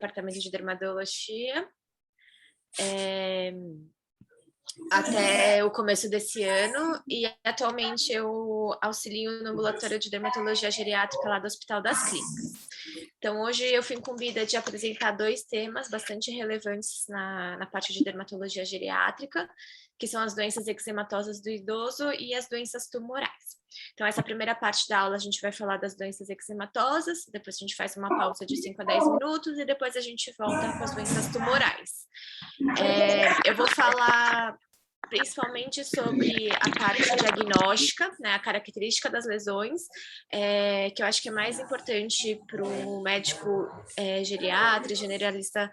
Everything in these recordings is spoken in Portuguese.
departamento de dermatologia, até o começo desse ano, e atualmente eu auxilio no ambulatório de dermatologia geriátrica lá do Hospital das Clínicas. Então, hoje eu fui incumbida de apresentar 2 temas bastante relevantes na parte de dermatologia geriátrica, que são as doenças eczematosas do idoso e as doenças tumorais. Então, essa primeira parte da aula a gente vai falar das doenças eczematosas, depois a gente faz uma pausa de 5 a 10 minutos e depois a gente volta com as doenças tumorais. Eu vou falar principalmente sobre a parte diagnóstica, né, a característica das lesões, que eu acho que é mais importante para o médico geriatra, generalista,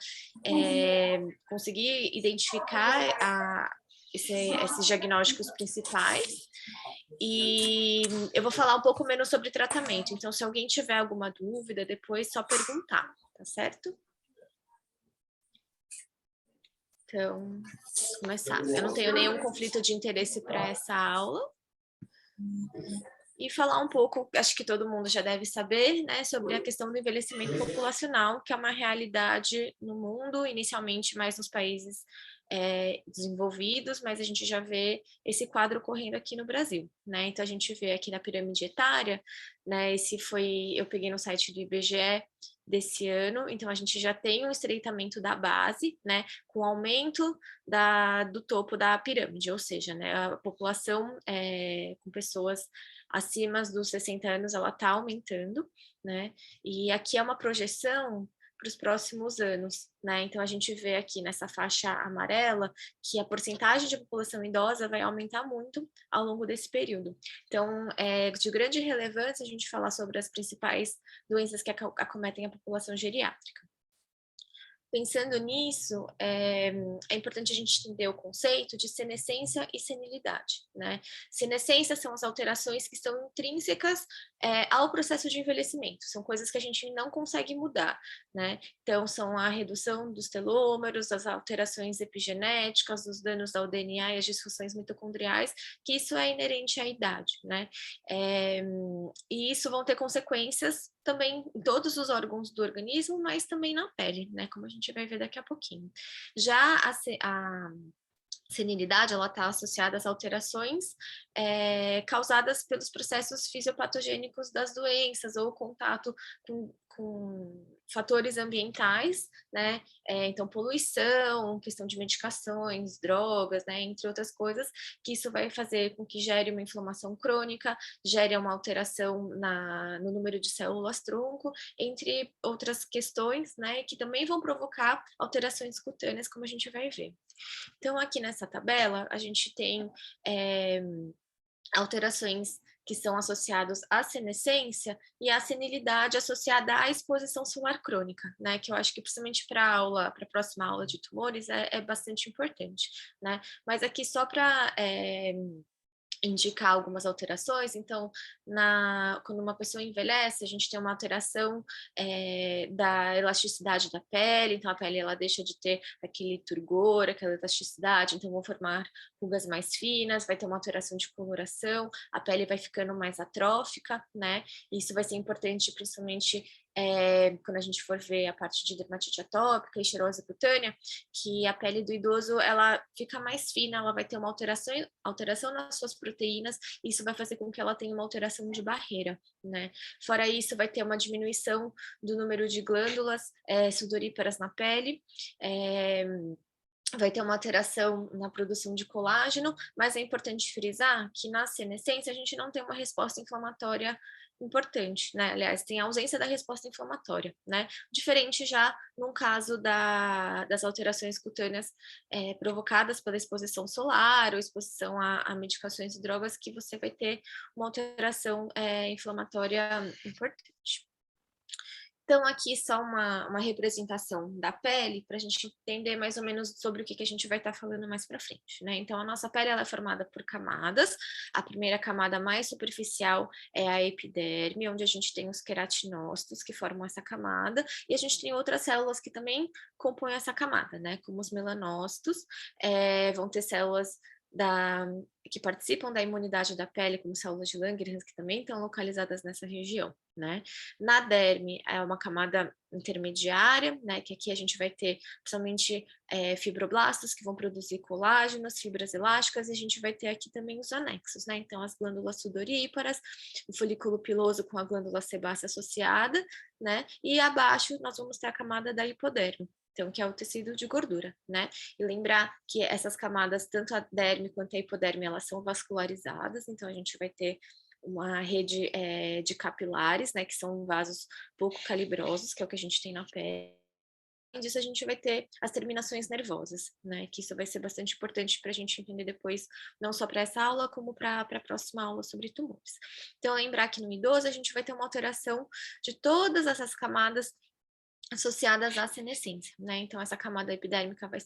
conseguir identificar esses diagnósticos principais. E eu vou falar um pouco menos sobre tratamento, então se alguém tiver alguma dúvida, depois só perguntar, tá certo? Então, vamos começar. Eu não tenho nenhum conflito de interesse para essa aula. E falar um pouco, acho que todo mundo já deve saber, né, sobre a questão do envelhecimento populacional, que é uma realidade no mundo, inicialmente mais nos países desenvolvidos, mas a gente já vê esse quadro ocorrendo aqui no Brasil, né? Então a gente vê aqui na pirâmide etária, né? Eu peguei no site do IBGE desse ano, então a gente já tem um estreitamento da base, né? Com aumento do topo da pirâmide, ou seja, né, a população com pessoas acima dos 60 anos, ela está aumentando, né? E aqui é uma projeção para os próximos anos, né? Então a gente vê aqui nessa faixa amarela que a porcentagem de população idosa vai aumentar muito ao longo desse período. Então, de grande relevância a gente falar sobre as principais doenças que acometem a população geriátrica. Pensando nisso, é importante a gente entender o conceito de senescência e senilidade, né? Senescência são as alterações que estão intrínsecas ao processo de envelhecimento, são coisas que a gente não consegue mudar, né? Então, são a redução dos telômeros, as alterações epigenéticas, os danos ao DNA e as disfunções mitocondriais, que isso é inerente à idade, né? E isso vão ter consequências também em todos os órgãos do organismo, mas também na pele, né? Como a gente vai ver daqui a pouquinho. Já a senilidade, ela está associada às alterações causadas pelos processos fisiopatogênicos das doenças ou contato com fatores ambientais, né? Então, poluição, questão de medicações, drogas, né? Entre outras coisas, que isso vai fazer com que gere uma inflamação crônica, gere uma alteração no número de células-tronco, entre outras questões, né? Que também vão provocar alterações cutâneas, como a gente vai ver. Então, aqui nessa tabela, a gente tem alterações que são associadas à senescência e à senilidade associada à exposição solar crônica, né? Que eu acho que principalmente para a próxima aula de tumores é bastante importante, né? Mas aqui só para indicar algumas alterações, então, quando uma pessoa envelhece, a gente tem uma alteração da elasticidade da pele, então a pele ela deixa de ter aquele turgor, aquela elasticidade, então vão formar rugas mais finas, vai ter uma alteração de coloração, a pele vai ficando mais atrófica, né? Isso vai ser importante principalmente quando a gente for ver a parte de dermatite atópica e xerose cutânea, que a pele do idoso ela fica mais fina, ela vai ter uma alteração nas suas proteínas, e isso vai fazer com que ela tenha uma alteração de barreira, né? Fora isso, vai ter uma diminuição do número de glândulas sudoríparas na pele, vai ter uma alteração na produção de colágeno, mas é importante frisar que na senescência a gente não tem uma resposta inflamatória importante, né? Aliás, tem a ausência da resposta inflamatória, né? Diferente já num caso das alterações cutâneas provocadas pela exposição solar ou exposição a medicações e drogas, que você vai ter uma alteração inflamatória importante. Então, aqui só uma representação da pele, para a gente entender mais ou menos sobre o que a gente vai estar falando mais para frente, né? Então, a nossa pele ela é formada por camadas. A primeira camada mais superficial é a epiderme, onde a gente tem os queratinócitos que formam essa camada, e a gente tem outras células que também compõem essa camada, né? Como os melanócitos, vão ter células que participam da imunidade da pele, como células de Langerhans, que também estão localizadas nessa região, né? Na derme é uma camada intermediária, né? Que aqui a gente vai ter principalmente fibroblastos que vão produzir colágenos, fibras elásticas, e a gente vai ter aqui também os anexos, né? Então, as glândulas sudoríparas, o folículo piloso com a glândula sebácea associada, né? E abaixo nós vamos ter a camada da hipoderme. Então, que é o tecido de gordura, né? E lembrar que essas camadas, tanto a derme quanto a hipoderme, elas são vascularizadas, então a gente vai ter uma rede de capilares, né, que são vasos pouco calibrosos, que é o que a gente tem na pele. Além disso, a gente vai ter as terminações nervosas, né, que isso vai ser bastante importante para a gente entender depois, não só para essa aula, como para a próxima aula sobre tumores. Então, lembrar que no idoso a gente vai ter uma alteração de todas essas camadas associadas à senescência, né? Então, essa camada epidérmica vai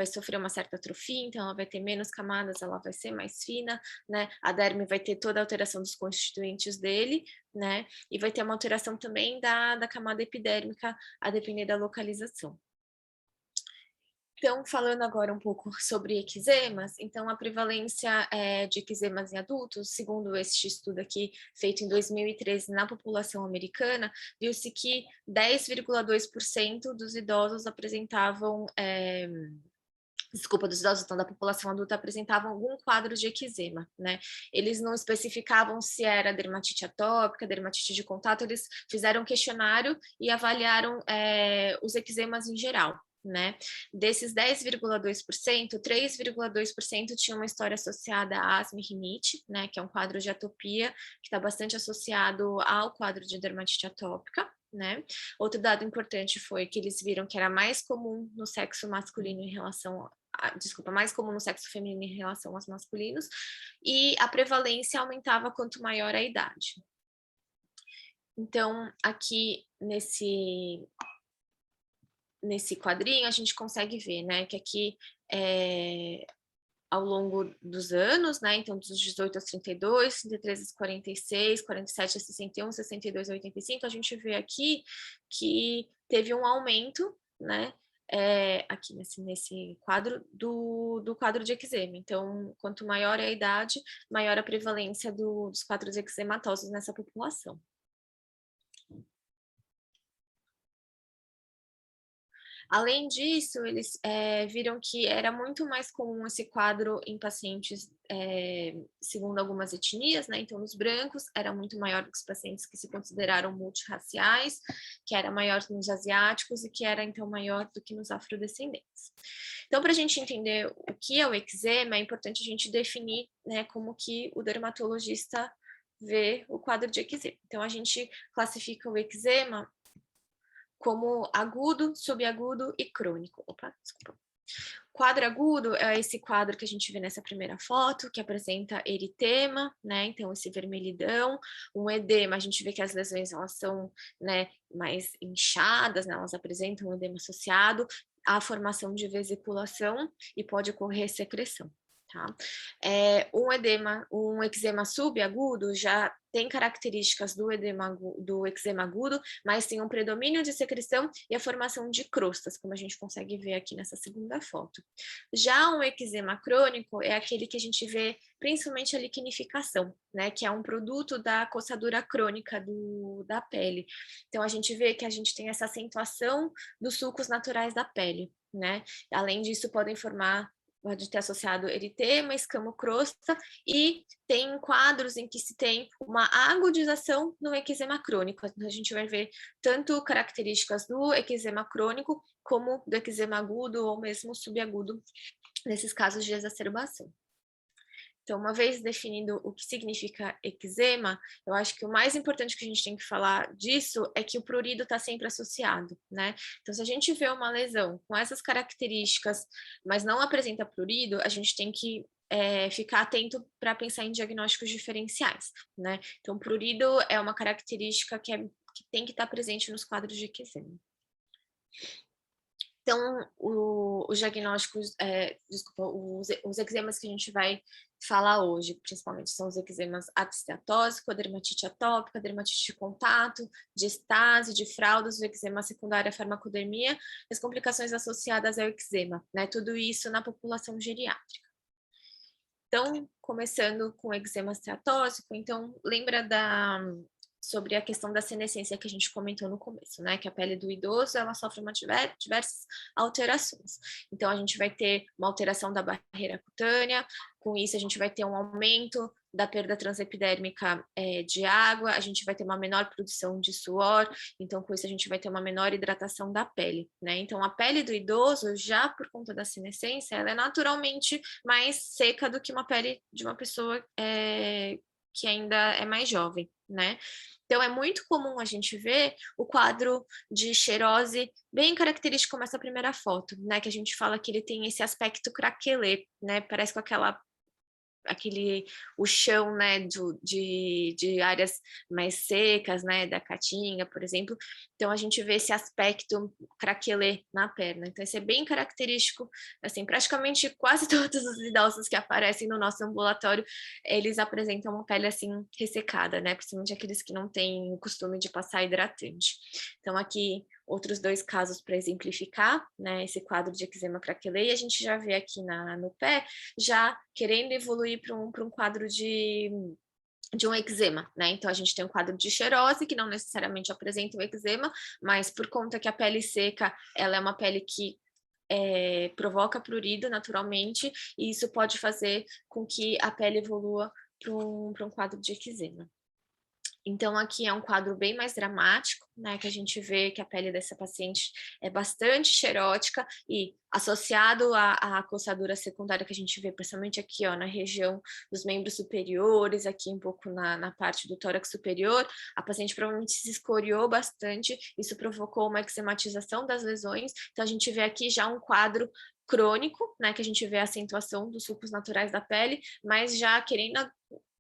sofrer uma certa atrofia, então ela vai ter menos camadas, ela vai ser mais fina, né? A derme vai ter toda a alteração dos constituintes dele, né? E vai ter uma alteração também da camada epidérmica, a depender da localização. Então, falando agora um pouco sobre eczemas, então a prevalência de eczemas em adultos, segundo este estudo aqui, feito em 2013 na população americana, viu-se que 10,2% dos idosos apresentavam, dos idosos, então, da população adulta apresentavam algum quadro de eczema, né? Eles não especificavam se era dermatite atópica, dermatite de contato, eles fizeram um questionário e avaliaram os eczemas em geral, né? Desses 10,2%, 3,2% tinha uma história associada a asma e rinite, né? Que é um quadro de atopia que está bastante associado ao quadro de dermatite atópica, né? Outro dado importante foi que eles viram que era mais comum no sexo masculino em relação mais comum no sexo feminino em relação aos masculinos, e a prevalência aumentava quanto maior a idade. Então, aqui nesse quadrinho, a gente consegue ver, né, que aqui ao longo dos anos, né, então dos 18 aos 32, 33 aos 46, 47 a 61, 62 a 85, a gente vê aqui que teve um aumento, né, aqui nesse quadro do quadro de eczema. Então, quanto maior é a idade, maior a prevalência dos quadros eczematosos nessa população. Além disso, eles viram que era muito mais comum esse quadro em pacientes, segundo algumas etnias, né? Então, nos brancos era muito maior do que os pacientes que se consideraram multirraciais, que era maior nos asiáticos e que era, então, maior do que nos afrodescendentes. Então, para a gente entender o que é o eczema, é importante a gente definir, né, como que o dermatologista vê o quadro de eczema. Então, a gente classifica o eczema como agudo, subagudo e crônico. Opa, desculpa. Quadro agudo é esse quadro que a gente vê nessa primeira foto, que apresenta eritema, né? Então, esse vermelhidão, um edema, a gente vê que as lesões elas são, né, mais inchadas, né? Elas apresentam um edema associado à formação de vesiculação e pode ocorrer secreção. Tá? Um eczema subagudo já tem características do eczema agudo, mas tem um predomínio de secreção e a formação de crostas, como a gente consegue ver aqui nessa segunda foto. Já um eczema crônico é aquele que a gente vê principalmente a liquinificação, né, que é um produto da coçadura crônica da pele. Então a gente vê que a gente tem essa acentuação dos sulcos naturais da pele, né? Além disso, pode ter associado eritema, escamocrosta, e tem quadros em que se tem uma agudização no eczema crônico. Então, a gente vai ver tanto características do eczema crônico, como do eczema agudo ou mesmo subagudo, nesses casos de exacerbação. Então, uma vez definido o que significa eczema, eu acho que o mais importante que a gente tem que falar disso é que o prurido está sempre associado, né? Então, se a gente vê uma lesão com essas características, mas não apresenta prurido, a gente tem que ficar atento para pensar em diagnósticos diferenciais, né? Então, prurido é uma característica que tem que estar presente nos quadros de eczema. Então, os diagnósticos, desculpa, os eczemas que a gente vai falar hoje, principalmente, são os eczemas atisteatóxico, a dermatite atópica, a dermatite de contato, de estase, de fraldas, o eczema secundário à farmacodermia, as complicações associadas ao eczema, né? Tudo isso na população geriátrica. Então, começando com o eczema esteatóxico, então, lembra sobre a questão da senescência que a gente comentou no começo, né? Que a pele do idoso, ela sofre diversas alterações. Então, a gente vai ter uma alteração da barreira cutânea, com isso a gente vai ter um aumento da perda transepidérmica de água, a gente vai ter uma menor produção de suor, então com isso a gente vai ter uma menor hidratação da pele, né? Então a pele do idoso, já por conta da senescência, ela é naturalmente mais seca do que uma pele de uma pessoa que ainda é mais jovem, né? Então, é muito comum a gente ver o quadro de xerose bem característico como essa primeira foto, né? Que a gente fala que ele tem esse aspecto craquelê, né? Parece com o chão, né, de áreas mais secas, né, da caatinga, por exemplo. Então, a gente vê esse aspecto craquelê na perna. Então, isso é bem característico, assim, praticamente quase todos os idosos que aparecem no nosso ambulatório, eles apresentam uma pele, assim, ressecada, né, principalmente aqueles que não têm o costume de passar hidratante. Então, aqui, outros dois casos para exemplificar, né, esse quadro de eczema craquelê, e a gente já vê aqui no pé, já querendo evoluir para um quadro de um eczema, né? Então a gente tem um quadro de xerose, que não necessariamente apresenta o eczema, mas por conta que a pele seca, ela é uma pele que provoca prurido naturalmente, e isso pode fazer com que a pele evolua para um quadro de eczema. Então, aqui é um quadro bem mais dramático, né, que a gente vê que a pele dessa paciente é bastante xerótica e associado à coçadura secundária que a gente vê, principalmente aqui, ó, na região dos membros superiores, aqui um pouco na parte do tórax superior, a paciente provavelmente se escoriou bastante, isso provocou uma eczematização das lesões, então a gente vê aqui já um quadro crônico, né, que a gente vê a acentuação dos sulcos naturais da pele, mas já querendo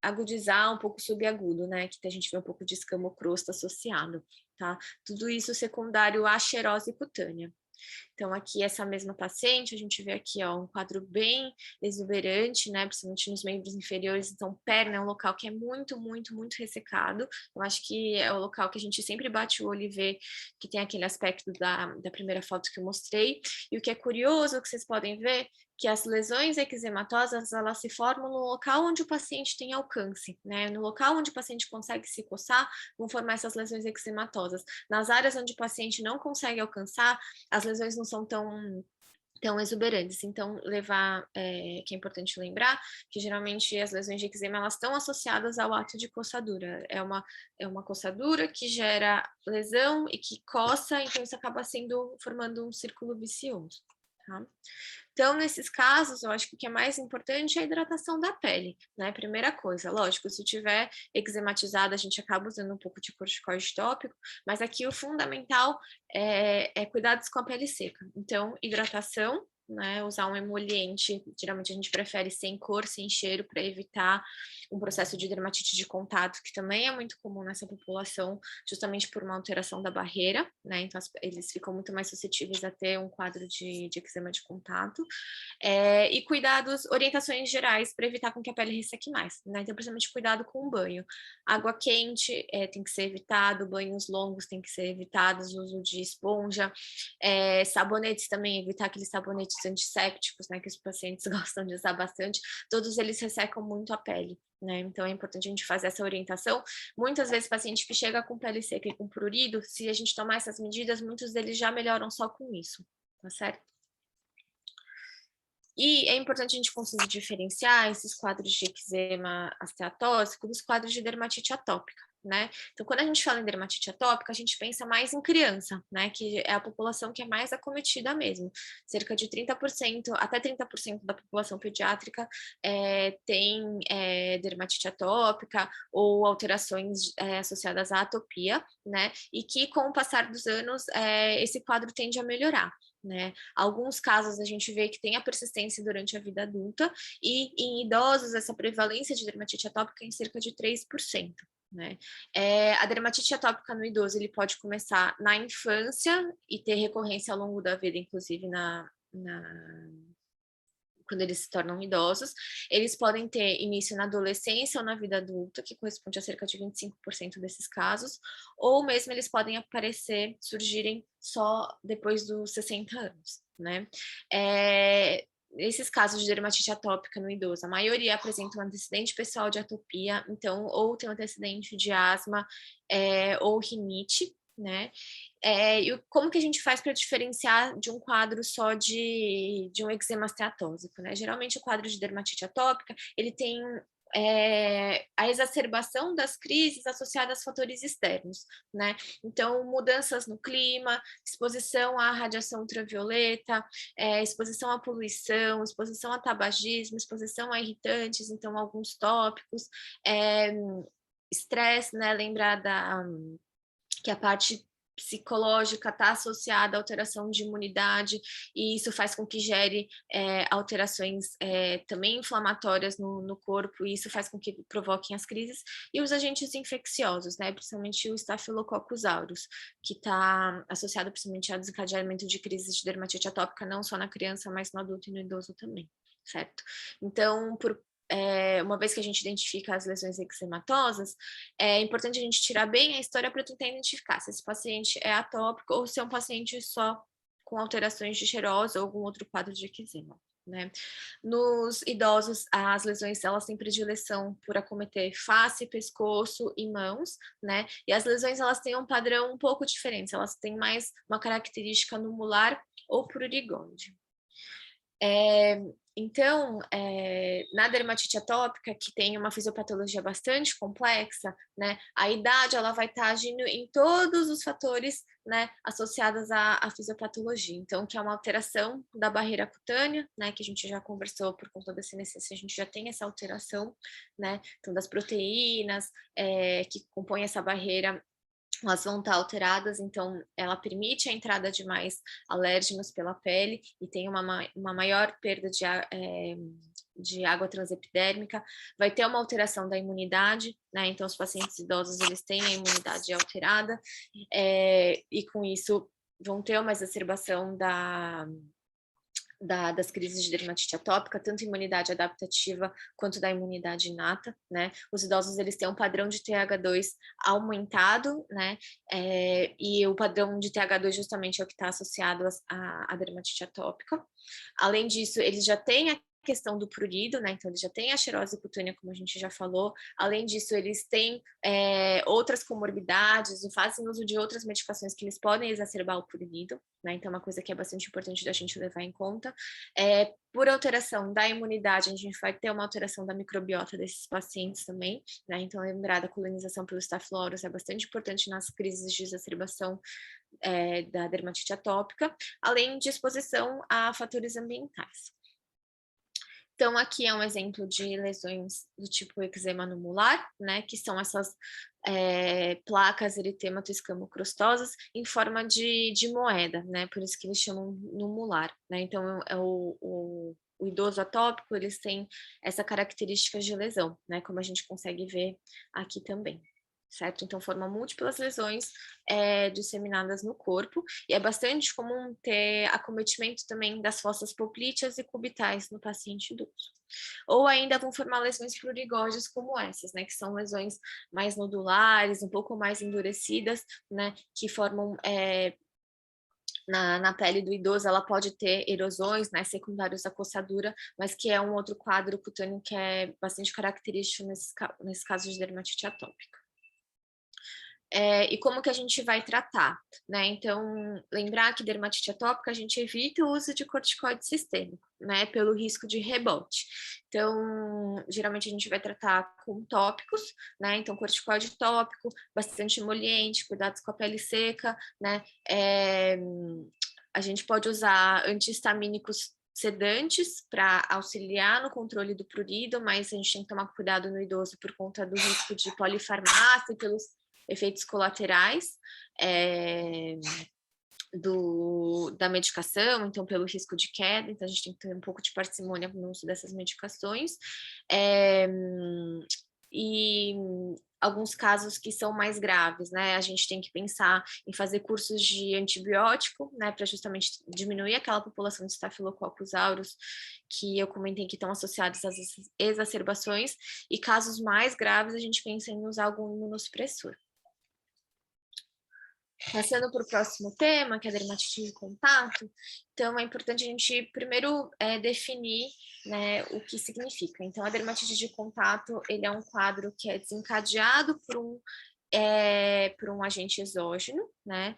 agudizar um pouco subagudo, né, que a gente vê um pouco de escamocrosta associado, tá? Tudo isso secundário à xerose cutânea. Então, aqui, essa mesma paciente, a gente vê aqui, ó, um quadro bem exuberante, né, principalmente nos membros inferiores. Então, perna é um local que é muito, muito, muito ressecado. Eu acho que é o local que a gente sempre bate o olho e vê que tem aquele aspecto da primeira foto que eu mostrei. E o que é curioso, que vocês podem ver, que as lesões eczematosas, elas se formam no local onde o paciente tem alcance, né? No local onde o paciente consegue se coçar, vão formar essas lesões eczematosas. Nas áreas onde o paciente não consegue alcançar, as lesões não são tão exuberantes. Então, que é importante lembrar que geralmente as lesões de eczema, elas estão associadas ao ato de coçadura. É uma coçadura que gera lesão e que coça, então isso acaba formando um círculo vicioso, tá? Então, nesses casos, eu acho que o que é mais importante é a hidratação da pele, né? Primeira coisa, lógico, se tiver eczematizada, a gente acaba usando um pouco de corticoide tópico, mas aqui o fundamental é cuidados com a pele seca. Então, hidratação, né? Usar um emoliente, geralmente a gente prefere sem cor, sem cheiro, para evitar um processo de dermatite de contato, que também é muito comum nessa população, justamente por uma alteração da barreira, né? Então, eles ficam muito mais suscetíveis a ter um quadro de eczema de contato. E cuidados, orientações gerais para evitar com que a pele resseque mais, né? Então, principalmente cuidado com o banho. Água quente tem que ser evitado, banhos longos tem que ser evitados, uso de esponja, sabonetes também, evitar aqueles sabonetes antissépticos, né? Que os pacientes gostam de usar bastante, todos eles ressecam muito a pele, né? Então é importante a gente fazer essa orientação. Muitas vezes paciente que chega com pele seca e com prurido, se a gente tomar essas medidas, muitos deles já melhoram só com isso, tá certo? E é importante a gente conseguir diferenciar esses quadros de eczema esteatóxico dos quadros de dermatite atópica, né? Então, quando a gente fala em dermatite atópica, a gente pensa mais em criança, né? Que é a população que é mais acometida mesmo. Cerca de 30%, até 30% da população pediátrica tem dermatite atópica ou alterações associadas à atopia, né? E que com o passar dos anos, esse quadro tende a melhorar, né? Alguns casos a gente vê que tem a persistência durante a vida adulta, e em idosos essa prevalência de dermatite atópica é em cerca de 3%. né? A dermatite atópica no idoso, ele pode começar na infância e ter recorrência ao longo da vida, inclusive quando eles se tornam idosos. Eles podem ter início na adolescência ou na vida adulta, que corresponde a cerca de 25% desses casos, ou mesmo eles podem surgirem só depois dos 60 anos, né? Esses casos de dermatite atópica no idoso, a maioria apresentam um antecedente pessoal de atopia, então, ou tem um antecedente de asma ou rinite, né? E como que a gente faz para diferenciar de um quadro só de um eczema esteatósico, né? Geralmente o quadro de dermatite atópica, ele tem a exacerbação das crises associadas a fatores externos, né? Então, mudanças no clima, exposição à radiação ultravioleta, exposição à poluição, exposição a tabagismo, exposição a irritantes, então alguns tópicos, estresse, né? Lembrar que a parte psicológica está associada à alteração de imunidade, e isso faz com que gere alterações também inflamatórias no corpo, e isso faz com que provoquem as crises, e os agentes infecciosos, né, principalmente o Staphylococcus aureus, que está associado principalmente ao desencadeamento de crises de dermatite atópica, não só na criança, mas no adulto e no idoso também, certo? Então, uma vez que a gente identifica as lesões eczematosas, é importante a gente tirar bem a história para tentar identificar se esse paciente é atópico ou se é um paciente só com alterações de xerose ou algum outro quadro de eczema, né? Nos idosos, as lesões, elas têm predileção por acometer face, pescoço e mãos, né? E as lesões, elas têm um padrão um pouco diferente, elas têm mais uma característica no molar ou prurigonde. Então, na dermatite atópica, que tem uma fisiopatologia bastante complexa, né, a idade ela vai estar agindo em todos os fatores, né, associados à fisiopatologia. Então, que é uma alteração da barreira cutânea, né, que a gente já conversou por conta da senescência, a gente já tem essa alteração, né, então das proteínas que compõem essa barreira, elas vão estar alteradas, então ela permite a entrada de mais alérgenos pela pele e tem uma maior perda de água transepidérmica, vai ter uma alteração da imunidade, né? Então os pacientes idosos, eles têm a imunidade alterada, e com isso vão ter uma exacerbação das crises de dermatite atópica, tanto imunidade adaptativa quanto da imunidade inata, né? Os idosos, eles têm um padrão de TH2 aumentado, né? E o padrão de TH2 justamente é o que está associado à dermatite atópica. Além disso, eles já têm a questão do prurido, né? Então, eles já têm a xerose cutânea, como a gente já falou. Além disso, eles têm outras comorbidades e fazem uso de outras medicações que eles podem exacerbar o prurido, né? Então, é uma coisa que é bastante importante da gente levar em conta. Por alteração da imunidade, a gente vai ter uma alteração da microbiota desses pacientes também, né? Então, lembrar da colonização pelo Staphylococcus é bastante importante nas crises de exacerbação da dermatite atópica, além de exposição a fatores ambientais. Então, aqui é um exemplo de lesões do tipo eczema no molar, né, que são essas placas eritemato-escamocrostosas em forma de moeda, né, por isso que eles chamam no molar, né, então o idoso atópico, eles têm essa característica de lesão, né, como a gente consegue ver aqui também. Certo? Então, formam múltiplas lesões disseminadas no corpo, e é bastante comum ter acometimento também das fossas poplíteas e cubitais no paciente idoso. Ou ainda vão formar lesões prurigógeas como essas, né, que são lesões mais nodulares, um pouco mais endurecidas, né, que formam na pele do idoso. Ela pode ter erosões, né, secundários à coçadura, mas que é um outro quadro cutâneo que é bastante característico nesse caso de dermatite atópica. E como que a gente vai tratar, né? Então, lembrar que dermatite atópica a gente evita o uso de corticoide sistêmico, né? Pelo risco de rebote. Então, geralmente a gente vai tratar com tópicos, né? Então, corticoide tópico, bastante emoliente, cuidados com a pele seca, né? A gente pode usar antihistamínicos sedantes para auxiliar no controle do prurido, mas a gente tem que tomar cuidado no idoso por conta do risco de polifarmácia e pelos efeitos colaterais da medicação, então pelo risco de queda, então a gente tem que ter um pouco de parcimônia no uso dessas medicações. e alguns casos que são mais graves, né? A gente tem que pensar em fazer cursos de antibiótico, né, para justamente diminuir aquela população de Staphylococcus aureus que eu comentei que estão associados às exacerbações, e casos mais graves a gente pensa em usar algum imunossupressor. Passando para o próximo tema, que é a dermatite de contato, então é importante a gente primeiro definir, né, o que significa. Então, a dermatite de contato, ele é um quadro que é desencadeado por um agente exógeno, né,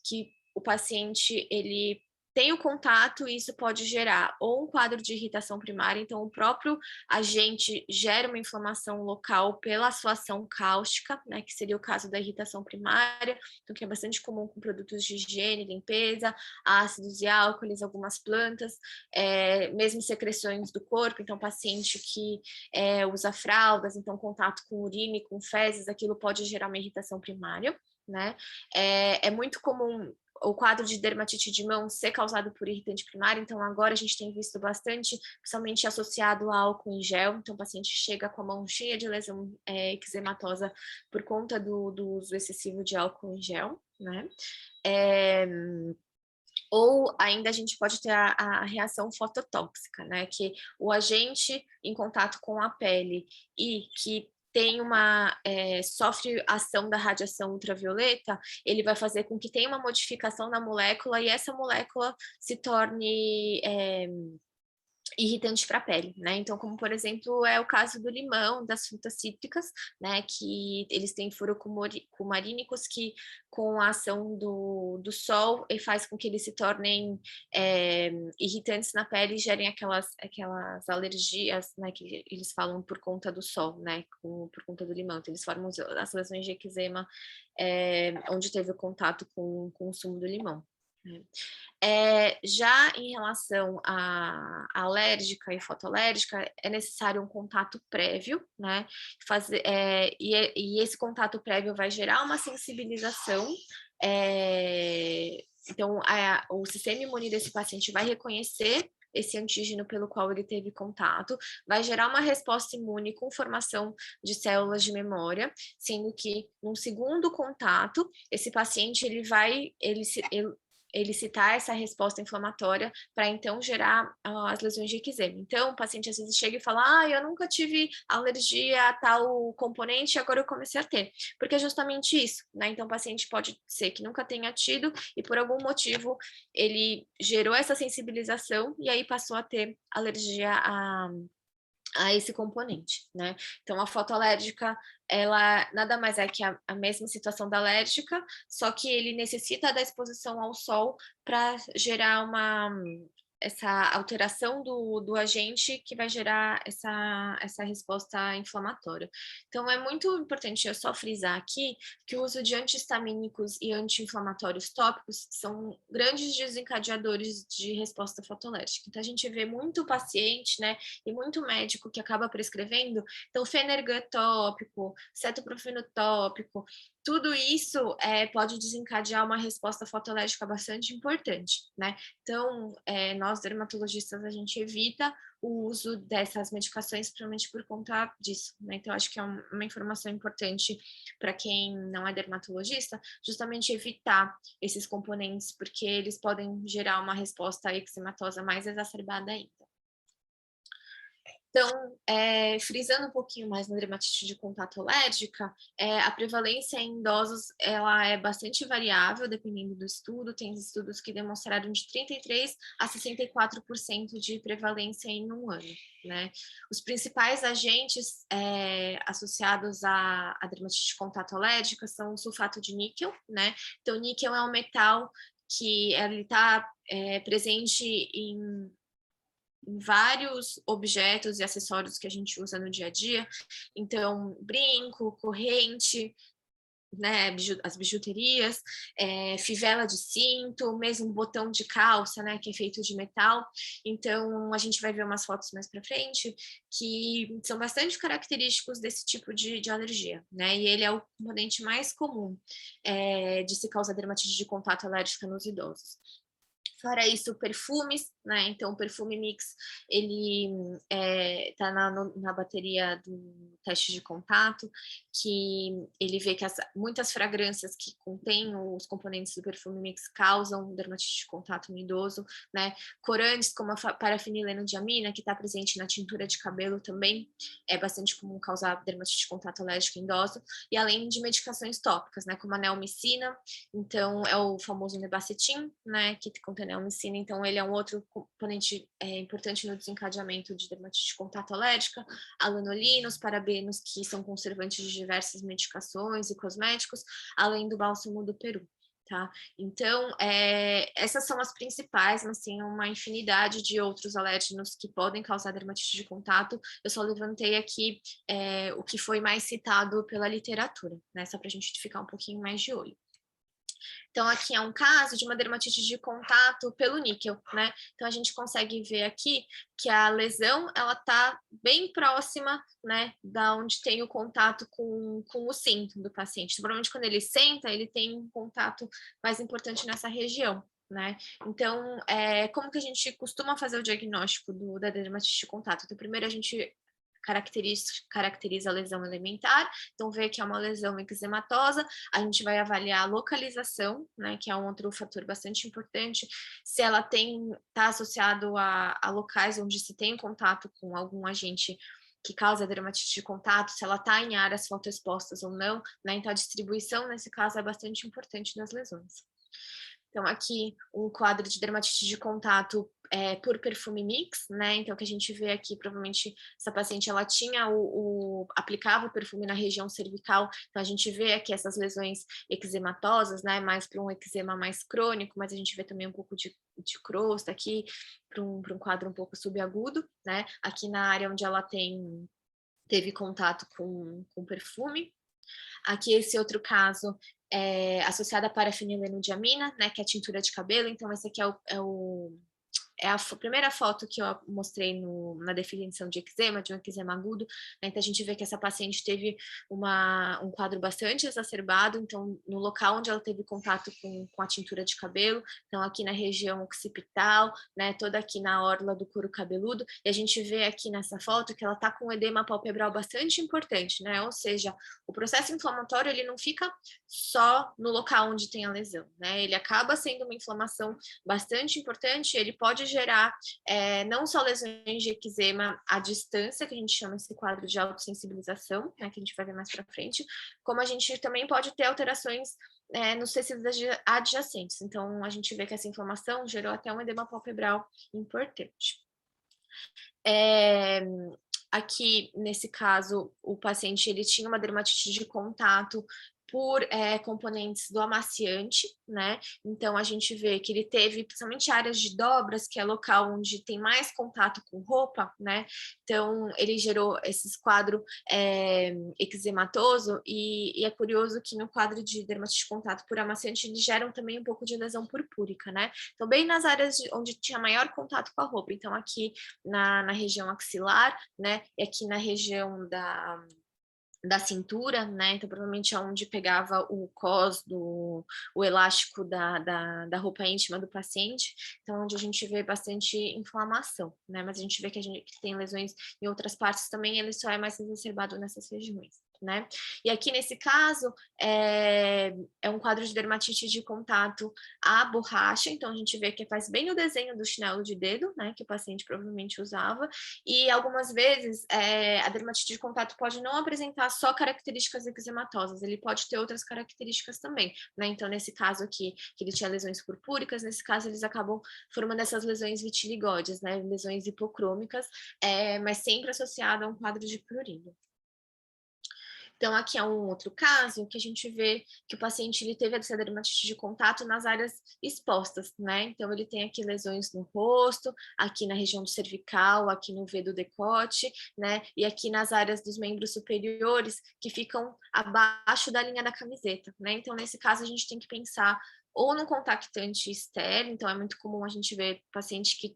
que o paciente, ele tem o contato e isso pode gerar ou um quadro de irritação primária, então o próprio agente gera uma inflamação local pela sua ação cáustica, né, que seria o caso da irritação primária, então que é bastante comum com produtos de higiene, limpeza, ácidos e álcools, algumas plantas, mesmo secreções do corpo, então paciente que usa fraldas, então contato com urina e com fezes, aquilo pode gerar uma irritação primária, né? É muito comum o quadro de dermatite de mão ser causado por irritante primário, então agora a gente tem visto bastante, principalmente associado a álcool em gel, então o paciente chega com a mão cheia de lesão eczematosa por conta do uso excessivo de álcool em gel, né? Ou ainda a gente pode ter a reação fototóxica, né? Que o agente em contato com a pele e que tem sofre ação da radiação ultravioleta, ele vai fazer com que tenha uma modificação na molécula e essa molécula se torne irritante para a pele, né? Então, como por exemplo, é o caso do limão, das frutas cítricas, né? Que eles têm furocumarínicos que, com a ação do sol, ele faz com que eles se tornem irritantes na pele e gerem aquelas alergias, né? Que eles falam por conta do sol, né? Por conta do limão. Então, eles formam as lesões de eczema onde teve o contato com o sumo do limão. Já em relação à alérgica e fotoalérgica, é necessário um contato prévio, né? E esse contato prévio vai gerar uma sensibilização. Então, o sistema imune desse paciente vai reconhecer esse antígeno pelo qual ele teve contato, vai gerar uma resposta imune com formação de células de memória, sendo que num segundo contato, esse paciente ele elicitar essa resposta inflamatória para então gerar as lesões de eczema. Então, o paciente às vezes chega e fala: eu nunca tive alergia a tal componente e agora eu comecei a ter. Porque é justamente isso, né? Então, o paciente pode ser que nunca tenha tido e por algum motivo ele gerou essa sensibilização e aí passou a ter alergia a esse componente, né? Então, a fotoalérgica, ela nada mais é que a mesma situação da alérgica, só que ele necessita da exposição ao sol para gerar essa alteração do agente que vai gerar essa resposta inflamatória. Então, é muito importante eu só frisar aqui que o uso de antihistamínicos e anti-inflamatórios tópicos são grandes desencadeadores de resposta fotolérgica. Então, a gente vê muito paciente, né, e muito médico que acaba prescrevendo, então, Fenergan tópico, cetoprofeno tópico, tudo isso pode desencadear uma resposta fotolérgica bastante importante, né? Então, nós dermatologistas, a gente evita o uso dessas medicações, principalmente por conta disso, né? Então, acho que é uma informação importante para quem não é dermatologista, justamente evitar esses componentes, porque eles podem gerar uma resposta eczematosa mais exacerbada ainda. Então, frisando um pouquinho mais na dermatite de contato alérgica, a prevalência em idosos ela é bastante variável, dependendo do estudo. Tem estudos que demonstraram de 33% a 64% de prevalência em um ano, né? Os principais agentes associados à dermatite de contato alérgica são o sulfato de níquel, né? Então, o níquel é um metal que ele está presente em vários objetos e acessórios que a gente usa no dia a dia. Então, brinco, corrente, né, as bijuterias, fivela de cinto, mesmo botão de calça, né, que é feito de metal. Então, a gente vai ver umas fotos mais para frente que são bastante característicos desse tipo de alergia, né, e ele é o componente mais comum de se causar dermatite de contato alérgica nos idosos. Fora isso, perfumes, né? Então, o perfume mix, ele tá na bateria do teste de contato, que ele vê que muitas fragrâncias que contêm os componentes do perfume mix causam dermatite de contato no idoso, né? Corantes, como a parafenilenodiamina, que está presente na tintura de cabelo também, é bastante comum causar dermatite de contato alérgico em idoso, e além de medicações tópicas, né? Como a neomicina, então é o famoso nebacetim, né? Que contém neomicina, então ele é um outro componente importante no desencadeamento de dermatite de contato alérgica, a lanolinos, parabenos, que são conservantes de diversas medicações e cosméticos, além do bálsamo do Peru. Tá? Então, essas são as principais, mas tem uma infinidade de outros alérgenos que podem causar dermatite de contato. Eu só levantei aqui o que foi mais citado pela literatura, né? Só para a gente ficar um pouquinho mais de olho. Então, aqui é um caso de uma dermatite de contato pelo níquel, né? Então, a gente consegue ver aqui que a lesão, ela tá bem próxima, né, da onde tem o contato com o cinto do paciente. Então, provavelmente, quando ele senta, ele tem um contato mais importante nessa região, né? Então, como que a gente costuma fazer o diagnóstico da dermatite de contato? Então, primeiro a gente caracteriza a lesão elementar, então vê que é uma lesão eczematosa, a gente vai avaliar a localização, né, que é um outro fator bastante importante, se ela está associado a locais onde se tem contato com algum agente que causa dermatite de contato, se ela está em áreas fotoexpostas ou não, né, então a distribuição nesse caso é bastante importante das lesões. Então, aqui um quadro de dermatite de contato por perfume mix, né? Então, o que a gente vê aqui, provavelmente, essa paciente, ela tinha aplicava o perfume na região cervical, então a gente vê aqui essas lesões eczematosas, né? Mais para um eczema mais crônico, mas a gente vê também um pouco de crosta aqui, para um quadro um pouco subagudo, né? Aqui na área onde ela teve contato com perfume. Aqui, esse outro caso associado à parafenilenodiamina, né, que é a tintura de cabelo. Então, esse aqui é a primeira foto que eu mostrei na definição de eczema, de um eczema agudo, né? Então a gente vê que essa paciente teve um quadro bastante exacerbado, então no local onde ela teve contato com a tintura de cabelo, então aqui na região occipital, né, toda aqui na orla do couro cabeludo, e a gente vê aqui nessa foto que ela tá com um edema palpebral bastante importante, né, ou seja, o processo inflamatório ele não fica só no local onde tem a lesão, né, ele acaba sendo uma inflamação bastante importante, ele pode gerar não só lesões de eczema à distância, que a gente chama esse quadro de autossensibilização, né, que a gente vai ver mais para frente, como a gente também pode ter alterações nos tecidos adjacentes. Então, a gente vê que essa inflamação gerou até um edema palpebral importante. Aqui, nesse caso, o paciente ele tinha uma dermatite de contato por componentes do amaciante, né? Então, a gente vê que ele teve, principalmente áreas de dobras, que é local onde tem mais contato com roupa, né? Então, ele gerou esse quadro eczematoso e é curioso que no quadro de dermatite de contato por amaciante, eles geram também um pouco de lesão purpúrica, né? Então, bem nas áreas onde tinha maior contato com a roupa. Então, aqui na região axilar, né? E aqui na região da cintura, né? Então, provavelmente é onde pegava o cos o elástico da roupa íntima do paciente, então onde a gente vê bastante inflamação, né? Mas a gente vê que a gente tem lesões em outras partes também, ele só é mais exacerbado nessas regiões, né? E aqui nesse caso é um quadro de dermatite de contato à borracha, então a gente vê que faz bem o desenho do chinelo de dedo, né? Que o paciente provavelmente usava, e algumas vezes a dermatite de contato pode não apresentar só características eczematosas, ele pode ter outras características também, né? Então, nesse caso aqui, que ele tinha lesões purpúricas, nesse caso eles acabam formando essas lesões vitiligóides, né? Lesões hipocrômicas, mas sempre associado a um quadro de prurigo. Então, aqui é um outro caso que a gente vê que o paciente ele teve essa dermatite de contato nas áreas expostas, né? Então, ele tem aqui lesões no rosto, aqui na região do cervical, aqui no V do decote, né? E aqui nas áreas dos membros superiores que ficam abaixo da linha da camiseta, né? Então, nesse caso, a gente tem que pensar ou no compactante externo, então é muito comum a gente ver paciente que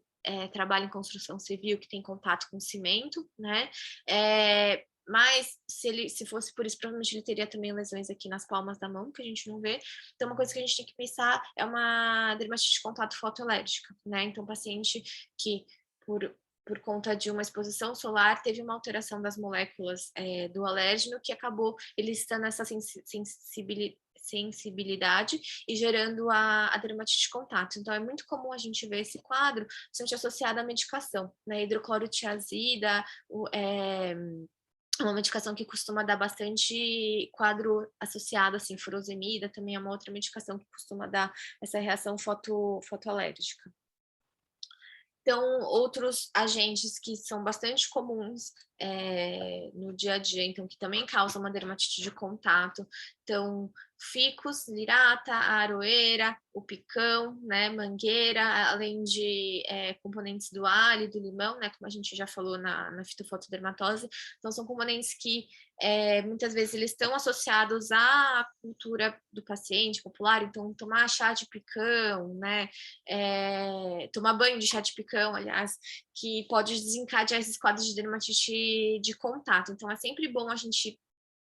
trabalha em construção civil, que tem contato com cimento, né? mas se fosse por isso, provavelmente ele teria também lesões aqui nas palmas da mão, que a gente não vê. Então, uma coisa que a gente tem que pensar é uma dermatite de contato fotoalérgica, né? Então, paciente que, por conta de uma exposição solar, teve uma alteração das moléculas do alérgeno, que acabou elicitant essa sensibilidade e gerando a dermatite de contato. Então, é muito comum a gente ver esse quadro sempre associado à medicação, né? Hidroclorotiazida, uma medicação que costuma dar bastante quadro associado, assim, furosemida, também é uma outra medicação que costuma dar essa reação fotoalérgica. Então, outros agentes que são bastante comuns no dia a dia, então, que também causam uma dermatite de contato, então, ficus, lirata, a aroeira, o picão, né, mangueira, além de componentes do alho e do limão, né, como a gente já falou na fitofotodermatose. Então, são componentes que muitas vezes eles estão associados à cultura do paciente popular, então tomar chá de picão, né, tomar banho de chá de picão, aliás, que pode desencadear esses quadros de dermatite de contato. Então, é sempre bom a gente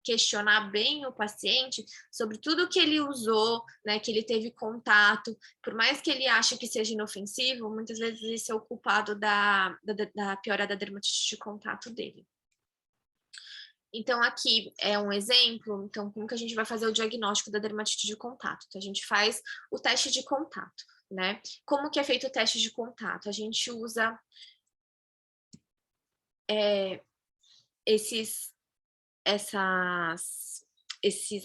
questionar bem o paciente sobre tudo que ele usou, né, que ele teve contato, por mais que ele ache que seja inofensivo, muitas vezes isso é o culpado da piora da dermatite de contato dele. Então, aqui é um exemplo, então, como que a gente vai fazer o diagnóstico da dermatite de contato? Então, a gente faz o teste de contato, né? Como que é feito o teste de contato? A gente usa esses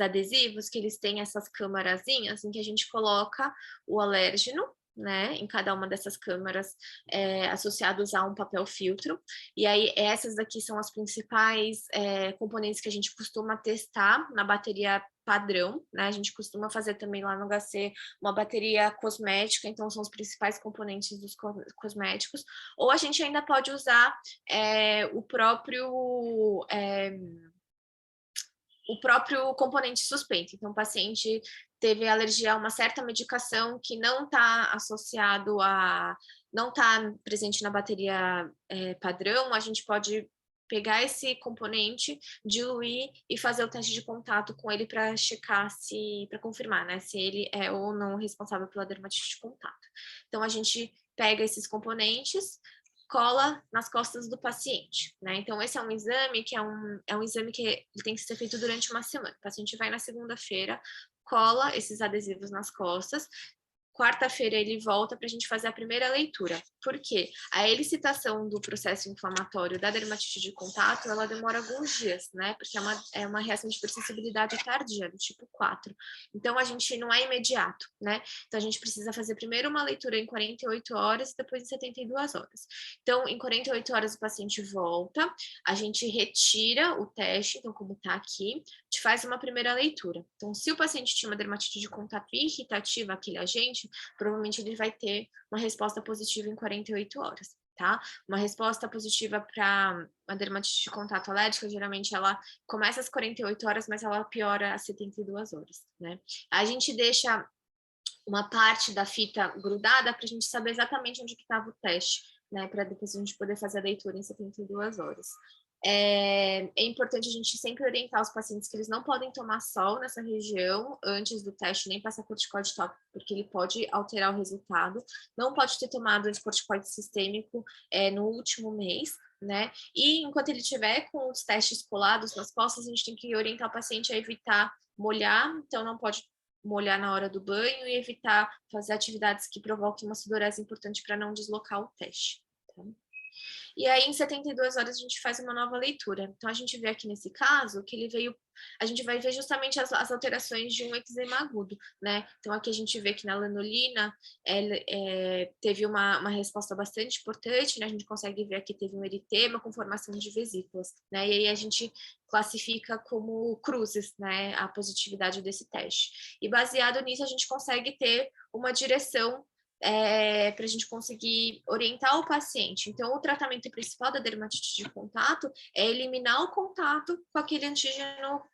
adesivos que eles têm essas câmarazinhas em que a gente coloca o alérgeno, né, em cada uma dessas câmaras associados a um papel filtro, e aí essas daqui são as principais componentes que a gente costuma testar na bateria padrão, né, a gente costuma fazer também lá no HC uma bateria cosmética, então são os principais componentes dos cosméticos, ou a gente ainda pode usar o próprio componente suspeito. Então, o paciente teve alergia a uma certa medicação que não está associado não está presente na bateria padrão, a gente pode pegar esse componente, diluir e fazer o teste de contato com ele para checar para confirmar, né, se ele é ou não responsável pela dermatite de contato. Então, a gente pega esses componentes, cola nas costas do paciente, né? Então, esse é um exame que é um exame que ele tem que ser feito durante uma semana. O paciente vai na segunda-feira, cola esses adesivos nas costas. Quarta-feira ele volta para a gente fazer a primeira leitura. Por quê? A elicitação do processo inflamatório da dermatite de contato, ela demora alguns dias, né? Porque é uma reação de hipersensibilidade tardia, do tipo 4. Então, a gente não é imediato, né? Então, a gente precisa fazer primeiro uma leitura em 48 horas e depois em 72 horas. Então, em 48 horas o paciente volta, a gente retira o teste, então, como está aqui, a gente faz uma primeira leitura. Então, se o paciente tinha uma dermatite de contato irritativa àquele agente, provavelmente ele vai ter uma resposta positiva em 48 horas, tá? Uma resposta positiva para uma dermatite de contato alérgica, geralmente ela começa às 48 horas, mas ela piora às 72 horas, né? A gente deixa uma parte da fita grudada para a gente saber exatamente onde que estava o teste, né? Para depois a gente poder fazer a leitura em 72 horas. É importante a gente sempre orientar os pacientes que eles não podem tomar sol nessa região antes do teste, nem passar corticoide tópico, porque ele pode alterar o resultado. Não pode ter tomado anticorticoide sistêmico no último mês, né? E enquanto ele tiver com os testes colados nas costas, a gente tem que orientar o paciente a evitar molhar, então não pode molhar na hora do banho e evitar fazer atividades que provoquem uma sudorese importante para não deslocar o teste. Tá? E aí, em 72 horas, a gente faz uma nova leitura. Então, a gente vê aqui nesse caso que ele veio. A gente vai ver justamente as alterações de um eczema agudo, né? Então, aqui a gente vê que na lanolina teve uma resposta bastante importante, né? A gente consegue ver aqui teve um eritema com formação de vesículas, né? E aí a gente classifica como cruzes, né? A positividade desse teste. E baseado nisso, a gente consegue ter uma direção para a gente conseguir orientar o paciente. Então, o tratamento principal da dermatite de contato é eliminar o contato com aquele antígeno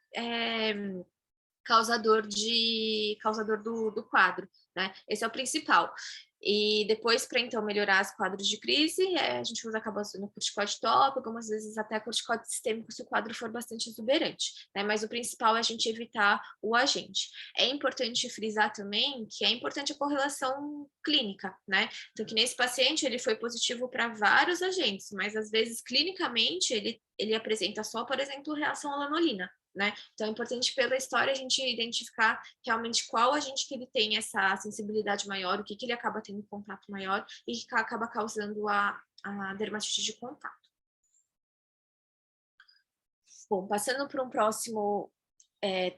causador do quadro, né? Esse é o principal. E depois, para então melhorar os quadros de crise, a gente acaba usando corticoide tópico, algumas vezes até corticoide sistêmico se o quadro for bastante exuberante, né? Mas o principal é a gente evitar o agente. É importante frisar também que é importante a correlação clínica, né? Então, que nesse paciente ele foi positivo para vários agentes, mas às vezes clinicamente ele apresenta só, por exemplo, reação à lanolina. Né? Então é importante pela história a gente identificar realmente qual agente que ele tem essa sensibilidade maior, o que ele acaba tendo contato maior e que acaba causando a dermatite de contato. Bom, passando para um próximo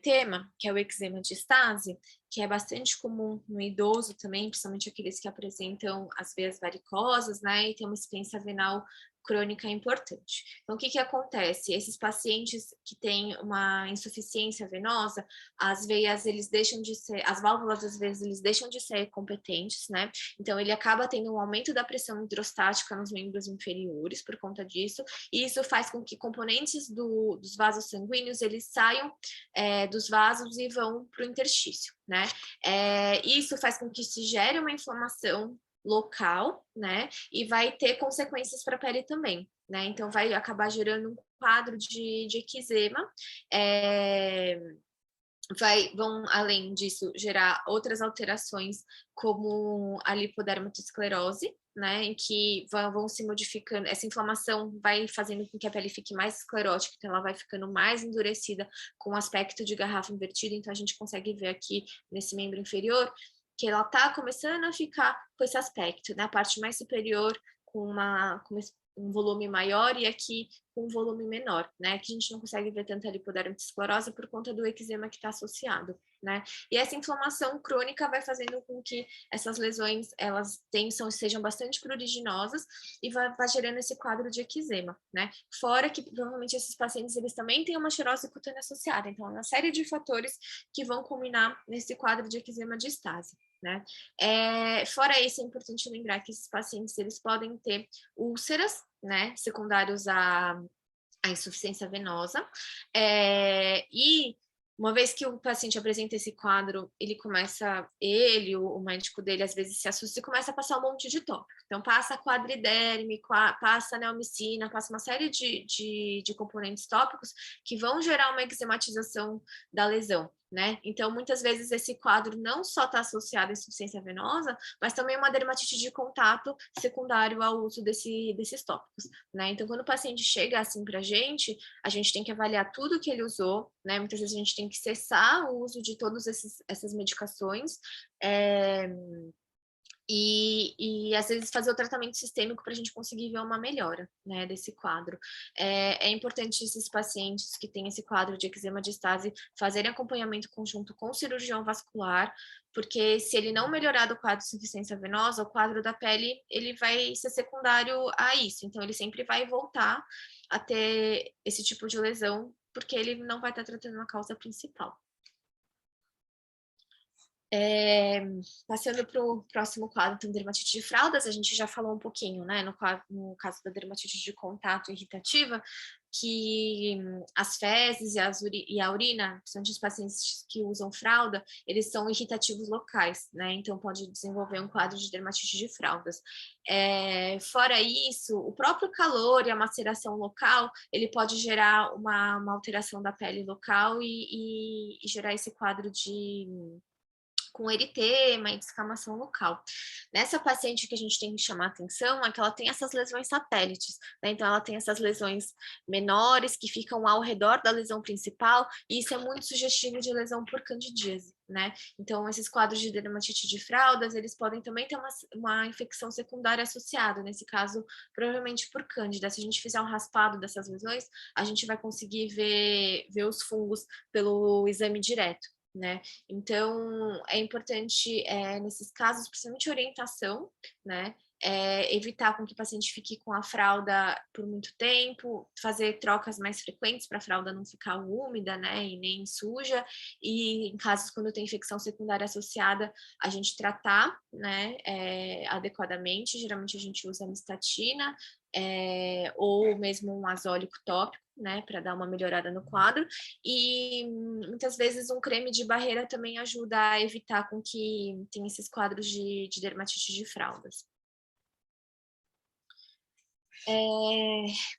tema, que é o eczema de estase, que é bastante comum no idoso também, principalmente aqueles que apresentam as veias varicosas, né, e tem uma experiência venal crônica importante. Então, o que acontece? Esses pacientes que têm uma insuficiência venosa, as veias, eles deixam de ser, as válvulas, às vezes, eles deixam de ser competentes, né? Então, ele acaba tendo um aumento da pressão hidrostática nos membros inferiores por conta disso, e isso faz com que componentes dos vasos sanguíneos, eles saiam dos vasos e vão para o interstício, né? Isso faz com que se gere uma inflamação local, né? E vai ter consequências para a pele também, né? Então vai acabar gerando um quadro de eczema, vão, além disso, gerar outras alterações, como a lipodermatosclerose, né, em que vão se modificando, essa inflamação vai fazendo com que a pele fique mais esclerótica, então ela vai ficando mais endurecida com o aspecto de garrafa invertida, então a gente consegue ver aqui nesse membro inferior que ela está começando a ficar com esse aspecto, né, a parte mais superior com um volume maior e aqui com um volume menor, né? Que a gente não consegue ver tanta lipodermatosclerose por conta do eczema que está associado, né? E essa inflamação crônica vai fazendo com que essas lesões elas sejam bastante pruriginosas e vai gerando esse quadro de eczema, né? Fora que provavelmente esses pacientes eles também têm uma xerose cutânea associada, então é uma série de fatores que vão culminar nesse quadro de eczema de estase. Né? Fora isso, é importante lembrar que esses pacientes eles podem ter úlceras, né, secundários à insuficiência venosa, e uma vez que o paciente apresenta esse quadro, o médico dele, às vezes se assusta e começa a passar um monte de tópico. Então, passa quadriderme, passa neomicina, passa uma série de componentes tópicos que vão gerar uma eczematização da lesão, né? Então, muitas vezes esse quadro não só está associado à insuficiência venosa, mas também uma dermatite de contato secundário ao uso desses tópicos, né? Então, quando o paciente chega assim para a gente tem que avaliar tudo que ele usou, né? Muitas vezes a gente tem que cessar o uso de todas essas medicações, e às vezes fazer o tratamento sistêmico para a gente conseguir ver uma melhora, né, desse quadro. É importante esses pacientes que têm esse quadro de eczema de estase fazerem acompanhamento conjunto com o cirurgião vascular, porque se ele não melhorar do quadro de insuficiência venosa, o quadro da pele ele vai ser secundário a isso, então ele sempre vai voltar a ter esse tipo de lesão, porque ele não vai estar tratando a causa principal. Passando para o próximo quadro, então, dermatite de fraldas, a gente já falou um pouquinho, né, no caso da dermatite de contato irritativa, que as fezes e a urina, principalmente os pacientes que usam fralda, eles são irritativos locais, né, então pode desenvolver um quadro de dermatite de fraldas. Fora isso, o próprio calor e a maceração local, ele pode gerar uma alteração da pele local e gerar esse quadro com eritema e descamação local. Nessa paciente, que a gente tem que chamar atenção é que ela tem essas lesões satélites, né? Então ela tem essas lesões menores que ficam ao redor da lesão principal, e isso é muito sugestivo de lesão por candidíase, né? Então esses quadros de dermatite de fraldas, eles podem também ter uma infecção secundária associada, nesse caso, provavelmente por cândida. Se a gente fizer um raspado dessas lesões, a gente vai conseguir ver os fungos pelo exame direto, né? Então, é importante, nesses casos, principalmente orientação, né? evitar com que o paciente fique com a fralda por muito tempo, fazer trocas mais frequentes para a fralda não ficar úmida, né, e nem suja, e em casos quando tem infecção secundária associada, a gente tratar, né, adequadamente, geralmente a gente usa amistatina, ou mesmo um azólico tópico, né, para dar uma melhorada no quadro, e muitas vezes um creme de barreira também ajuda a evitar com que tenha esses quadros de dermatite de fraldas.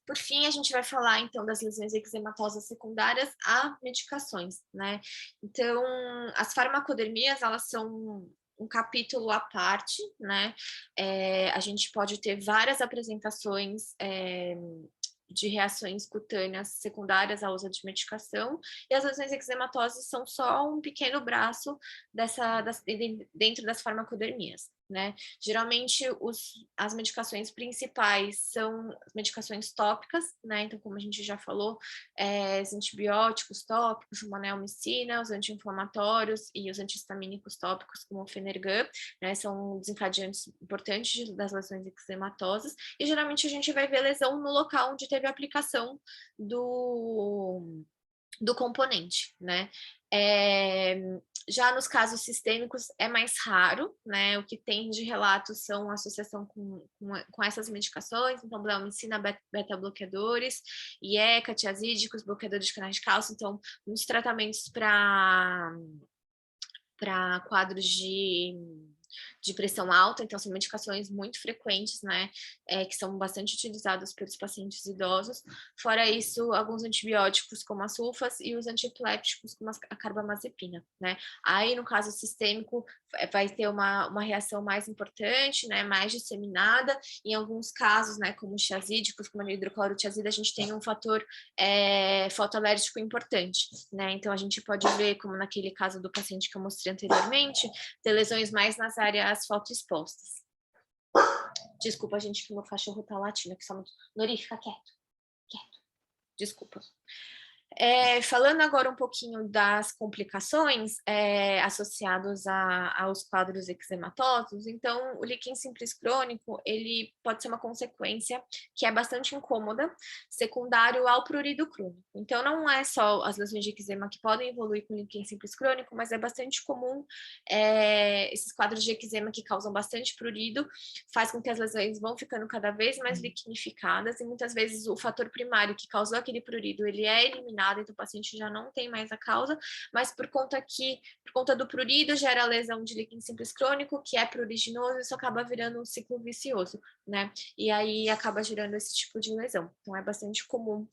Por fim, a gente vai falar, então, das lesões eczematosas secundárias a medicações, né? Então, as farmacodermias, elas são um capítulo à parte, né? A gente pode ter várias apresentações de reações cutâneas secundárias ao uso de medicação, e as lesões eczematosas são só um pequeno braço dentro das farmacodermias, né? Geralmente, as medicações principais são medicações tópicas, né? Então, como a gente já falou, os antibióticos tópicos, como a neomicina, os anti-inflamatórios e os antihistamínicos tópicos, como o Fenergan, né? São desencadeantes importantes das lesões eczematosas, e geralmente a gente vai ver lesão no local onde teve a aplicação do componente, né? Já nos casos sistêmicos é mais raro, né? O que tem de relatos são associação com essas medicações, então bleomicina, beta-bloqueadores, IECA, tiazídicos, bloqueadores de canais de cálcio, então muitos tratamentos para quadros de pressão alta, então são medicações muito frequentes, né, que são bastante utilizadas pelos pacientes idosos. Fora isso, alguns antibióticos como as sulfas e os antiepilépticos como a carbamazepina, né. Aí, no caso sistêmico, vai ter uma reação mais importante, né, mais disseminada. Em alguns casos, né, como os tiazídicos, como a hidroclorotiazida, a gente tem um fator fotoalérgico importante, né. Então a gente pode ver, como naquele caso do paciente que eu mostrei anteriormente, ter lesões mais nas áreas fotoexpostas. Desculpa, gente, que meu cachorro tá latindo aqui, só muito. Nori, fica quieto, quieto. Desculpa. Falando agora um pouquinho das complicações associadas aos quadros eczematosos, então o líquen simples crônico, ele pode ser uma consequência que é bastante incômoda, secundário ao prurido crônico. Então não é só as lesões de eczema que podem evoluir com líquen simples crônico, mas é bastante comum esses quadros de eczema que causam bastante prurido, faz com que as lesões vão ficando cada vez mais liquinificadas, e muitas vezes o fator primário que causou aquele prurido, ele é eliminado, então o paciente já não tem mais a causa, mas por conta do prurido, gera lesão de líquen simples crônico, que é pruriginoso, isso acaba virando um ciclo vicioso, né? E aí acaba gerando esse tipo de lesão. Então é bastante comum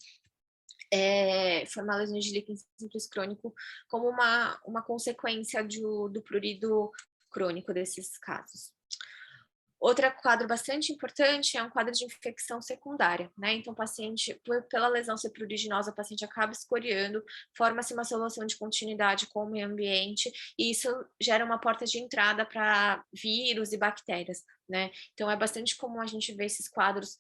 formar lesões de líquen simples crônico como uma consequência do prurido crônico desses casos. Outro quadro bastante importante é um quadro de infecção secundária, né? Então, o paciente, pela lesão ser pruriginosa, o paciente acaba escoriando, forma-se uma solução de continuidade com o meio ambiente, e isso gera uma porta de entrada para vírus e bactérias, né? Então, é bastante comum a gente ver esses quadros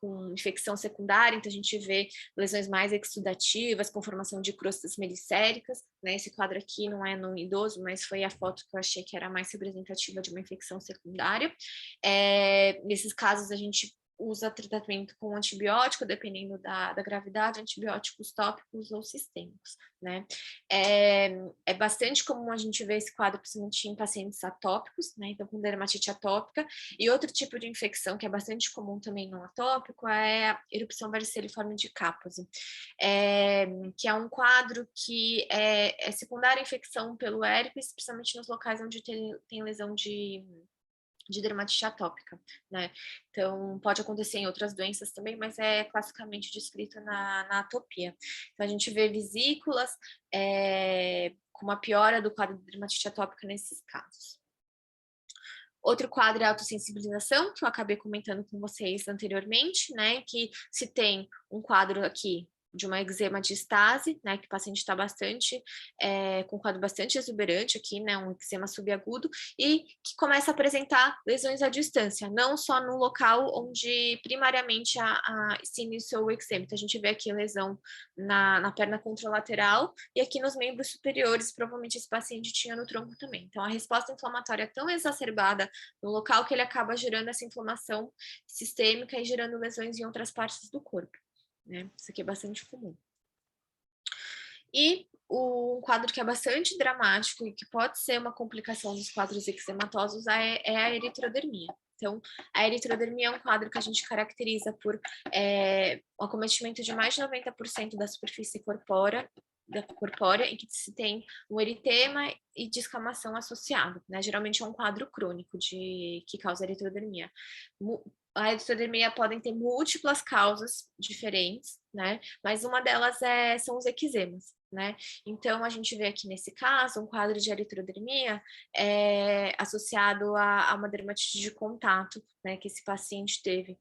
com infecção secundária, então a gente vê lesões mais exudativas, com formação de crostas melicéricas, né? Esse quadro aqui não é no idoso, mas foi a foto que eu achei que era mais representativa de uma infecção secundária. Nesses casos, a gente usa tratamento com antibiótico, dependendo da gravidade, antibióticos tópicos ou sistêmicos, né? É bastante comum a gente ver esse quadro, principalmente em pacientes atópicos, né? Então, com dermatite atópica. E outro tipo de infecção que é bastante comum também no atópico é a erupção variceliforme de Kaposi, que é um quadro que é secundária à infecção pelo herpes, principalmente nos locais onde tem lesão de dermatite atópica, né? Então, pode acontecer em outras doenças também, mas é classicamente descrito na atopia. Então, a gente vê vesículas com uma piora do quadro de dermatite atópica nesses casos. Outro quadro é a autossensibilização, que eu acabei comentando com vocês anteriormente, né? Que se tem um quadro aqui uma eczema de estase, né, que o paciente está bastante, com um quadro bastante exuberante aqui, né, um eczema subagudo, e que começa a apresentar lesões à distância, não só no local onde primariamente se iniciou o eczema. Então, a gente vê aqui lesão na perna contralateral e aqui nos membros superiores, provavelmente esse paciente tinha no tronco também. Então, a resposta inflamatória é tão exacerbada no local que ele acaba gerando essa inflamação sistêmica e gerando lesões em outras partes do corpo, né? Isso aqui é bastante comum. E um quadro que é bastante dramático e que pode ser uma complicação dos quadros eczematosos é a eritrodermia. Então, a eritrodermia é um quadro que a gente caracteriza por um acometimento de mais de 90% da superfície corpórea, em que se tem um eritema e descamação associado, né? Geralmente é um quadro crônico que causa eritrodermia. A eritrodermia podem ter múltiplas causas diferentes, né? Mas uma delas são os eczemas, né? Então, a gente vê aqui nesse caso um quadro de eritrodermia associado a uma dermatite de contato, né? Que esse paciente teve.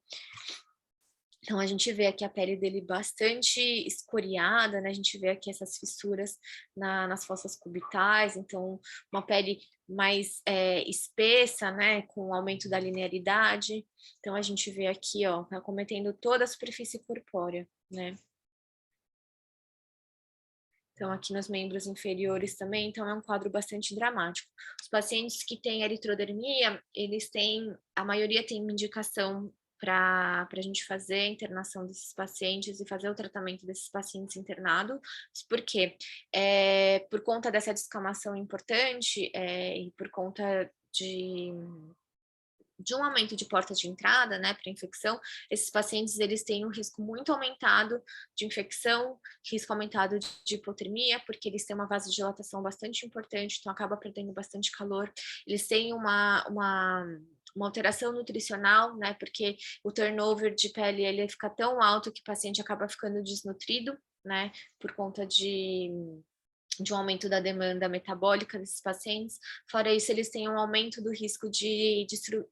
Então, a gente vê aqui a pele dele bastante escoriada, né? A gente vê aqui essas fissuras nas fossas cubitais, então uma pele mais espessa, né? Com o aumento da linearidade. Então, a gente vê aqui, ó, tá acometendo toda a superfície corpórea, né? Então, aqui nos membros inferiores também, então é um quadro bastante dramático. Os pacientes que têm eritrodermia, a maioria tem uma indicação para a gente fazer a internação desses pacientes e fazer o tratamento desses pacientes internados, porque por conta dessa descamação importante e por conta de um aumento de porta de entrada, né, para infecção, esses pacientes eles têm um risco muito aumentado de infecção, risco aumentado de hipotermia, porque eles têm uma vasodilatação bastante importante, então acaba perdendo bastante calor. Eles têm uma alteração nutricional, né, porque o turnover de pele ele fica tão alto que o paciente acaba ficando desnutrido, né, por conta de um aumento da demanda metabólica desses pacientes. Fora isso, eles têm um aumento do risco de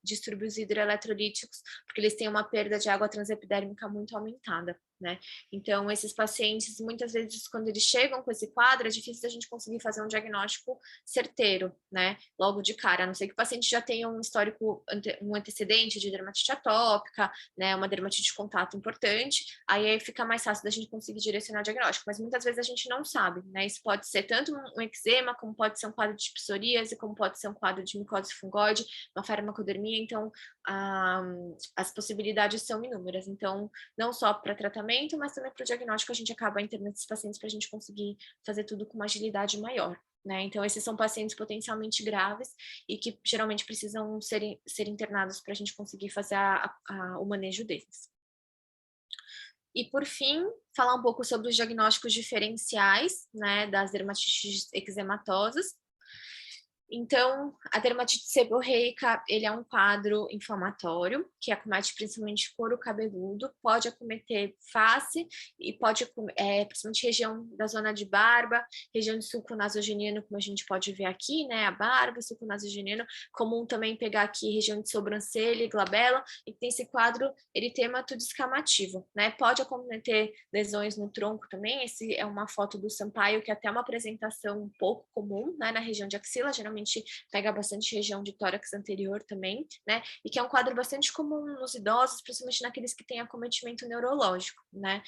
distúrbios hidroeletrolíticos, porque eles têm uma perda de água transepidérmica muito aumentada, né? Então, esses pacientes, muitas vezes, quando eles chegam com esse quadro, é difícil a gente conseguir fazer um diagnóstico certeiro, né? Logo de cara, a não ser que o paciente já tenha um histórico, um antecedente de dermatite atópica, né? Uma dermatite de contato importante, aí fica mais fácil da gente conseguir direcionar o diagnóstico, mas muitas vezes a gente não sabe, né? Isso pode ser tanto um eczema, como pode ser um quadro de psoríase, como pode ser um quadro de micose fungoide, uma farmacodermia, então as possibilidades são inúmeras. Então, não só para tratamento, mas também para o diagnóstico, a gente acaba internando esses pacientes para a gente conseguir fazer tudo com uma agilidade maior, né? Então, esses são pacientes potencialmente graves e que geralmente precisam ser internados para a gente conseguir fazer o manejo deles. E, por fim, falar um pouco sobre os diagnósticos diferenciais, né, das dermatites eczematosas. Então, a dermatite seborreica, ele é um quadro inflamatório, que acomete principalmente couro cabeludo, pode acometer face e pode, principalmente região da zona de barba, região de sulco nasogeniano, como a gente pode ver aqui, né, a barba, sulco nasogeniano, comum também pegar aqui região de sobrancelha e glabela, e tem esse quadro eritemato descamativo, né, pode acometer lesões no tronco também, esse é uma foto do Sampaio, que é até uma apresentação um pouco comum, né, na região de axila, geralmente pega bastante região de tórax anterior também, né? E que é um quadro bastante comum nos idosos, principalmente naqueles que têm acometimento neurológico, né?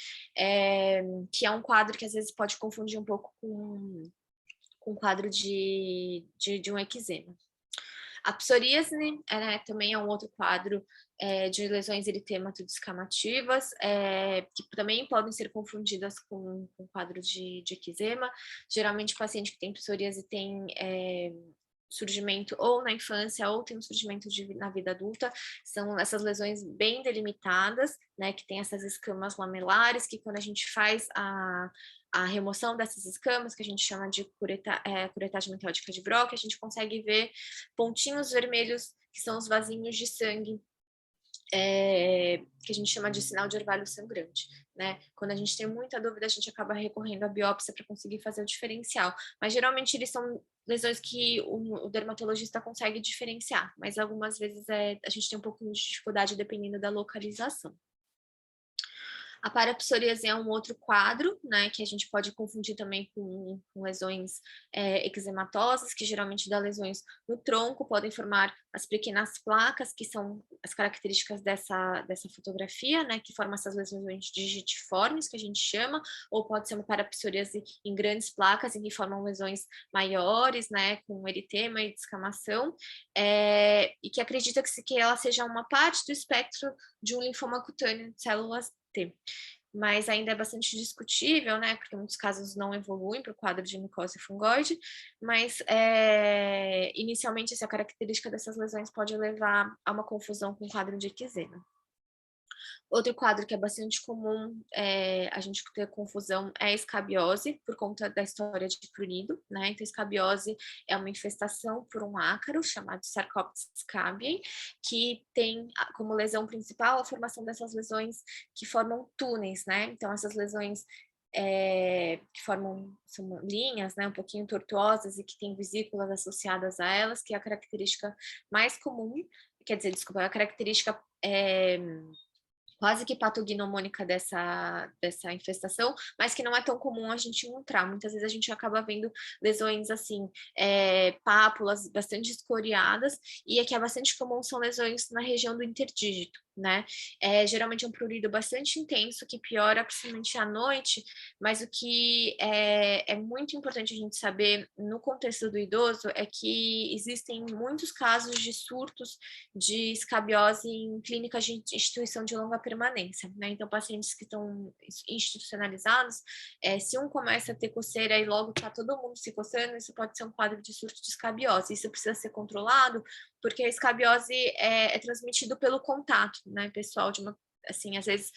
Que é um quadro que às vezes pode confundir um pouco com um quadro de um eczema. A psoríase, né, também é um outro quadro de lesões eritemato-descamativas, que também podem ser confundidas com quadro de eczema. Geralmente, o paciente que tem psoríase tem surgimento ou na infância ou tem um surgimento na vida adulta, são essas lesões bem delimitadas, né, que tem essas escamas lamelares, que quando a gente faz a remoção dessas escamas, que a gente chama de curetagem metódica de Broca, a gente consegue ver pontinhos vermelhos, que são os vasinhos de sangue, que a gente chama de sinal de orvalho sangrante, né? Quando a gente tem muita dúvida, a gente acaba recorrendo à biópsia para conseguir fazer o diferencial, mas geralmente eles são lesões que o dermatologista consegue diferenciar, mas algumas vezes a gente tem um pouco de dificuldade dependendo da localização. A parapsoríase é um outro quadro, né, que a gente pode confundir também com lesões eczematosas, que geralmente dá lesões no tronco, podem formar as pequenas placas, que são as características dessa fotografia, né, que formam essas lesões digitiformes, que a gente chama, ou pode ser uma parapsoríase em grandes placas, em que formam lesões maiores, né, com eritema e descamação, e que acredita que ela seja uma parte do espectro de um linfoma cutâneo de células T. Mas ainda é bastante discutível, né, porque muitos casos não evoluem para o quadro de micose fungoide, mas inicialmente essa característica dessas lesões pode levar a uma confusão com o quadro de eczema. Outro quadro que é bastante comum a gente ter confusão é a escabiose, por conta da história de prurido, né? Então, escabiose é uma infestação por um ácaro chamado Sarcoptes scabiei, que tem como lesão principal a formação dessas lesões que formam túneis, né? Então, essas lesões que são linhas, né, um pouquinho tortuosas e que têm vesículas associadas a elas, que é a característica mais comum, quer dizer, desculpa, a característica quase que patognomônica dessa infestação, mas que não é tão comum a gente encontrar. Muitas vezes a gente acaba vendo lesões assim, pápulas bastante escoriadas, e aqui é bastante comum são lesões na região do interdígito, né? Geralmente é um prurido bastante intenso, que piora principalmente à noite, mas o que é muito importante a gente saber no contexto do idoso é que existem muitos casos de surtos de escabiose em clínicas de instituição de longa permanência, né? Então, pacientes que estão institucionalizados, se um começa a ter coceira e logo está todo mundo se coçando, isso pode ser um quadro de surto de escabiose. Isso precisa ser controlado, porque a escabiose é transmitido pelo contato, né, pessoal, assim, às vezes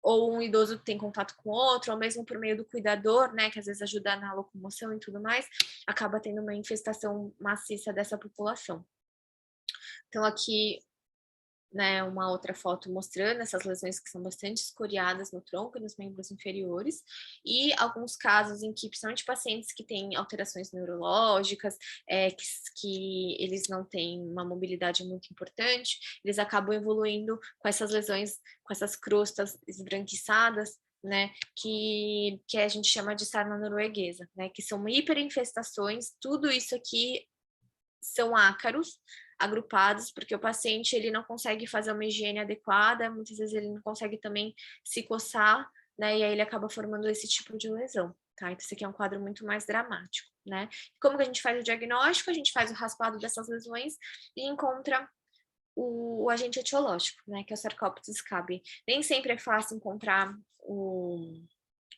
ou um idoso tem contato com outro, ou mesmo por meio do cuidador, né, que às vezes ajuda na locomoção e tudo mais, acaba tendo uma infestação maciça dessa população. Então, aqui, né, uma outra foto mostrando essas lesões que são bastante escoriadas no tronco e nos membros inferiores, e alguns casos em que, principalmente pacientes que têm alterações neurológicas, que eles não têm uma mobilidade muito importante, eles acabam evoluindo com essas lesões, com essas crostas esbranquiçadas, né, que a gente chama de sarna norueguesa, né, que são hiperinfestações. Tudo isso aqui são ácaros agrupados, porque o paciente ele não consegue fazer uma higiene adequada, muitas vezes ele não consegue também se coçar, né, e aí ele acaba formando esse tipo de lesão, tá? Então, esse aqui é um quadro muito mais dramático, né? Como que a gente faz o diagnóstico? A gente faz o raspado dessas lesões e encontra o agente etiológico, né, que é o Sarcoptes scabiei. Nem sempre é fácil encontrar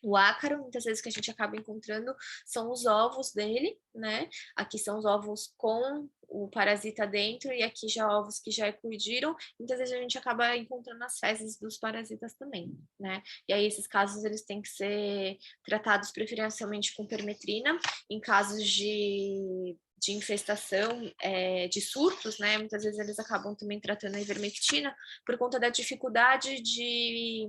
o ácaro, muitas vezes que a gente acaba encontrando são os ovos dele, né? Aqui são os ovos com o parasita dentro, e aqui já ovos que já eclodiram. Muitas vezes a gente acaba encontrando as fezes dos parasitas também, né? E aí esses casos eles têm que ser tratados preferencialmente com permetrina. Em casos de infestação, de surtos, né? Muitas vezes eles acabam também tratando a ivermectina por conta da dificuldade de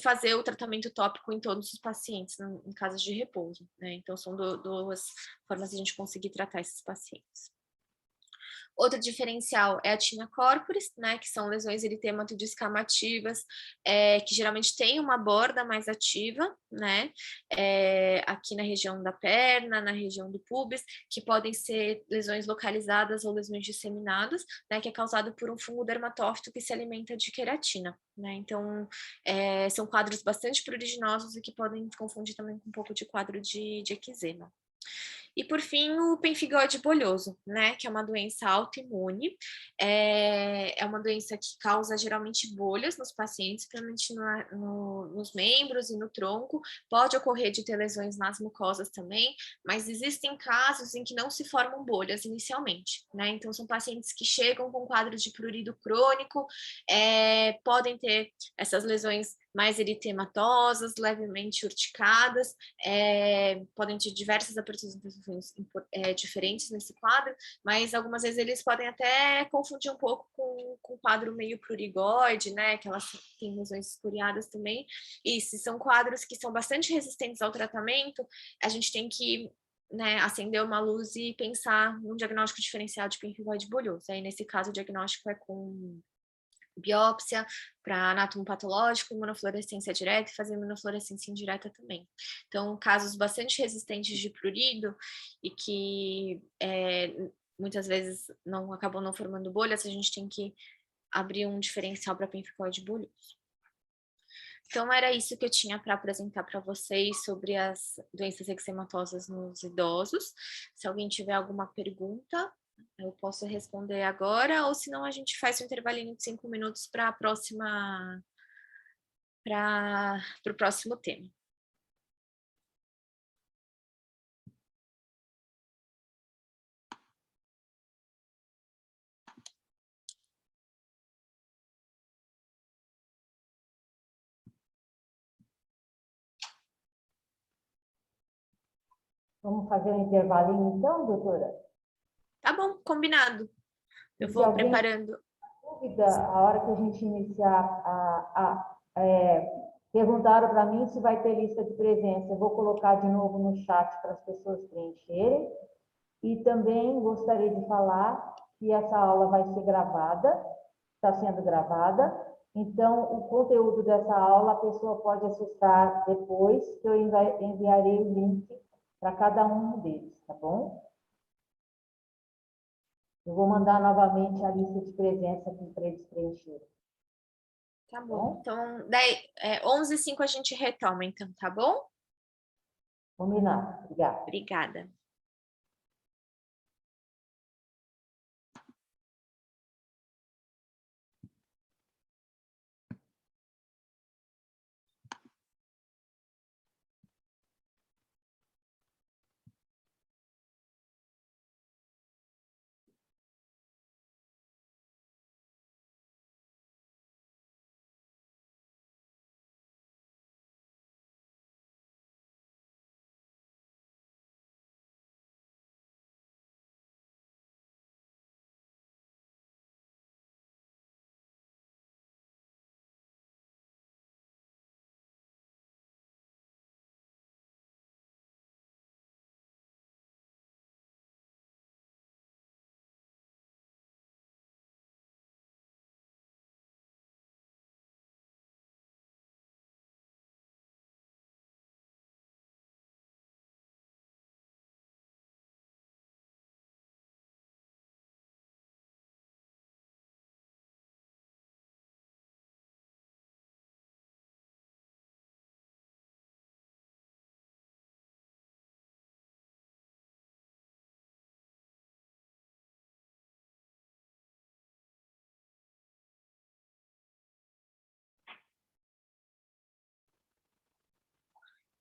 fazer o tratamento tópico em todos os pacientes, em casos de repouso, né? Então, são duas formas de a gente conseguir tratar esses pacientes. Outro diferencial é a tinea corporis, né, que são lesões eritematoidescamativas, que geralmente tem uma borda mais ativa, né, aqui na região da perna, na região do pubis, que podem ser lesões localizadas ou lesões disseminadas, né, que é causado por um fungo dermatófito que se alimenta de queratina, né. Então, são quadros bastante pruriginosos e que podem confundir também com um pouco de quadro de eczema. E, por fim, o pemphigoide bolhoso, né, que é uma doença autoimune, é uma doença que causa geralmente bolhas nos pacientes, principalmente nos membros e no tronco. Pode ocorrer de ter lesões nas mucosas também, mas existem casos em que não se formam bolhas inicialmente, né? Então, são pacientes que chegam com quadro de prurido crônico, podem ter essas lesões mais eritematosas, levemente urticadas, podem ter diversas apresentações diferentes nesse quadro, mas algumas vezes eles podem até confundir um pouco com o quadro meio prurigoide, né, que elas têm lesões escoriadas também, e se são quadros que são bastante resistentes ao tratamento, a gente tem que, né, acender uma luz e pensar num diagnóstico diferencial de pemphigoide bolhoso. Aí, nesse caso, o diagnóstico é com biópsia para anatomopatológico, imunofluorescência direta e fazer imunofluorescência indireta também. Então, casos bastante resistentes de prurido e que muitas vezes acabam não formando bolhas, a gente tem que abrir um diferencial para pemphigoide bulhoso. Então, era isso que eu tinha para apresentar para vocês sobre as doenças eczematosas nos idosos. Se alguém tiver alguma pergunta, eu posso responder agora, ou senão a gente faz um intervalinho de 5 minutos para o próximo tema. Vamos fazer um intervalinho então, doutora? Tá bom, combinado. Eu Se vou alguém preparando. Dúvida, a hora que a gente iniciar perguntaram para mim se vai ter lista de presença. Eu vou colocar de novo no chat para as pessoas preencherem. E também gostaria de falar que essa aula vai ser gravada, está sendo gravada. Então, o conteúdo dessa aula a pessoa pode acessar depois, que eu enviarei o link para cada um deles, tá bom? Eu vou mandar novamente a lista de presença aqui para eles preencherem. Tá bom. Então, 11h05 a gente retoma, então, tá bom? Combinado. Obrigada. Obrigada.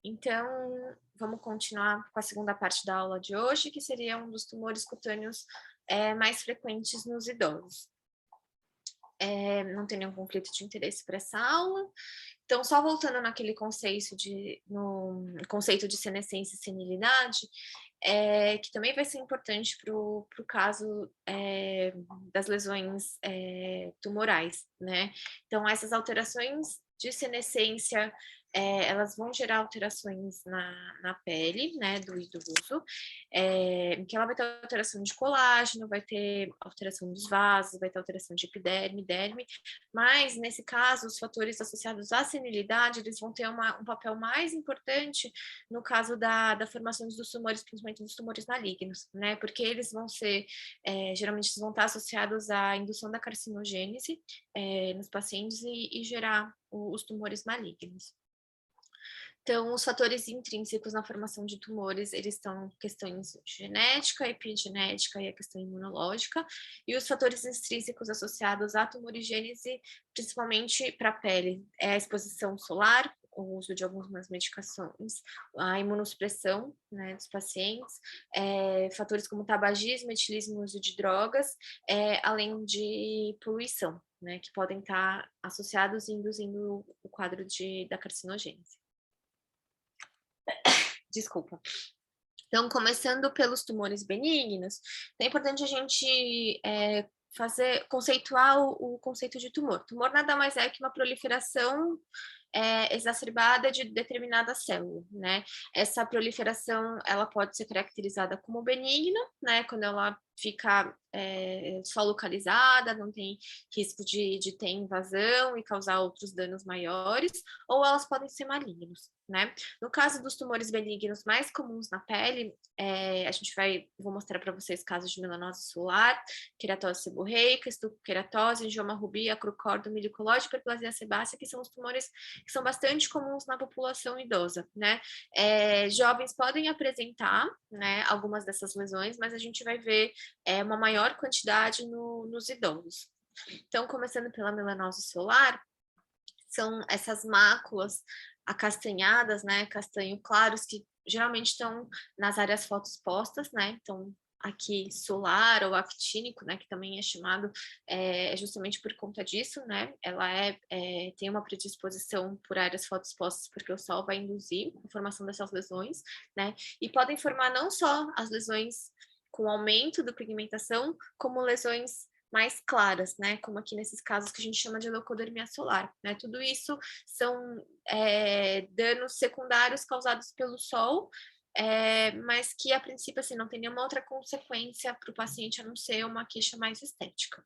Então, vamos continuar com a segunda parte da aula de hoje, que seria um dos tumores cutâneos mais frequentes nos idosos. Não tem nenhum conflito de interesse para essa aula. Então, só voltando no conceito de senescência e senilidade, que também vai ser importante para o caso das lesões tumorais, né? Então, essas alterações de senescência, elas vão gerar alterações na pele, né, do idoso, que ela vai ter alteração de colágeno, vai ter alteração dos vasos, vai ter alteração de epiderme, derme, mas, nesse caso, os fatores associados à senilidade, eles vão ter um papel mais importante no caso da formação dos tumores, principalmente dos tumores malignos, né? Porque eles vão ser, geralmente, vão estar associados à indução da carcinogênese nos pacientes e gerar os tumores malignos. Então, os fatores intrínsecos na formação de tumores, eles estão questões de genética, epigenética e a questão imunológica, e os fatores extrínsecos associados à tumorigênese, principalmente para a pele, é a exposição solar, o uso de algumas medicações, a imunossupressão, né, dos pacientes, fatores como tabagismo, etilismo, uso de drogas, além de poluição, né, que podem estar associados e induzindo o quadro da carcinogênese. Desculpa. Então, começando pelos tumores benignos, é importante a gente conceituar o conceito de tumor. Tumor nada mais é que uma proliferação exacerbada de determinada célula, né? Essa proliferação, ela pode ser caracterizada como benigna, né? Quando ela fica só localizada, não tem risco de ter invasão e causar outros danos maiores, ou elas podem ser malignos, né? No caso dos tumores benignos mais comuns na pele, vou mostrar para vocês casos de melanose solar, queratose seborreica, estucoqueratose, angioma rubi, acrocórdome, milicolóide, hiperplasia sebácea, que são os tumores que são bastante comuns na população idosa, né? Jovens podem apresentar, né, algumas dessas lesões, mas a gente vai ver uma maior quantidade nos idosos. Então, começando pela melanose solar, são essas máculas acastanhadas, né, castanho claros, que geralmente estão nas áreas fotoexpostas, né, então aqui solar ou actínico, né, que também é chamado justamente por conta disso, né, ela tem uma predisposição por áreas fotoexpostas porque o sol vai induzir a formação dessas lesões, né, e podem formar não só as lesões com aumento da pigmentação, como lesões mais claras, né? Como aqui nesses casos que a gente chama de leucodermia solar, né? Tudo isso são danos secundários causados pelo sol, mas que a princípio assim, não tem nenhuma outra consequência para o paciente a não ser uma queixa mais estética.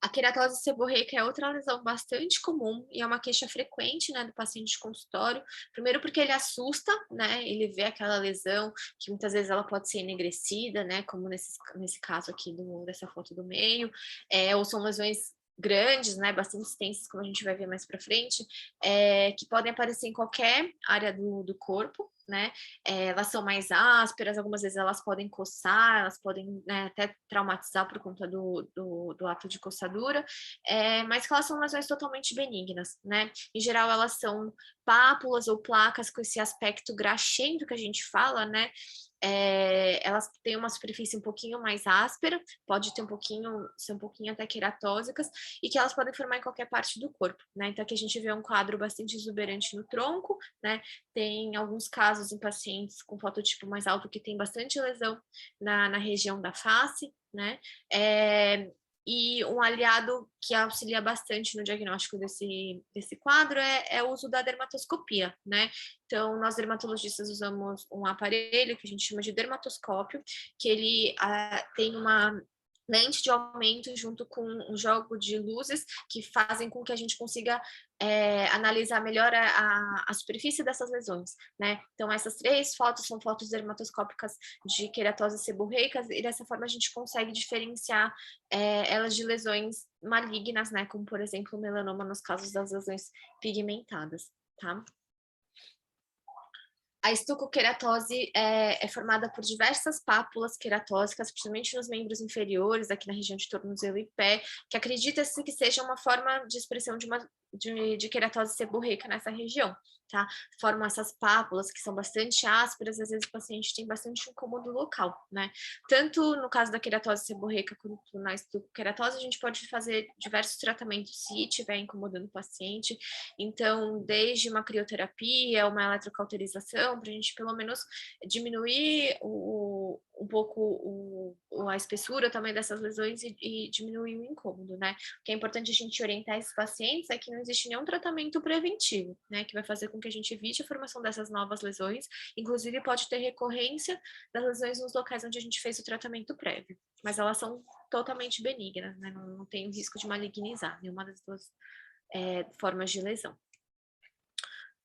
A queratose seborreica é outra lesão bastante comum e é uma queixa frequente, né, do paciente de consultório. Primeiro porque ele assusta, né, ele vê aquela lesão que muitas vezes ela pode ser enegrecida, né, como nesse caso aqui dessa foto do meio, ou são lesões grandes, né, bastante extensas, como a gente vai ver mais para frente, que podem aparecer em qualquer área do corpo, né, elas são mais ásperas, algumas vezes elas podem coçar, elas podem, né, até traumatizar por conta do ato de coçadura, mas que elas são lesões totalmente benignas, né, em geral elas são pápulas ou placas com esse aspecto graxento que a gente fala, né, elas têm uma superfície um pouquinho mais áspera, pode ter ser um pouquinho até queratósicas, e que elas podem formar em qualquer parte do corpo, né? Então aqui a gente vê um quadro bastante exuberante no tronco, né? Tem alguns casos em pacientes com fototipo mais alto que tem bastante lesão na região da face, né? E um aliado que auxilia bastante no diagnóstico desse quadro é o uso da dermatoscopia, né? Então, nós dermatologistas usamos um aparelho que a gente chama de dermatoscópio, que ele tem uma lente de aumento junto com um jogo de luzes que fazem com que a gente consiga analisar melhor a superfície dessas lesões, né? Então, essas 3 fotos são fotos dermatoscópicas de queratose seborreica, e dessa forma a gente consegue diferenciar elas de lesões malignas, né? Como, por exemplo, o melanoma nos casos das lesões pigmentadas, tá? A estucoqueratose é formada por diversas pápulas queratósicas, principalmente nos membros inferiores, aqui na região de tornozelo e pé, que acredita-se que seja uma forma de expressão de queratose seborreica nessa região, tá? Formam essas pápulas que são bastante ásperas, às vezes o paciente tem bastante incômodo local, né? Tanto no caso da queratose seborreica quanto na estucoqueratose, a gente pode fazer diversos tratamentos se estiver incomodando o paciente. Então, desde uma crioterapia, uma eletrocauterização, para a gente pelo menos diminuir um pouco a espessura, o tamanho dessas lesões e diminuir o incômodo, né? O que é importante a gente orientar esses pacientes é que não existe nenhum tratamento preventivo, né? Que vai fazer com que a gente evite a formação dessas novas lesões, inclusive pode ter recorrência das lesões nos locais onde a gente fez o tratamento prévio, mas elas são totalmente benignas, né? Não tem o risco de malignizar nenhuma das duas formas de lesão.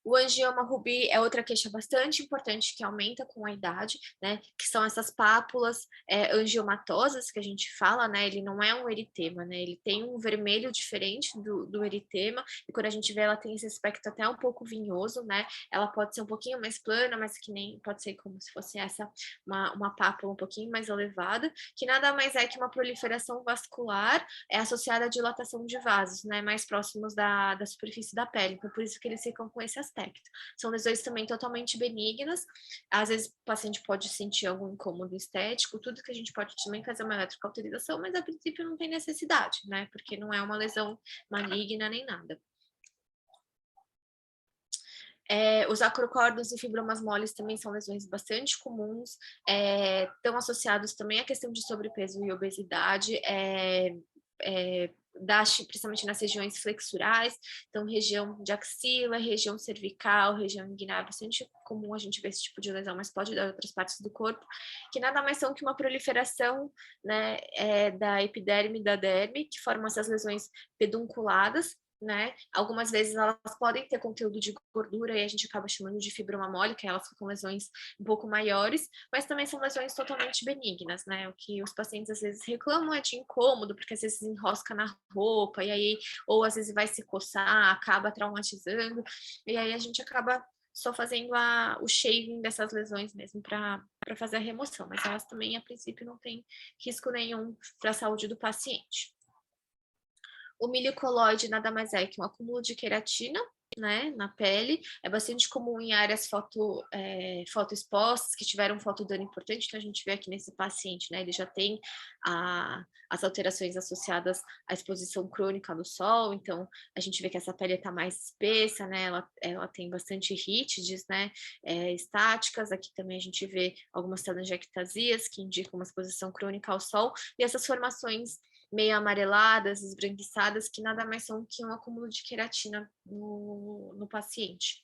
O angioma rubi é outra queixa bastante importante que aumenta com a idade, né? Que são essas pápulas angiomatosas que a gente fala, né? Ele não é um eritema, né? Ele tem um vermelho diferente do eritema, e quando a gente vê ela tem esse aspecto até um pouco vinhoso, né? Ela pode ser um pouquinho mais plana, mas que nem pode ser como se fosse uma pápula um pouquinho mais elevada, que nada mais é que uma proliferação vascular associada à dilatação de vasos, né? Mais próximos da superfície da pele. Então, por isso que eles ficam com esse aspecto. São lesões também totalmente benignas, às vezes o paciente pode sentir algum incômodo estético, tudo que a gente pode também fazer uma eletrocauterização, mas a princípio não tem necessidade, né, porque não é uma lesão maligna nem nada. Os acrocórdios e fibromas moles também são lesões bastante comuns, estão associados também à questão de sobrepeso e obesidade, principalmente nas regiões flexurais, então região de axila, região cervical, região inguinal, é bastante comum a gente ver esse tipo de lesão, mas pode dar em outras partes do corpo, que nada mais são que uma proliferação, né, da epiderme e da derme, que formam essas lesões pedunculadas, né? Algumas vezes elas podem ter conteúdo de gordura e a gente acaba chamando de fibroma mole, que elas ficam lesões um pouco maiores, mas também são lesões totalmente benignas, né? O que os pacientes às vezes reclamam é de incômodo, porque às vezes enrosca na roupa, e aí, ou às vezes vai se coçar, acaba traumatizando, e aí a gente acaba só fazendo o shaving dessas lesões mesmo para fazer a remoção, mas elas também, a princípio, não têm risco nenhum para a saúde do paciente. O milho coloide nada mais é que um acúmulo de queratina, né, na pele, é bastante comum em áreas fotoexpostas, que tiveram fotodano importante, então a gente vê aqui nesse paciente, né, ele já tem as alterações associadas à exposição crônica do sol, então a gente vê que essa pele está mais espessa, né, ela tem bastante rítides, né, estáticas, aqui também a gente vê algumas telangiectasias, que indicam uma exposição crônica ao sol, e essas formações meio amareladas, esbranquiçadas, que nada mais são que um acúmulo de queratina no paciente,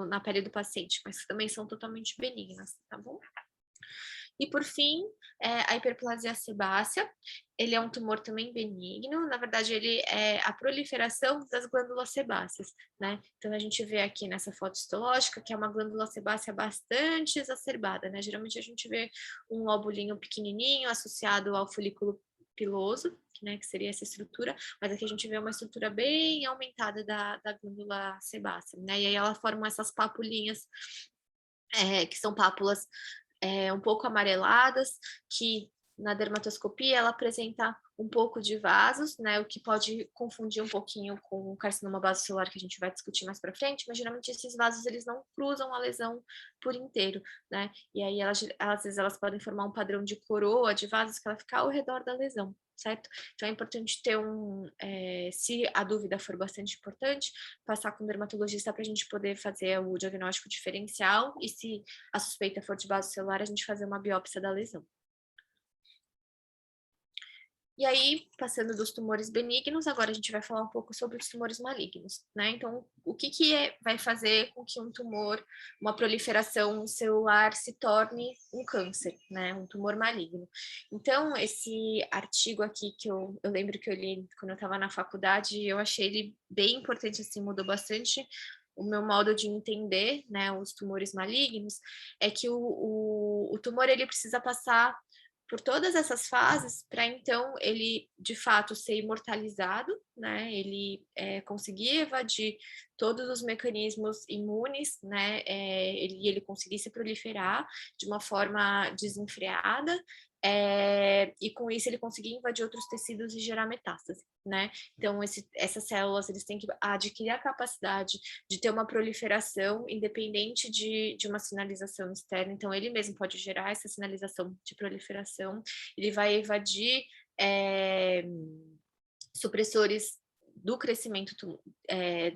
na pele do paciente, mas também são totalmente benignas, tá bom? E por fim, a hiperplasia sebácea, ele é um tumor também benigno, na verdade ele é a proliferação das glândulas sebáceas, né? Então a gente vê aqui nessa foto histológica que é uma glândula sebácea bastante exacerbada, né? Geralmente a gente vê um lobulinho pequenininho associado ao folículo piloso, né, que seria essa estrutura, mas aqui a gente vê uma estrutura bem aumentada da glândula sebácea, né, e aí ela forma essas papulinhas, que são pápulas um pouco amareladas, que na dermatoscopia ela apresenta um pouco de vasos, né, o que pode confundir um pouquinho com o carcinoma basocelular que a gente vai discutir mais para frente, mas geralmente esses vasos eles não cruzam a lesão por inteiro, né, e aí às vezes elas podem formar um padrão de coroa de vasos que ela fica ao redor da lesão, certo? Então é importante ter se a dúvida for bastante importante, passar com o dermatologista para a gente poder fazer o diagnóstico diferencial e se a suspeita for de base celular, a gente fazer uma biópsia da lesão. E aí, passando dos tumores benignos, agora a gente vai falar um pouco sobre os tumores malignos, né? Então, o que vai fazer com que um tumor, uma proliferação celular se torne um câncer, né? Um tumor maligno. Então, esse artigo aqui que eu lembro que eu li quando eu estava na faculdade, eu achei ele bem importante, assim, mudou bastante o meu modo de entender, né, os tumores malignos, é que o tumor, ele precisa passar por todas essas fases para então ele de fato ser imortalizado, né? Ele conseguir evadir todos os mecanismos imunes, né? Ele conseguir se proliferar de uma forma desenfreada. E com isso ele conseguir invadir outros tecidos e gerar metástase, né? Então essas células eles têm que adquirir a capacidade de ter uma proliferação independente de uma sinalização externa. Então ele mesmo pode gerar essa sinalização de proliferação. Ele vai evadir supressores do crescimento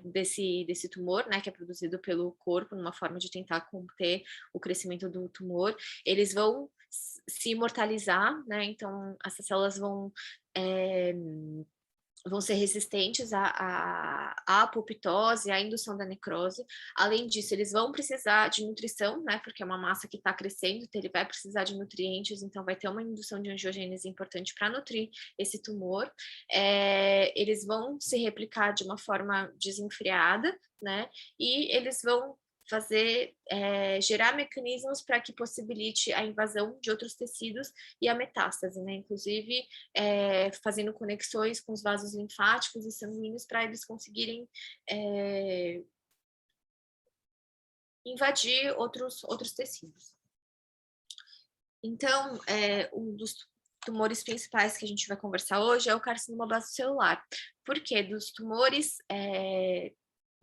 desse tumor, né, que é produzido pelo corpo, numa forma de tentar conter o crescimento do tumor. Eles vão se imortalizar, né, então essas células vão ser resistentes à apoptose, à indução da necrose. Além disso, eles vão precisar de nutrição, né, porque é uma massa que está crescendo, então ele vai precisar de nutrientes, então vai ter uma indução de angiogênese importante para nutrir esse tumor. Eles vão se replicar de uma forma desenfreada, né, e eles vão gerar mecanismos para que possibilite a invasão de outros tecidos e a metástase, né? Inclusive fazendo conexões com os vasos linfáticos e sanguíneos para eles conseguirem invadir outros tecidos. Então, um dos tumores principais que a gente vai conversar hoje é o carcinoma basocelular. Por quê? Dos tumores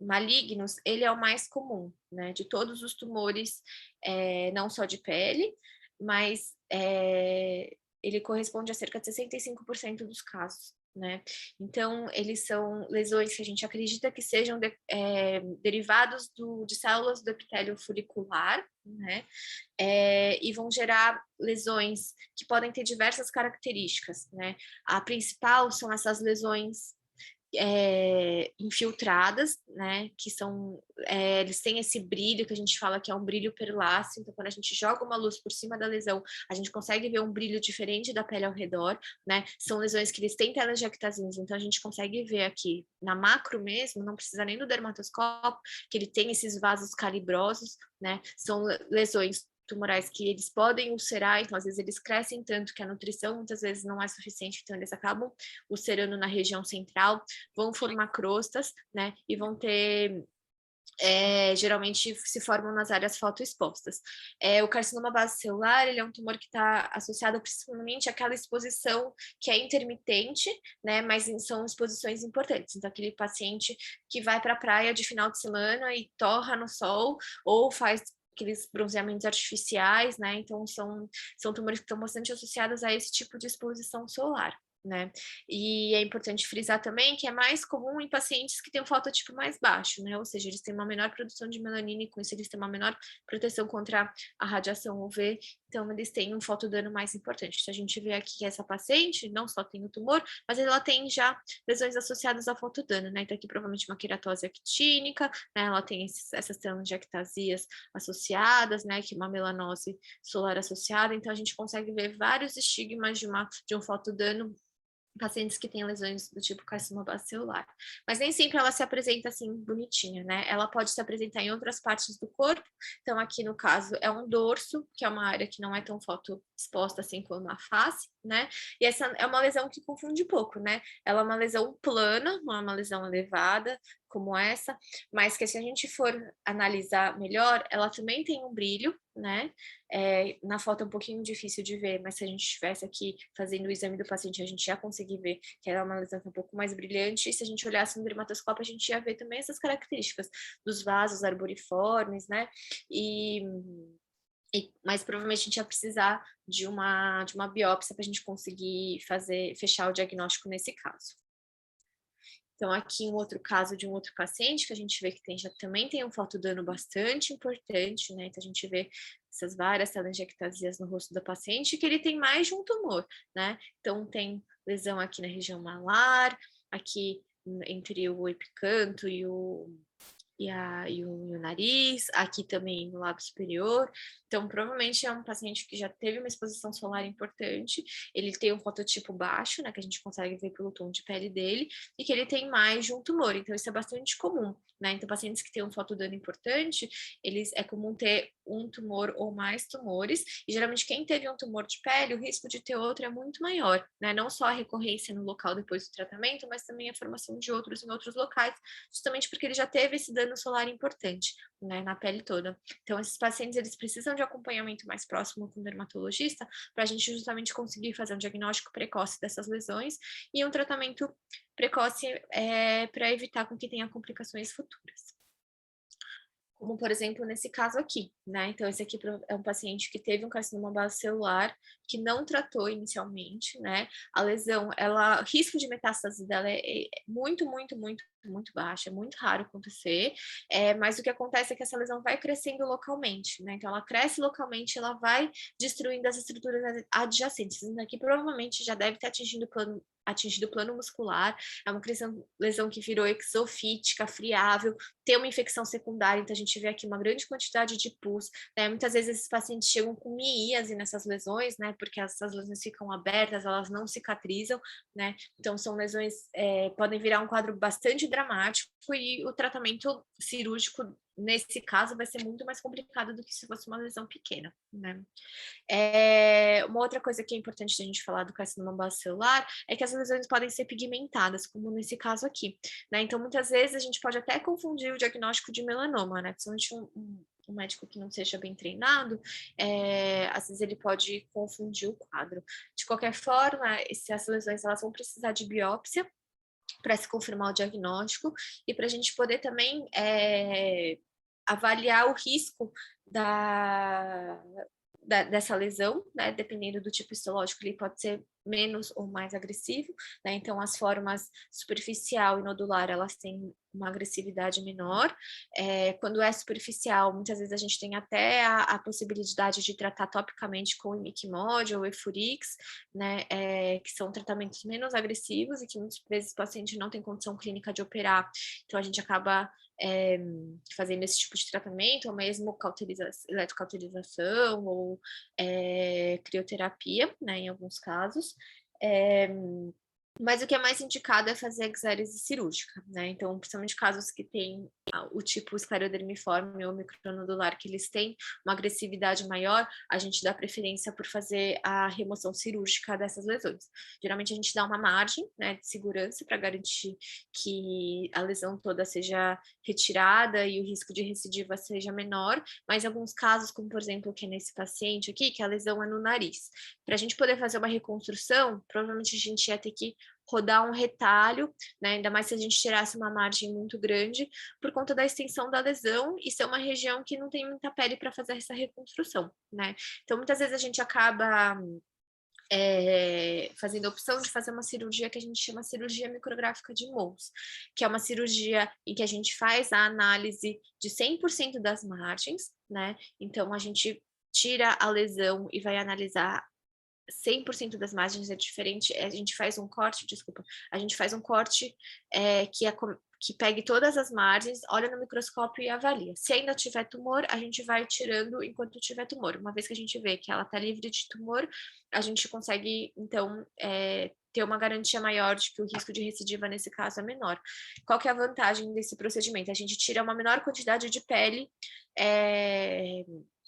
malignos, ele é o mais comum, né? De todos os tumores, não só de pele, mas ele corresponde a cerca de 65% dos casos, né? Então, eles são lesões que a gente acredita que sejam derivados de células do epitélio folicular, né? E vão gerar lesões que podem ter diversas características, né? A principal são essas lesões infiltradas, né, que são, eles têm esse brilho que a gente fala que é um brilho perláceo, então quando a gente joga uma luz por cima da lesão, a gente consegue ver um brilho diferente da pele ao redor, né, são lesões que eles têm telangiectasias, então a gente consegue ver aqui, na macro mesmo, não precisa nem do dermatoscópio, que ele tem esses vasos calibrosos, né, são lesões tumorais que eles podem ulcerar, então às vezes eles crescem tanto que a nutrição muitas vezes não é suficiente, então eles acabam ulcerando na região central, vão formar crostas, né, e vão ter geralmente se formam nas áreas fotoexpostas. O carcinoma base celular, ele é um tumor que está associado principalmente àquela exposição que é intermitente, né, mas são exposições importantes. Então, aquele paciente que vai para a praia de final de semana e torra no sol, ou faz aqueles bronzeamentos artificiais, né, então são tumores que estão bastante associados a esse tipo de exposição solar. Né? E é importante frisar também que é mais comum em pacientes que têm um fototipo mais baixo, né? Ou seja, eles têm uma menor produção de melanina e com isso eles têm uma menor proteção contra a radiação UV, então eles têm um fotodano mais importante. Se a gente vê aqui que essa paciente não só tem o tumor, mas ela tem já lesões associadas ao fotodano, né? Então aqui provavelmente uma queratose actínica, né? Ela tem essas telangiectasias associadas, né? Que é uma melanose solar associada, então a gente consegue ver vários estigmas de um fotodano pacientes que têm lesões do tipo carcinoma base celular. Mas nem sempre ela se apresenta assim bonitinha, né? Ela pode se apresentar em outras partes do corpo. Então, aqui no caso, é um dorso, que é uma área que não é tão fotoexposta assim como a face, né? E essa é uma lesão que confunde pouco, né? Ela é uma lesão plana, não é uma lesão elevada, como essa, mas que se a gente for analisar melhor, ela também tem um brilho, né? Na foto é um pouquinho difícil de ver, mas se a gente estivesse aqui fazendo o exame do paciente, a gente ia conseguir ver que ela é uma lesão um pouco mais brilhante, e se a gente olhasse no dermatoscópio, a gente ia ver também essas características dos vasos arboriformes, né? Mas provavelmente a gente ia precisar de uma biópsia para a gente conseguir fechar o diagnóstico nesse caso. Então, aqui um outro caso de um outro paciente que a gente vê que já também tem um fotodano bastante importante, né? Então, a gente vê essas várias telangiectasias no rosto do paciente, que ele tem mais de um tumor, né? Então, tem lesão aqui na região malar, aqui entre o epicanto e o nariz, aqui também no lábio superior. Então, provavelmente é um paciente que já teve uma exposição solar importante, ele tem um fototipo baixo, né, que a gente consegue ver pelo tom de pele dele, e que ele tem mais de um tumor, então isso é bastante comum, né? Então, pacientes que têm um fotodano importante, é comum ter um tumor ou mais tumores, e geralmente quem teve um tumor de pele, o risco de ter outro é muito maior, né? Não só a recorrência no local depois do tratamento, mas também a formação de outros em outros locais, justamente porque ele já teve esse dano solar importante, né, na pele toda. Então, esses pacientes, eles precisam de acompanhamento mais próximo com o dermatologista para a gente justamente conseguir fazer um diagnóstico precoce dessas lesões e um tratamento precoce para evitar com que tenha complicações futuras. Como, por exemplo, nesse caso aqui, né? Então, esse aqui é um paciente que teve um carcinoma base celular, que não tratou inicialmente, né? A lesão, o risco de metástase dela é muito, muito, muito, muito baixo, é muito raro acontecer, mas o que acontece é que essa lesão vai crescendo localmente, né? Então, ela cresce localmente, ela vai destruindo as estruturas adjacentes. Isso aqui provavelmente já deve ter atingido o plano muscular, é uma lesão que virou exofítica, friável, tem uma infecção secundária, então a gente vê aqui uma grande quantidade de pus, né? Muitas vezes esses pacientes chegam com miíase nessas lesões, né? Porque essas lesões ficam abertas, elas não cicatrizam, né? Então são lesões, podem virar um quadro bastante dramático e o tratamento cirúrgico nesse caso vai ser muito mais complicado do que se fosse uma lesão pequena, né? Uma outra coisa que é importante a gente falar do carcinoma base celular é que as lesões podem ser pigmentadas, como nesse caso aqui, né? Então, muitas vezes a gente pode até confundir o diagnóstico de melanoma, né? Principalmente um médico que não seja bem treinado, às vezes ele pode confundir o quadro. De qualquer forma, essas lesões elas vão precisar de biópsia para se confirmar o diagnóstico e para a gente poder também avaliar o risco dessa lesão, né? Dependendo do tipo histológico, ele pode ser menos ou mais agressivo, né? Então, as formas superficial e nodular, elas têm uma agressividade menor. Quando é superficial, muitas vezes a gente tem até a possibilidade de tratar topicamente com imiquimod ou efurix, né, que são tratamentos menos agressivos e que muitas vezes o paciente não tem condição clínica de operar, então a gente acaba fazendo esse tipo de tratamento, ou mesmo eletrocauterização ou crioterapia, né, em alguns casos. Mas o que é mais indicado é fazer a exérese cirúrgica, né? Então, principalmente casos que têm o tipo esclerodermiforme ou micronodular, que eles têm uma agressividade maior, a gente dá preferência por fazer a remoção cirúrgica dessas lesões. Geralmente a gente dá uma margem, né, de segurança para garantir que a lesão toda seja retirada e o risco de recidiva seja menor, mas em alguns casos, como por exemplo, que é nesse paciente aqui, que a lesão é no nariz. Para a gente poder fazer uma reconstrução, provavelmente a gente ia ter que rodar um retalho, né? Ainda mais se a gente tirasse uma margem muito grande, por conta da extensão da lesão e ser uma região que não tem muita pele para fazer essa reconstrução, né? Então, muitas vezes a gente acaba fazendo a opção de fazer uma cirurgia que a gente chama cirurgia micrográfica de Mohs, que é uma cirurgia em que a gente faz a análise de 100% das margens, né? Então, a gente tira a lesão e vai analisar 100% das margens. É diferente, a gente faz um corte, a gente faz um corte que pegue todas as margens, olha no microscópio e avalia. Se ainda tiver tumor, a gente vai tirando enquanto tiver tumor. Uma vez que a gente vê que ela está livre de tumor, a gente consegue, então, ter uma garantia maior de que o risco de recidiva nesse caso é menor. Qual que é a vantagem desse procedimento? A gente tira uma menor quantidade de pele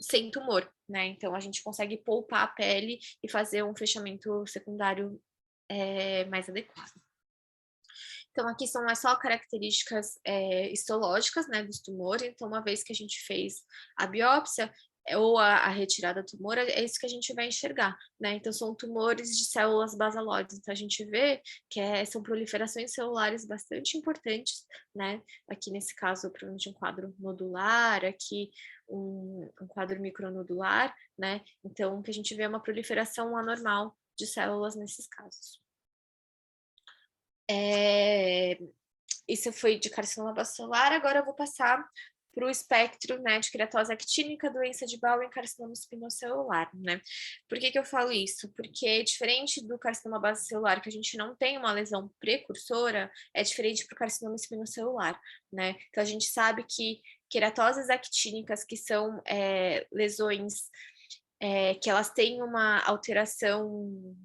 sem tumor, né? Então a gente consegue poupar a pele e fazer um fechamento secundário mais adequado. Então aqui são só características histológicas, né, dos tumores. Então uma vez que a gente fez a biópsia ou a retirada do tumor, é isso que a gente vai enxergar, né? Então são tumores de células basaloides. Então a gente vê que são proliferações celulares bastante importantes, né? Aqui nesse caso, provavelmente um quadro nodular, aqui um quadro micronodular, né? Então o que a gente vê é uma proliferação anormal de células nesses casos. Isso foi de carcinoma bacelar. Agora eu vou passar para o espectro, né, de queratose actínica, doença de Bowen e carcinoma espinocelular, né? Por que eu falo isso? Porque diferente do carcinoma bacelar, que a gente não tem uma lesão precursora, é diferente para o carcinoma espinocelular, né? Então a gente sabe que queratoses actínicas, que são lesões que elas têm uma alteração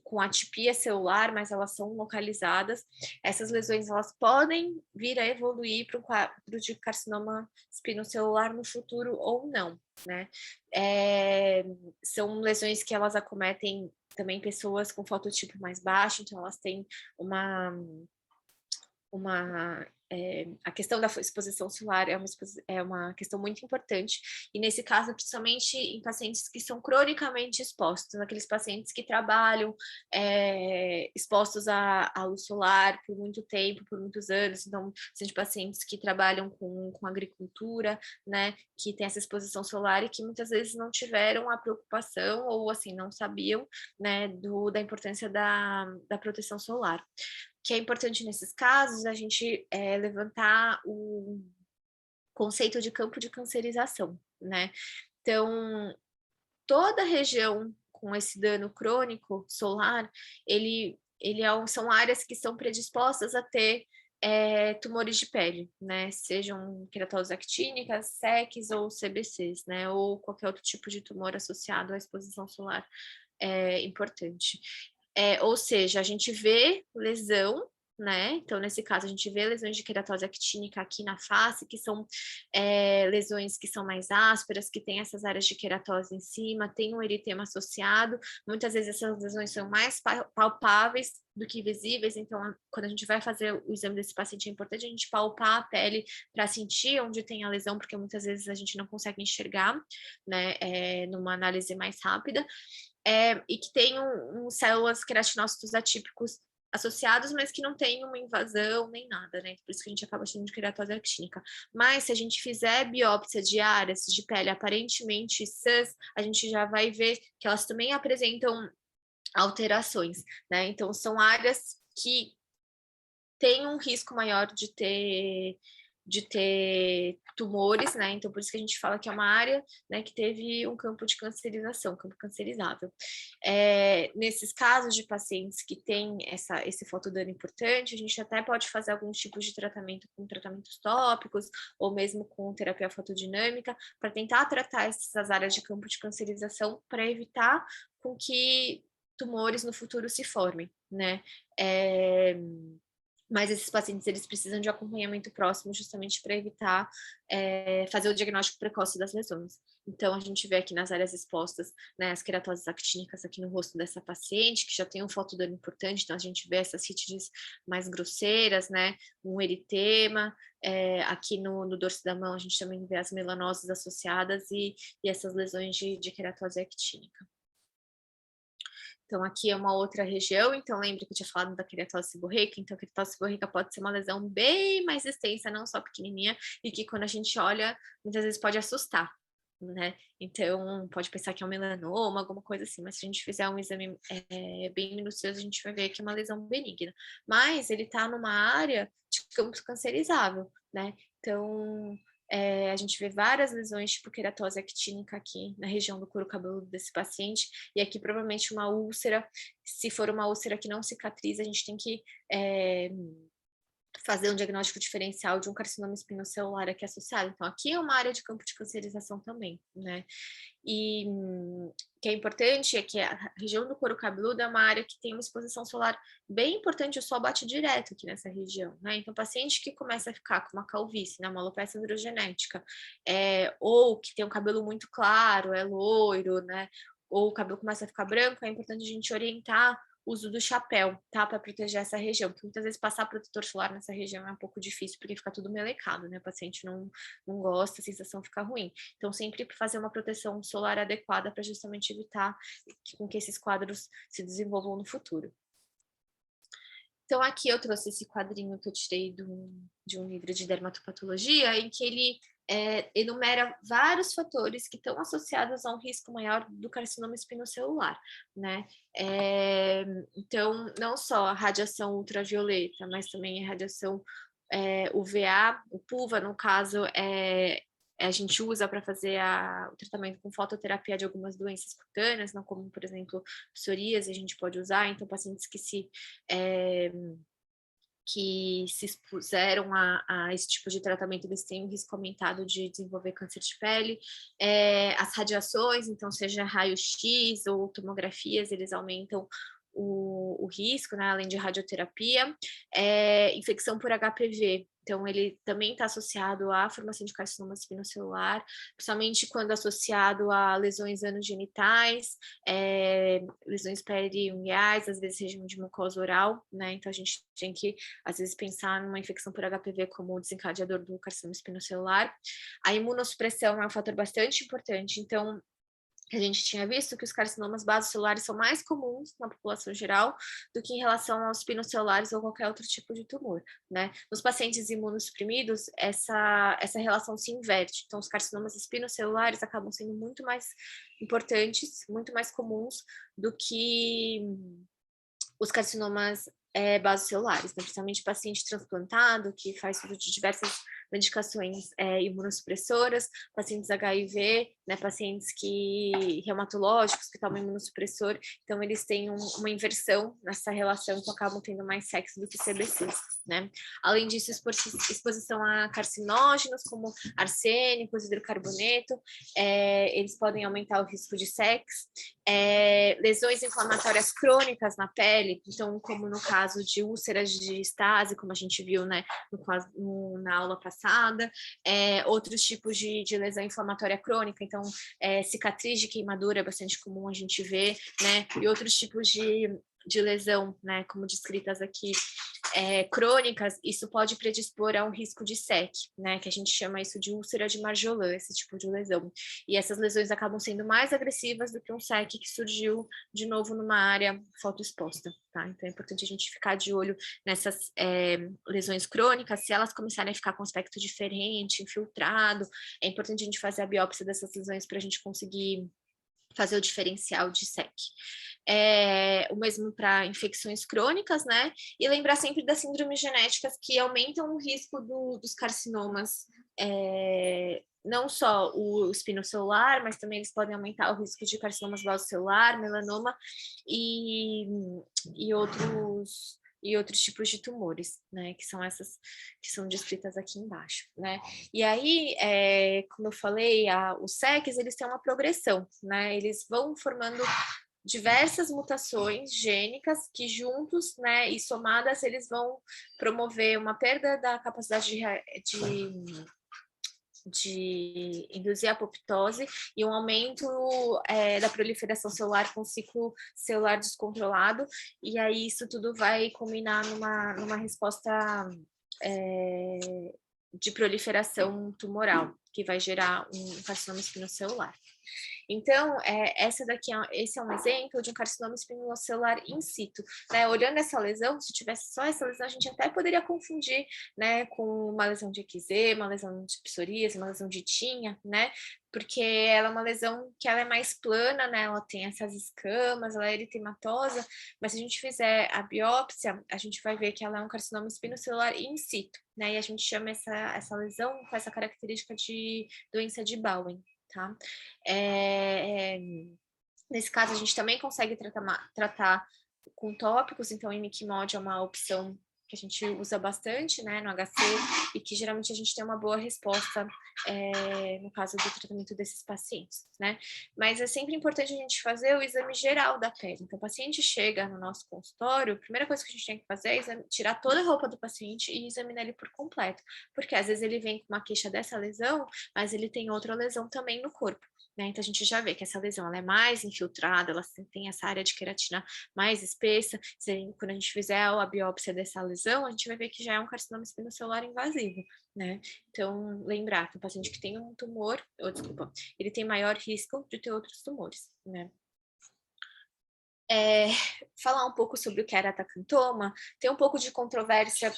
com atipia celular, mas elas são localizadas. Essas lesões elas podem vir a evoluir para um quadro de carcinoma espinocelular no futuro ou não, né? São lesões que elas acometem também pessoas com fototipo mais baixo, então elas têm a questão da exposição solar é uma questão muito importante, e nesse caso, principalmente em pacientes que são cronicamente expostos, aqueles pacientes que trabalham expostos à luz solar por muito tempo, por muitos anos. Então, são pacientes que trabalham com agricultura, né, que tem essa exposição solar e que muitas vezes não tiveram a preocupação ou, assim, não sabiam, né, da importância da proteção solar. Que é importante nesses casos a gente levantar o conceito de campo de cancerização, né? Então, toda região com esse dano crônico solar, são áreas que são predispostas a ter tumores de pele, né? Sejam queratoses actínicas, SECs ou CBCs, né? Ou qualquer outro tipo de tumor associado à exposição solar importante. Ou seja, a gente vê lesão, né? Então, nesse caso, a gente vê lesões de queratose actínica aqui na face, que são lesões que são mais ásperas, que tem essas áreas de queratose em cima, tem um eritema associado. Muitas vezes essas lesões são mais palpáveis do que visíveis, então quando a gente vai fazer o exame desse paciente, é importante a gente palpar a pele para sentir onde tem a lesão, porque muitas vezes a gente não consegue enxergar, né, numa análise mais rápida. E que tem células queratinócitos atípicos associados, mas que não tem uma invasão nem nada, né? Por isso que a gente acaba chamando de queratose actínica. Mas se a gente fizer biópsia de áreas de pele aparentemente sãs, a gente já vai ver que elas também apresentam alterações, né? Então são áreas que tem um risco maior de ter tumores, né? Então, por isso que a gente fala que é uma área, né, que teve um campo de cancerização, campo cancerizável. Nesses casos de pacientes que têm esse fotodano importante, a gente até pode fazer alguns tipos de tratamento com tratamentos tópicos, ou mesmo com terapia fotodinâmica, para tentar tratar essas áreas de campo de cancerização, para evitar com que tumores no futuro se formem, né? Mas esses pacientes, eles precisam de acompanhamento próximo justamente para evitar fazer o diagnóstico precoce das lesões. Então, a gente vê aqui nas áreas expostas, né, as queratoses actínicas aqui no rosto dessa paciente, que já tem um fotodano importante, então a gente vê essas rítides mais grosseiras, né, um eritema, aqui no dorso da mão a gente também vê as melanoses associadas e essas lesões de queratose actínica. Então, aqui é uma outra região, então lembra que eu tinha falado da queratose seborreica? Então, a queratose seborreica pode ser uma lesão bem mais extensa, não só pequenininha, e que quando a gente olha, muitas vezes pode assustar, né? Então, pode pensar que é um melanoma, alguma coisa assim, mas se a gente fizer um exame bem minucioso, a gente vai ver que é uma lesão benigna. Mas ele tá numa área de campo cancerizável, né? Então, a gente vê várias lesões, tipo queratose actínica aqui na região do couro cabeludo desse paciente, e aqui provavelmente uma úlcera. Se for uma úlcera que não cicatriza, a gente tem que fazer um diagnóstico diferencial de um carcinoma espinocelular aqui associado. Então, aqui é uma área de campo de cancerização também, né? E o que é importante é que a região do couro cabeludo é uma área que tem uma exposição solar bem importante, o sol bate direto aqui nessa região, né? Então, paciente que começa a ficar com uma calvície, né, uma alopecia androgenética, ou que tem um cabelo muito claro, é loiro, né? Ou o cabelo começa a ficar branco, é importante a gente orientar uso do chapéu, tá? Para proteger essa região, porque muitas vezes passar protetor solar nessa região é um pouco difícil, porque fica tudo melecado, né? O paciente não gosta, a sensação fica ruim. Então, sempre fazer uma proteção solar adequada para justamente evitar que esses quadros se desenvolvam no futuro. Então, aqui eu trouxe esse quadrinho que eu tirei de um livro de dermatopatologia, em que ele enumera vários fatores que estão associados a um risco maior do carcinoma espinocelular, né? Então, não só a radiação ultravioleta, mas também a radiação UVA, o PUVA, no caso, a gente usa para fazer o tratamento com fototerapia de algumas doenças cutâneas, não como, por exemplo, psoríase, a gente pode usar. Então, pacientes que se expuseram a esse tipo de tratamento, eles têm um risco aumentado de desenvolver câncer de pele. As radiações, então, seja raio-x ou tomografias, eles aumentam o risco, né, além de radioterapia. Infecção por HPV, então ele também está associado à formação de carcinoma espinocelular, principalmente quando associado a lesões anogenitais, lesões periungueais, às vezes região de mucosa oral, né? Então a gente tem que, às vezes, pensar numa infecção por HPV como desencadeador do carcinoma espinocelular. A imunossupressão é um fator bastante importante, então a gente tinha visto que os carcinomas basocelulares são mais comuns na população geral do que em relação aos espinocelulares ou qualquer outro tipo de tumor, né? Nos pacientes imunossuprimidos, essa relação se inverte. Então, os carcinomas espinocelulares acabam sendo muito mais importantes, muito mais comuns do que os carcinomas basocelulares, né? Principalmente paciente transplantado, que faz uso de diversas medicações imunossupressoras, pacientes HIV, né, pacientes reumatológicos que tomam imunossupressor, então eles têm uma inversão nessa relação, então acabam tendo mais sexo do que CBCs, né? Além disso, exposição a carcinógenos como arsênicos, hidrocarboneto, eles podem aumentar o risco de sexo, lesões inflamatórias crônicas na pele, então como no caso de úlceras de estase, como a gente viu, né, na aula passada, outros tipos de lesão inflamatória crônica, então cicatriz de queimadura é bastante comum a gente ver, né, e outros tipos de lesão, né, como descritas aqui, crônicas, isso pode predispor a um risco de SEC, né, que a gente chama isso de úlcera de Marjolin, esse tipo de lesão. E essas lesões acabam sendo mais agressivas do que um SEC que surgiu de novo numa área fotoexposta, tá? Então é importante a gente ficar de olho nessas lesões crônicas, se elas começarem a ficar com aspecto diferente, infiltrado, é importante a gente fazer a biópsia dessas lesões para a gente conseguir fazer o diferencial de SEC. O mesmo para infecções crônicas, né? E lembrar sempre das síndromes genéticas que aumentam o risco dos carcinomas, não só o espinocelular, mas também eles podem aumentar o risco de carcinomas vasocelular, melanoma e outros tipos de tumores, né, que são essas que são descritas aqui embaixo, né? E aí, como eu falei, os SECs, eles têm uma progressão, né? Eles vão formando diversas mutações gênicas que juntos, né, e somadas, eles vão promover uma perda da capacidade de induzir a apoptose e um aumento da proliferação celular com ciclo celular descontrolado, e aí isso tudo vai culminar numa resposta de proliferação tumoral, que vai gerar um carcinoma espinocelular. Então, esse é um exemplo de um carcinoma espinocelular in situ, né? Olhando essa lesão, se tivesse só essa lesão, a gente até poderia confundir, né, com uma lesão de eczema, uma lesão de psoríase, uma lesão de tinha, né? Porque ela é uma lesão que ela é mais plana, né? Ela tem essas escamas, ela é eritematosa, mas se a gente fizer a biópsia, a gente vai ver que ela é um carcinoma espinocelular in situ, né? E a gente chama essa lesão com essa característica de doença de Bowen, tá? Nesse caso, a gente também consegue tratar com tópicos, então o imiquimod é uma opção que a gente usa bastante, né, no HC, e que geralmente a gente tem uma boa resposta no caso do tratamento desses pacientes, né? Mas é sempre importante a gente fazer o exame geral da pele. Então, o paciente chega no nosso consultório, a primeira coisa que a gente tem que fazer é tirar toda a roupa do paciente e examinar ele por completo, porque às vezes ele vem com uma queixa dessa lesão, mas ele tem outra lesão também no corpo. Né? Então, a gente já vê que essa lesão ela é mais infiltrada, ela tem essa área de queratina mais espessa. Quando a gente fizer a biópsia dessa lesão, a gente vai ver que já é um carcinoma espinocelular invasivo, né? Então, lembrar que o paciente que tem um tumor, ele tem maior risco de ter outros tumores, né? Falar um pouco sobre o queratacantoma, tem um pouco de controvérsia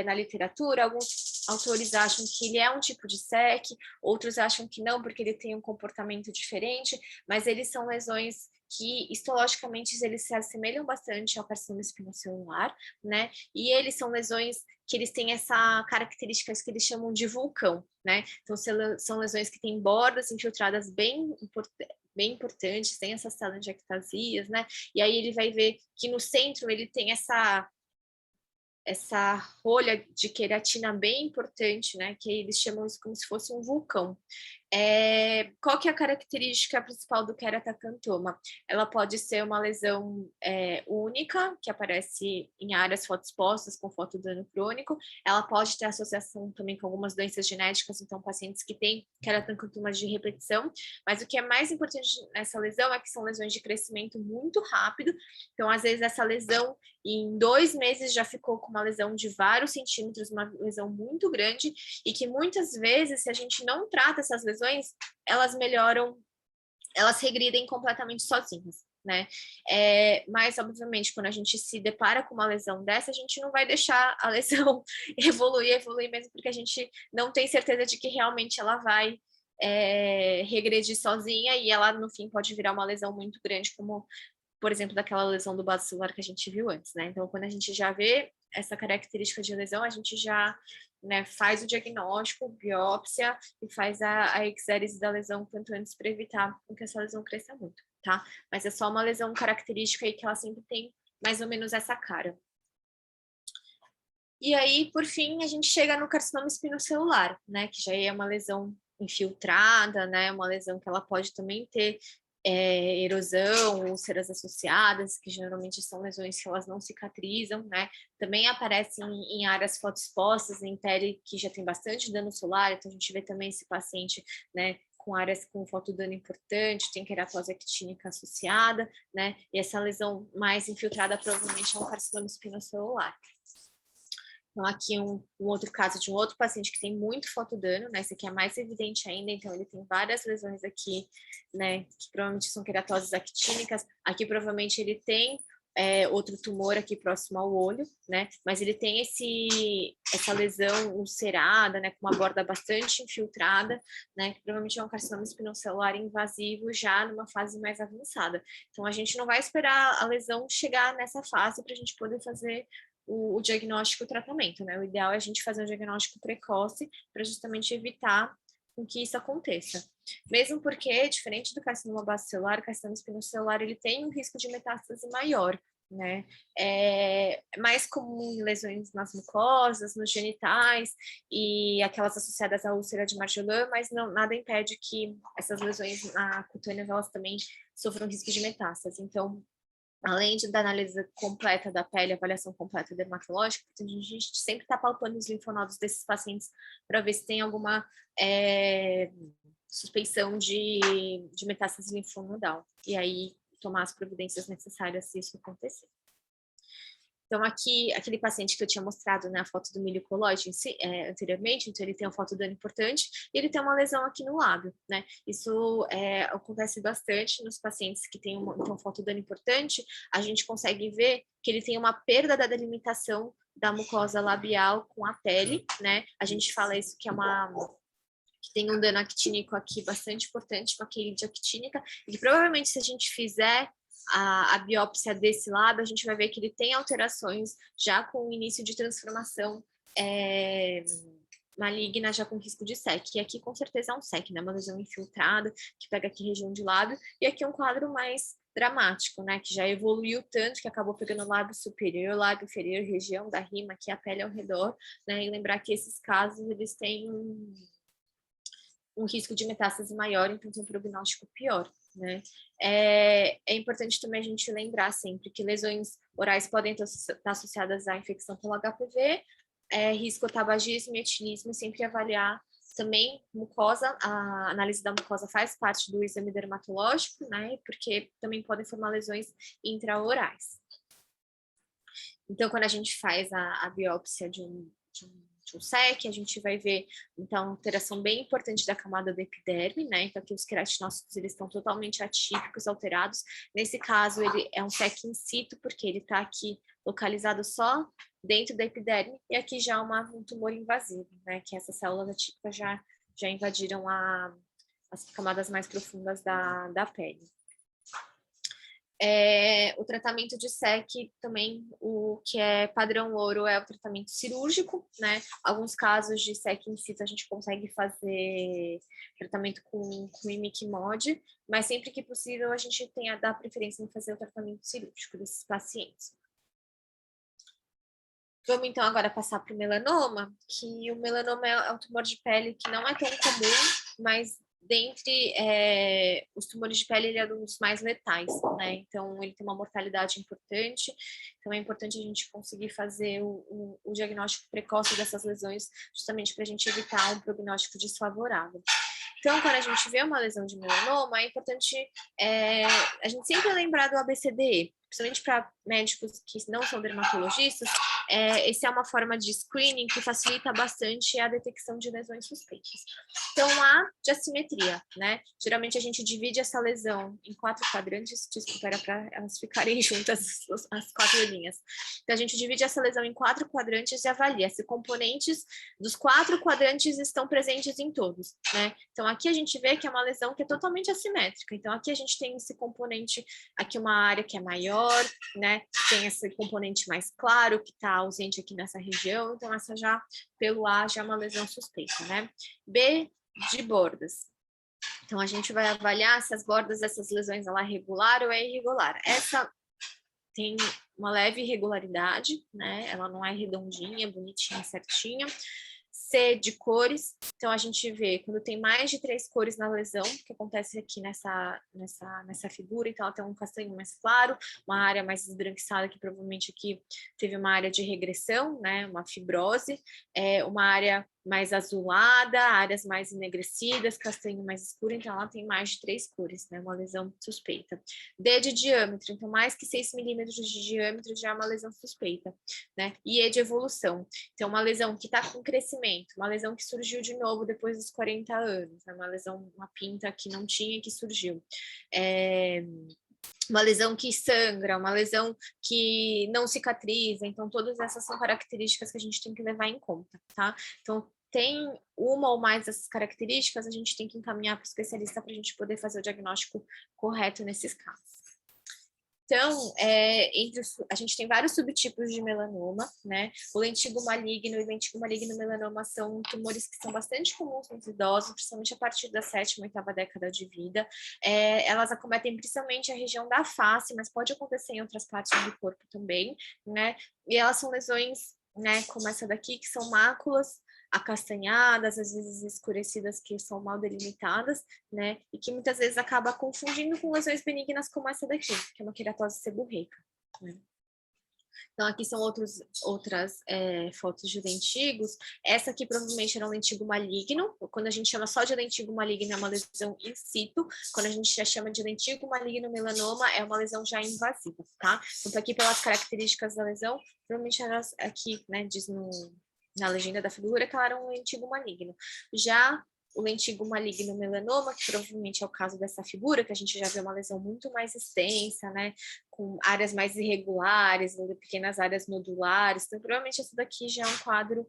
na literatura. Alguns autores acham que ele é um tipo de SEC, outros acham que não, porque ele tem um comportamento diferente, mas eles são lesões que histologicamente eles se assemelham bastante ao carcinoma espinocelular, né? E eles são lesões que eles têm essa características que eles chamam de vulcão, né? Então são lesões que têm bordas infiltradas bem importantes, tem essas telangiectasias, né? E aí ele vai ver que no centro ele tem essa rolha de queratina bem importante, né? Que eles chamam isso como se fosse um vulcão. Qual que é a característica principal do queratacantoma? Ela pode ser uma lesão única, que aparece em áreas fotoexpostas com fotodano crônico. Ela pode ter associação também com algumas doenças genéticas, então pacientes que têm queratocantomas de repetição. Mas o que é mais importante nessa lesão é que são lesões de crescimento muito rápido. Então, às vezes, essa lesão, em 2 meses, já ficou com uma lesão de vários centímetros, uma lesão muito grande, e que muitas vezes, se a gente não trata essas lesões, elas melhoram, elas regridem completamente sozinhas, né? Mas, obviamente, quando a gente se depara com uma lesão dessa, a gente não vai deixar a lesão evoluir mesmo, porque a gente não tem certeza de que realmente ela vai regredir sozinha, e ela, no fim, pode virar uma lesão muito grande, como, por exemplo, daquela lesão do vaso celular que a gente viu antes, né? Então, quando a gente já vê essa característica de lesão, a gente já, né, faz o diagnóstico, biópsia, e faz a exérese da lesão quanto antes para evitar que essa lesão cresça muito, tá? Mas é só uma lesão característica aí que ela sempre tem mais ou menos essa cara. E aí, por fim, a gente chega no carcinoma espinocelular, né, que já é uma lesão infiltrada, né, uma lesão que ela pode também ter erosão, úlceras associadas, que geralmente são lesões que elas não cicatrizam, né? Também aparecem em áreas fotoexpostas, em pele que já tem bastante dano solar, então a gente vê também esse paciente, né, com áreas com fotodano importante, tem queratose actínica associada, né? E essa lesão mais infiltrada provavelmente é um carcinoma espinocelular. Então, aqui um outro caso de um outro paciente que tem muito fotodano, né? Esse aqui é mais evidente ainda, então ele tem várias lesões aqui, né? Que provavelmente são queratoses actínicas. Aqui provavelmente ele tem outro tumor aqui próximo ao olho, né? Mas ele tem essa lesão ulcerada, né? Com uma borda bastante infiltrada, né? Que provavelmente é um carcinoma espinocelular invasivo já numa fase mais avançada. Então, a gente não vai esperar a lesão chegar nessa fase para a gente poder fazer o diagnóstico e o tratamento, né? O ideal é a gente fazer um diagnóstico precoce para justamente evitar com que isso aconteça. Mesmo porque, diferente do carcinoma basocelular, o carcinoma espinocelular, ele tem um risco de metástase maior, né? É mais comum em lesões nas mucosas, nos genitais e aquelas associadas à úlcera de Marjolin, mas não, nada impede que essas lesões cutâneas, elas também sofram risco de metástase. Então, além da análise completa da pele, avaliação completa dermatológica, a gente sempre está palpando os linfonodos desses pacientes para ver se tem alguma suspeição de metástase linfonodal. E aí, tomar as providências necessárias se isso acontecer. Então, aqui, aquele paciente que eu tinha mostrado, né, a foto do milho colóide anteriormente, então ele tem um fotodano importante e ele tem uma lesão aqui no lábio, né? Isso acontece bastante nos pacientes que têm um fotodano importante, a gente consegue ver que ele tem uma perda da delimitação da mucosa labial com a pele, né? A gente fala isso que que tem um dano actínico aqui bastante importante, com a queridie actínica, e que provavelmente se a gente fizer a biópsia desse lado, a gente vai ver que ele tem alterações já com o início de transformação maligna, já com risco de SEC. E aqui com certeza é um SEC, né? Uma lesão infiltrada, que pega aqui região de lábio, e aqui um quadro mais dramático, né? Que já evoluiu tanto que acabou pegando lábio superior, lábio inferior, região da rima, aqui a pele ao redor, né? E lembrar que esses casos, eles têm um risco de metástase maior, então tem um prognóstico pior, né? É importante também a gente lembrar sempre que lesões orais podem estar associadas à infecção pelo HPV, risco ao tabagismo e etilismo, e sempre avaliar também mucosa, a análise da mucosa faz parte do exame dermatológico, né? Porque também podem formar lesões intraorais. Então, quando a gente faz a biópsia de um SEC, a gente vai ver, então, alteração bem importante da camada da epiderme, né? Então, aqui os queratinócitos, eles estão totalmente atípicos, alterados. Nesse caso, ele é um SEC in situ, porque ele está aqui localizado só dentro da epiderme, e aqui já um tumor invasivo, né? Que essas células atípicas já invadiram as camadas mais profundas da pele. O tratamento de SEC também, o que é padrão ouro é o tratamento cirúrgico, né? Alguns casos de SEC in situ a gente consegue fazer tratamento com imiquimod, mas sempre que possível a gente dá preferência em fazer o tratamento cirúrgico desses pacientes. Vamos então agora passar para o melanoma, que o melanoma é um tumor de pele que não é tão comum, mas dentre os tumores de pele, ele é um dos mais letais, né? Então, ele tem uma mortalidade importante. Então, é importante a gente conseguir fazer o diagnóstico precoce dessas lesões, justamente para a gente evitar um prognóstico desfavorável. Então, quando a gente vê uma lesão de melanoma, é importante a gente sempre lembrar do ABCDE, principalmente para médicos que não são dermatologistas. Essa é uma forma de screening que facilita bastante a detecção de lesões suspeitas. Então, há de assimetria, né? Geralmente a gente divide essa lesão em 4 quadrantes, desculpa, era para elas ficarem juntas, as 4 linhas. Então, a gente divide essa lesão em 4 quadrantes e avalia se componentes dos 4 quadrantes estão presentes em todos, né? Então, aqui a gente vê que é uma lesão que é totalmente assimétrica. Então, aqui a gente tem esse componente, aqui uma área que é maior, né? Tem esse componente mais claro, que está ausente aqui nessa região. Então, essa já, pelo A, já é uma lesão suspeita, né? B, de bordas. Então, a gente vai avaliar se as bordas dessas lesões, ela é regular ou é irregular. Essa tem uma leve irregularidade, né? Ela não é redondinha, bonitinha, certinha. C, de cores. Então, a gente vê quando tem mais de 3 cores na lesão, que acontece aqui nessa figura. Então, ela tem um castanho mais claro, uma área mais esbranquiçada, que provavelmente aqui teve uma área de regressão, né? Uma fibrose, uma área mais azulada, áreas mais enegrecidas, castanho mais escuro. Então, ela tem mais de 3 cores, né? Uma lesão suspeita. D, de diâmetro. Então, mais que 6 milímetros de diâmetro já é uma lesão suspeita, né? E E, de evolução. Então, uma lesão que está com crescimento, uma lesão que surgiu de novo depois dos 40 anos, né? Uma lesão, uma pinta que não tinha, que surgiu. uma lesão que sangra, uma lesão que não cicatriza. Então, todas essas são características que a gente tem que levar em conta, tá? Então, tem uma ou mais dessas características, a gente tem que encaminhar para o especialista para a gente poder fazer o diagnóstico correto nesses casos. Então, a gente tem vários subtipos de melanoma, né? O lentigo maligno e o lentigo maligno melanoma são tumores que são bastante comuns nos idosos, principalmente a partir da 7ª, 8ª década de vida. Elas acometem principalmente a região da face, mas pode acontecer em outras partes do corpo também, né? E elas são lesões, né, como essa daqui, que são máculas acastanhadas, às vezes escurecidas, que são mal delimitadas, né? E que muitas vezes acaba confundindo com lesões benignas como essa daqui, que é uma queratose seborreica, né? Então, aqui são outras fotos de lentigos. Essa aqui provavelmente era um lentigo maligno. Quando a gente chama só de lentigo maligno, é uma lesão in situ. Quando a gente já chama de lentigo maligno melanoma, é uma lesão já invasiva, tá? Então, aqui pelas características da lesão, provavelmente elas aqui, né, diz na legenda da figura que ela era um lentigo maligno. Já o lentigo maligno melanoma, que provavelmente é o caso dessa figura, que a gente já vê uma lesão muito mais extensa, né, com áreas mais irregulares, pequenas áreas nodulares, então provavelmente essa daqui já é um quadro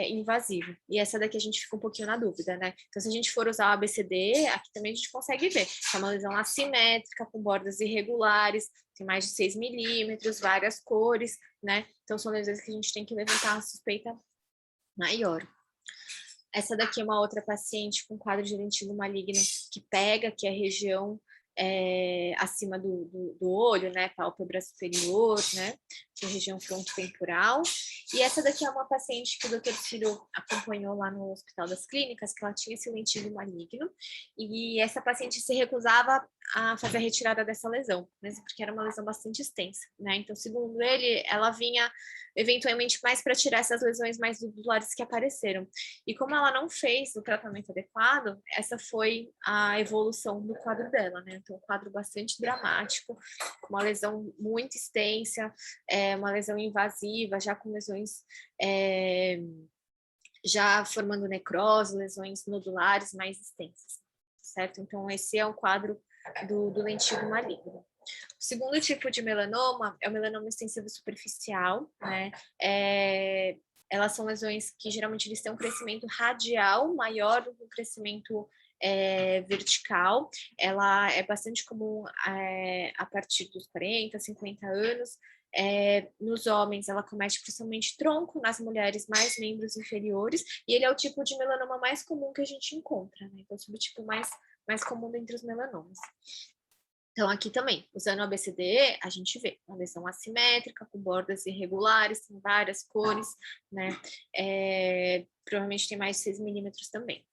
invasivo. E essa daqui a gente fica um pouquinho na dúvida, né? Então, se a gente for usar o ABCD, aqui também a gente consegue ver. É uma lesão assimétrica, com bordas irregulares, tem mais de 6 milímetros, várias cores, né? Então, são lesões que a gente tem que levantar a suspeita maior. Essa daqui é uma outra paciente com quadro de lentigo maligno que pega, que é a região acima do olho, né, pálpebra superior, né, que é a região frontotemporal. E essa daqui é uma paciente que o Dr. Ciro acompanhou lá no Hospital das Clínicas, que ela tinha esse lentigo maligno, e essa paciente se recusava a fazer a retirada dessa lesão, mesmo porque era uma lesão bastante extensa, né, então, segundo ele, ela vinha eventualmente mais para tirar essas lesões mais nodulares que apareceram. E como ela não fez o tratamento adequado, essa foi a evolução do quadro dela, né? Então, um quadro bastante dramático, com uma lesão muito extensa, uma lesão invasiva, já com lesões já formando necrose, lesões nodulares mais extensas, certo? Então, esse é um quadro do lentigo maligno. O segundo tipo de melanoma é o melanoma extensivo superficial, né? Elas são lesões que geralmente eles têm um crescimento radial maior do que o crescimento vertical. Ela é bastante comum a partir dos 40, 50 anos. Nos homens, ela comete principalmente tronco, nas mulheres, mais membros inferiores, e ele é o tipo de melanoma mais comum que a gente encontra, né? Então, é o subtipo mais comum dentre os melanomas. Então, aqui também, usando o ABCDE, a gente vê uma lesão assimétrica, com bordas irregulares, tem várias cores, né? Provavelmente tem mais de 6 milímetros também.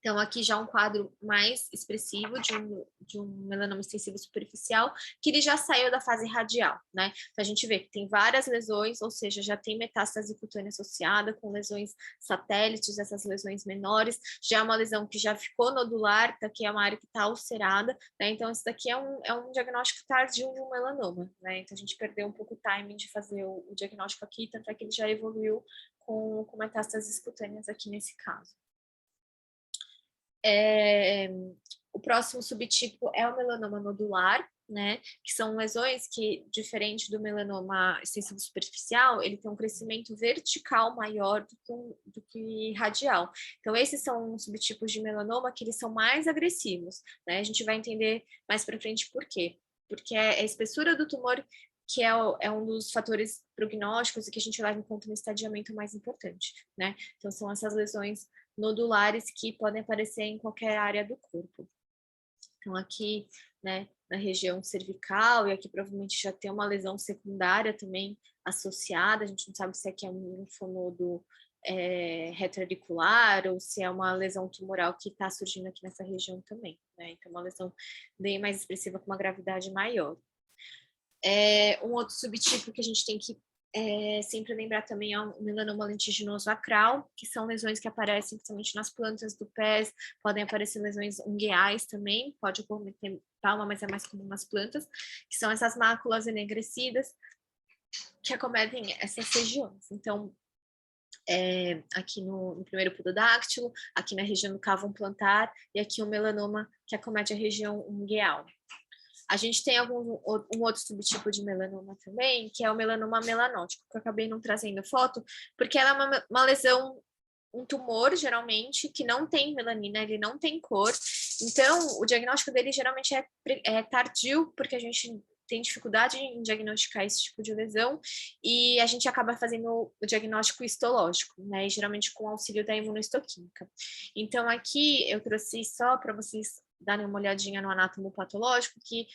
Então, aqui já um quadro mais expressivo de um melanoma extensivo superficial, que ele já saiu da fase radial, né? Então, a gente vê que tem várias lesões, ou seja, já tem metástase cutânea associada, com lesões satélites, essas lesões menores, já é uma lesão que já ficou nodular, que é uma área que está ulcerada, né? Então, esse daqui é um diagnóstico tardio de um melanoma, né? Então, a gente perdeu um pouco o timing de fazer o diagnóstico aqui, tanto é que ele já evoluiu com metástases cutâneas aqui nesse caso. O próximo subtipo é o melanoma nodular, né? Que são lesões que, diferente do melanoma extensivo superficial, ele tem um crescimento vertical maior do que radial. Então, esses são subtipos de melanoma que eles são mais agressivos, né? A gente vai entender mais para frente por quê. Porque é a espessura do tumor que é um dos fatores prognósticos e que a gente leva em conta no estadiamento mais importante, né? Então, são essas lesões nodulares que podem aparecer em qualquer área do corpo. Então, aqui, né, na região cervical, e aqui provavelmente já tem uma lesão secundária também associada, a gente não sabe se aqui é um linfonodo retroauricular ou se é uma lesão tumoral que está surgindo aqui nessa região também, né? Então, uma lesão bem mais expressiva, com uma gravidade maior. Um outro subtipo que a gente tem que sempre lembrar também é o melanoma lentiginoso acral, que são lesões que aparecem principalmente nas plantas do pé, podem aparecer lesões ungueais também, pode ocorrer palma, mas é mais comum nas plantas, que são essas máculas enegrecidas que acometem essas regiões. Então, aqui no primeiro pododáctilo, aqui na região do cávum plantar, e aqui o melanoma que acomete a região ungueal. A gente tem um outro subtipo de melanoma também, que é o melanoma melanótico, que eu acabei não trazendo foto, porque ela é uma lesão, um tumor, geralmente, que não tem melanina, ele não tem cor. Então, o diagnóstico dele geralmente é tardio, porque a gente tem dificuldade em diagnosticar esse tipo de lesão, e a gente acaba fazendo o diagnóstico histológico, né? E geralmente com auxílio da imunohistoquímica. Então, aqui eu trouxe só para vocês darem uma olhadinha no anátomo patológico, que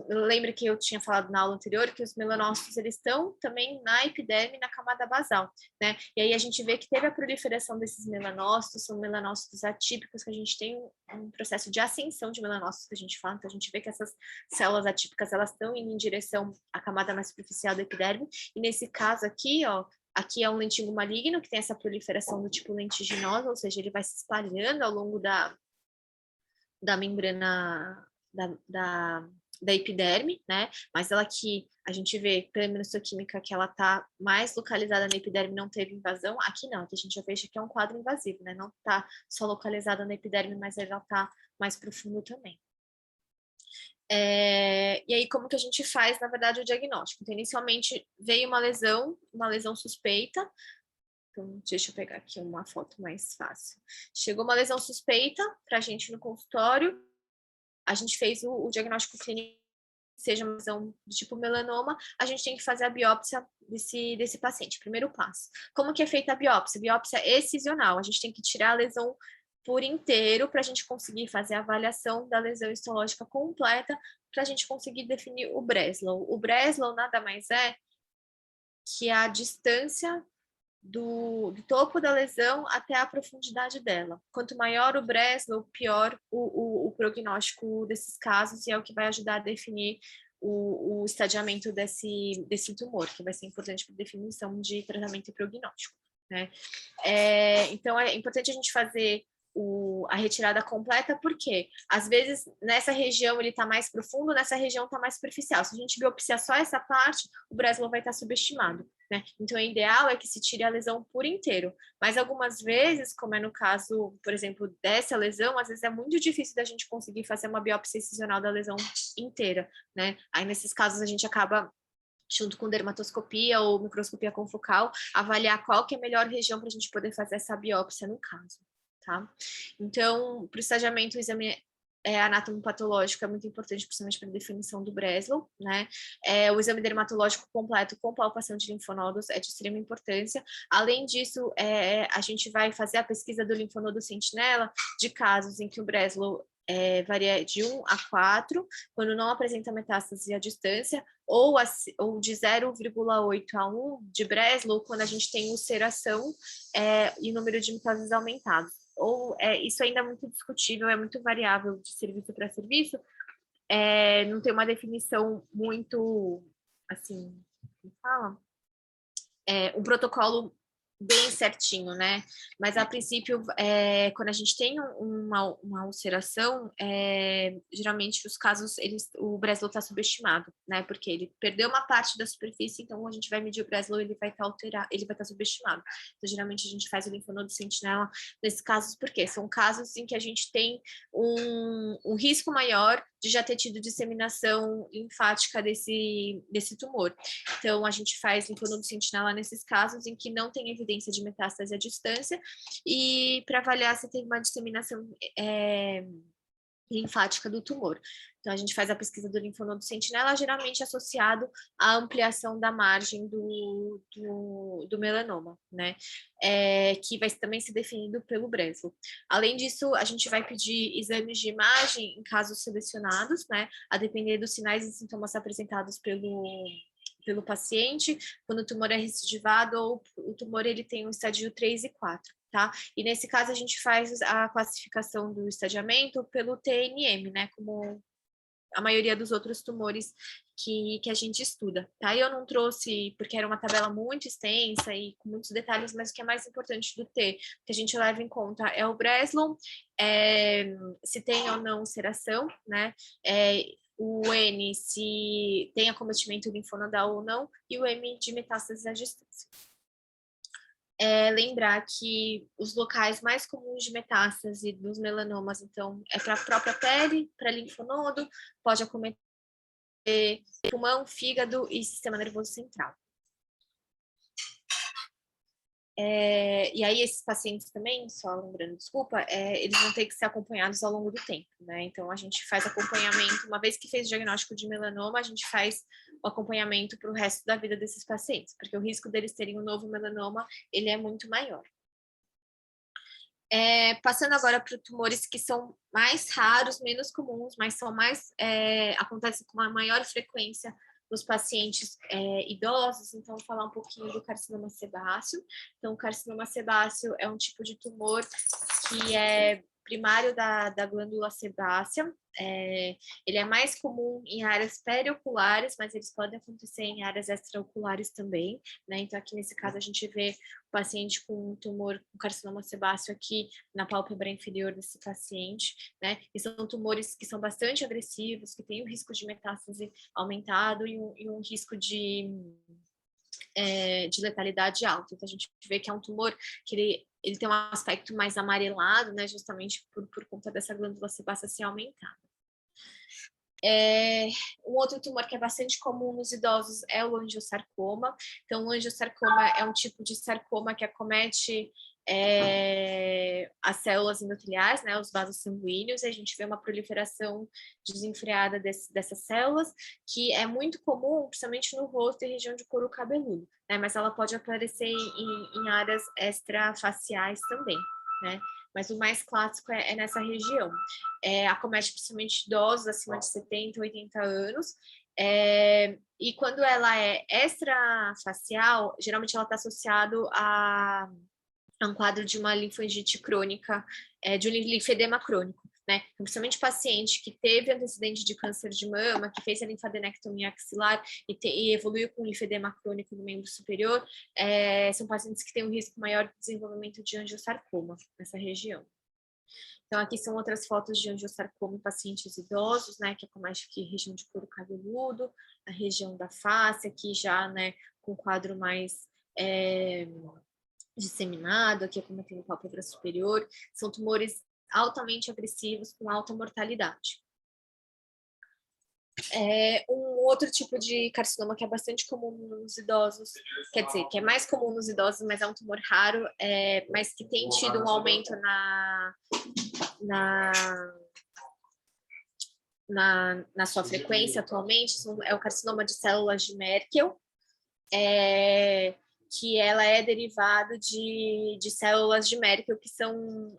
lembra que eu tinha falado na aula anterior que os melanócitos eles estão também na epiderme, na camada basal, né? E aí a gente vê que teve a proliferação desses melanócitos, são melanócitos atípicos, que a gente tem um processo de ascensão de melanócitos que a gente fala, então a gente vê que essas células atípicas elas estão indo em direção à camada mais superficial da epiderme, e nesse caso aqui, ó, aqui é um lentígio maligno que tem essa proliferação do tipo lentiginosa, ou seja, ele vai se espalhando ao longo da membrana da epiderme, né? Mas ela aqui, a gente vê pela imunohistoquímica que ela tá mais localizada na epiderme, não teve invasão. Aqui não, aqui a gente já veja que é um quadro invasivo, né? Não tá só localizada na epiderme, mas ela tá mais profundo também. E aí, como que a gente faz, na verdade, o diagnóstico? Então, inicialmente, veio uma lesão suspeita. Então, deixa eu pegar aqui uma foto mais fácil. Chegou uma lesão suspeita para a gente no consultório, a gente fez o diagnóstico clínico, seja uma lesão do tipo melanoma, a gente tem que fazer a biópsia desse paciente, primeiro passo. Como que é feita a biópsia? Biópsia excisional, a gente tem que tirar a lesão por inteiro para a gente conseguir fazer a avaliação da lesão histológica completa, para a gente conseguir definir o Breslow. O Breslow nada mais é que a distância do topo da lesão até a profundidade dela. Quanto maior o Breslow, pior o prognóstico desses casos, e é o que vai ajudar a definir o estadiamento desse tumor, que vai ser importante para a definição de tratamento e prognóstico, né? Então, é importante a gente fazer a retirada completa, porque às vezes nessa região ele está mais profundo, nessa região está mais superficial. Se a gente biopsiar só essa parte, o Breslow vai estar subestimado, né? Então, o ideal é que se tire a lesão por inteiro. Mas algumas vezes, como é no caso, por exemplo, dessa lesão, às vezes é muito difícil da gente conseguir fazer uma biópsia excisional da lesão inteira, né? Aí, nesses casos, a gente acaba junto com dermatoscopia ou microscopia confocal, avaliar qual que é a melhor região para a gente poder fazer essa biópsia no caso, tá? Então, para o estadiamento, o exame anatomopatológico é muito importante, principalmente para a definição do Breslow, né? O exame dermatológico completo com palpação de linfonodos é de extrema importância. Além disso, a gente vai fazer a pesquisa do linfonodo sentinela de casos em que o Breslow varia de 1 a 4, quando não apresenta metástase à distância, ou de 0,8 a 1 de Breslow, quando a gente tem ulceração e número de metástases aumentados. Ou isso ainda é muito discutível, é muito variável de serviço para serviço, não tem uma definição muito, assim, como fala? Um protocolo bem certinho, né? Mas a princípio, quando a gente tem uma ulceração, geralmente os casos, o Breslow está subestimado, né? Porque ele perdeu uma parte da superfície, então a gente vai medir o Breslow, ele vai estar subestimado. Então, geralmente a gente faz o linfonodo sentinela nesses casos, porque são casos em que a gente tem um risco maior de já ter tido disseminação linfática desse tumor. Então, a gente faz linfonodo sentinela nesses casos em que não tem evidência de metástase à distância, e para avaliar se teve uma disseminação linfática do tumor. Então, a gente faz a pesquisa do linfonodo sentinela, geralmente associado à ampliação da margem do melanoma, né? Que vai também ser definido pelo Breslow. Além disso, a gente vai pedir exames de imagem em casos selecionados, né? A depender dos sinais e sintomas apresentados pelo paciente, quando o tumor é recidivado ou o tumor ele tem um estadio 3 e 4. Tá? E nesse caso a gente faz a classificação do estadiamento pelo TNM, né? Como a maioria dos outros tumores que a gente estuda, tá? E eu não trouxe, porque era uma tabela muito extensa e com muitos detalhes, mas o que é mais importante do T, que a gente leva em conta é o Breslow, se tem ou não ulceração, né? O N, se tem acometimento linfonodal ou não, e o M de metástase à distância. Lembrar que os locais mais comuns de metástase dos melanomas, então, para a própria pele, para linfonodo, pode acometer pulmão, fígado e sistema nervoso central. E aí esses pacientes também, só lembrando, desculpa, eles vão ter que ser acompanhados ao longo do tempo, né? Então a gente faz acompanhamento, uma vez que fez o diagnóstico de melanoma, a gente faz o acompanhamento para o resto da vida desses pacientes, porque o risco deles terem um novo melanoma, ele é muito maior. Passando agora para tumores que são mais raros, menos comuns, mas são acontecem com uma maior frequência nos pacientes idosos, então vou falar um pouquinho do carcinoma sebáceo. Então, o carcinoma sebáceo é um tipo de tumor que é primário da glândula sebácea. Ele é mais comum em áreas perioculares, mas eles podem acontecer em áreas extraoculares também, né? Então, aqui nesse caso, a gente vê o paciente com um tumor, com carcinoma sebáceo aqui na pálpebra inferior desse paciente, né? E são tumores que são bastante agressivos, que têm um risco de metástase aumentado e um risco de letalidade alta. Então, a gente vê que é um tumor que ele tem um aspecto mais amarelado, né, justamente por conta dessa glândula sebácea ser aumentada. Um outro tumor que é bastante comum nos idosos é o angiosarcoma. Então, o angiosarcoma é um tipo de sarcoma que acomete as células endoteliais, né, os vasos sanguíneos, e a gente vê uma proliferação desenfreada dessas células, que é muito comum, principalmente no rosto e região de couro cabeludo, né, mas ela pode aparecer em áreas extrafaciais também, né, mas o mais clássico é nessa região. Acomete principalmente idosos acima de 70, 80 anos, e quando ela é extrafacial, geralmente ela está associada a um quadro de uma linfangite crônica, de um linfedema crônico, né? Então, principalmente paciente que teve antecedente de câncer de mama, que fez a linfadenectomia axilar e evoluiu com linfedema crônico no membro superior, são pacientes que têm um risco maior de desenvolvimento de angiosarcoma nessa região. Então, aqui são outras fotos de angiosarcoma em pacientes idosos, né, que acomete aqui região de couro cabeludo, a região da face, aqui já, né, com quadro mais disseminado, aqui acometendo pálpebra superior. São tumores altamente agressivos com alta mortalidade. Um outro tipo de carcinoma que é bastante comum nos idosos, quer dizer, que é mais comum nos idosos, mas é um tumor raro, mas que tem tido um aumento na sua frequência atualmente, é o carcinoma de células de Merkel, que ela é derivado de células de Merkel, que são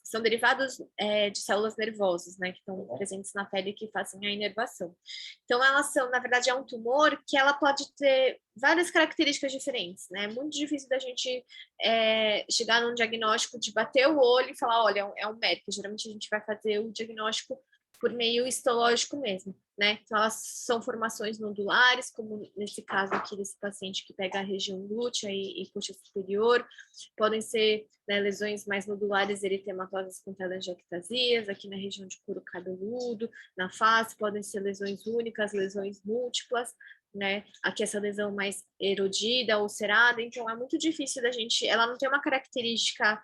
são derivados de células nervosas, né, que estão presentes na pele e que fazem a inervação. Então, elas são, na verdade, é um tumor que ela pode ter várias características diferentes, né? É muito difícil da gente chegar num diagnóstico de bater o olho e falar, olha, é um Merkel. Geralmente a gente vai fazer o diagnóstico por meio histológico mesmo, né? Então, elas são formações nodulares, como nesse caso aqui desse paciente que pega a região glútea e coxa superior. Podem ser, né, lesões mais nodulares eritematosas com telangiectasias, aqui na região de couro cabeludo, na face, podem ser lesões únicas, lesões múltiplas, né? Aqui essa lesão mais erodida, ulcerada, então é muito difícil da gente, ela não tem uma característica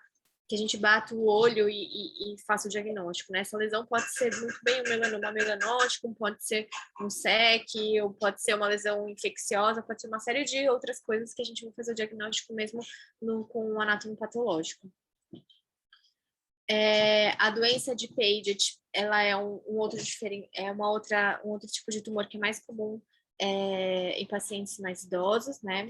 que a gente bata o olho e faça o diagnóstico, né? Essa lesão pode ser muito bem um melanoma melanótico, pode ser um SEC, ou pode ser uma lesão infecciosa, pode ser uma série de outras coisas que a gente vai fazer o diagnóstico mesmo com o anátomo patológico. A doença de Paget, ela é um outro tipo de tumor que é mais comum em pacientes mais idosos, né?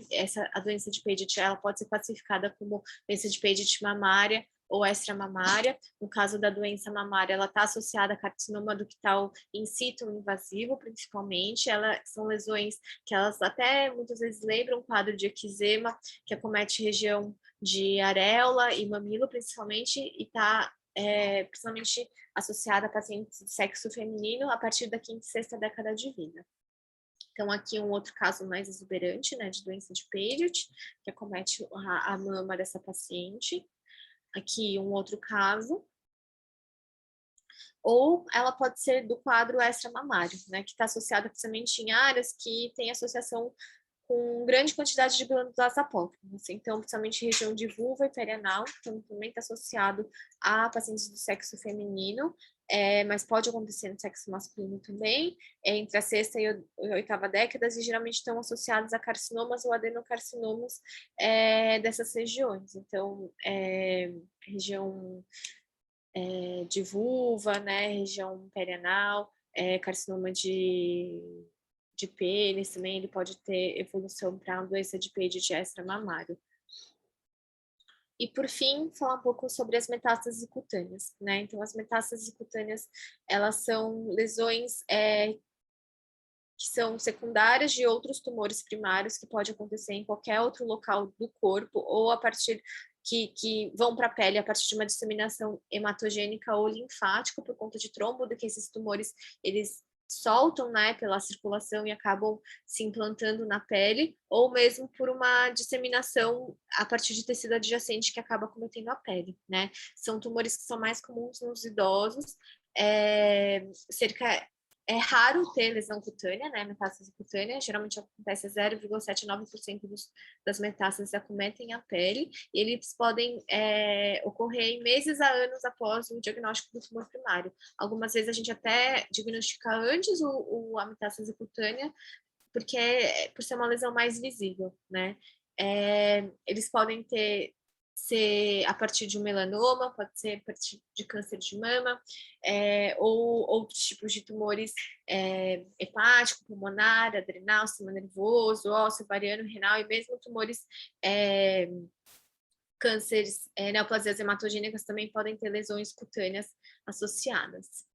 A doença de Paget, ela pode ser classificada como doença de Paget mamária ou extramamária. No caso da doença mamária, ela está associada a carcinoma ductal in situ invasivo, principalmente. São lesões que elas até muitas vezes lembram um quadro de eczema, que acomete região de areola e mamilo, principalmente, e está principalmente associada a pacientes de sexo feminino a partir da quinta e sexta década de vida. Então, aqui um outro caso mais exuberante, né, de doença de Paget, que acomete a mama dessa paciente. Aqui um outro caso. Ou ela pode ser do quadro extramamário, né, que está associada principalmente em áreas que têm associação com grande quantidade de glândulas apócrifas. Então, principalmente região de vulva e perianal, então também está associado a pacientes do sexo feminino, mas pode acontecer no sexo masculino também, entre a sexta e a oitava décadas, e geralmente estão associados a carcinomas ou adenocarcinomas dessas regiões. Então, região de vulva, né, região perianal, carcinoma de pênis também, ele pode ter evolução para uma doença de peito extramamário. E, por fim, falar um pouco sobre as metástases cutâneas, né? Então, as metástases cutâneas, elas são lesões que são secundárias de outros tumores primários que pode acontecer em qualquer outro local do corpo ou a partir que vão para a pele a partir de uma disseminação hematogênica ou linfática por conta de trombo, do que esses tumores, eles soltam, né, pela circulação e acabam se implantando na pele, ou mesmo por uma disseminação a partir de tecido adjacente que acaba cometendo a pele, né? São tumores que são mais comuns nos idosos, é raro ter lesão cutânea, né, metástase cutânea, geralmente acontece 0,79% das metástases acometem a pele, e eles podem ocorrer em meses a anos após o diagnóstico do tumor primário. Algumas vezes a gente até diagnostica antes a metástase cutânea, porque por ser uma lesão mais visível, né? Eles podem ser a partir de um melanoma, pode ser a partir de câncer de mama, ou outros tipos de tumores hepático, pulmonar, adrenal, sistema nervoso, ósseo, ovariano, renal, e mesmo tumores cânceres, neoplasias hematogênicas também podem ter lesões cutâneas associadas.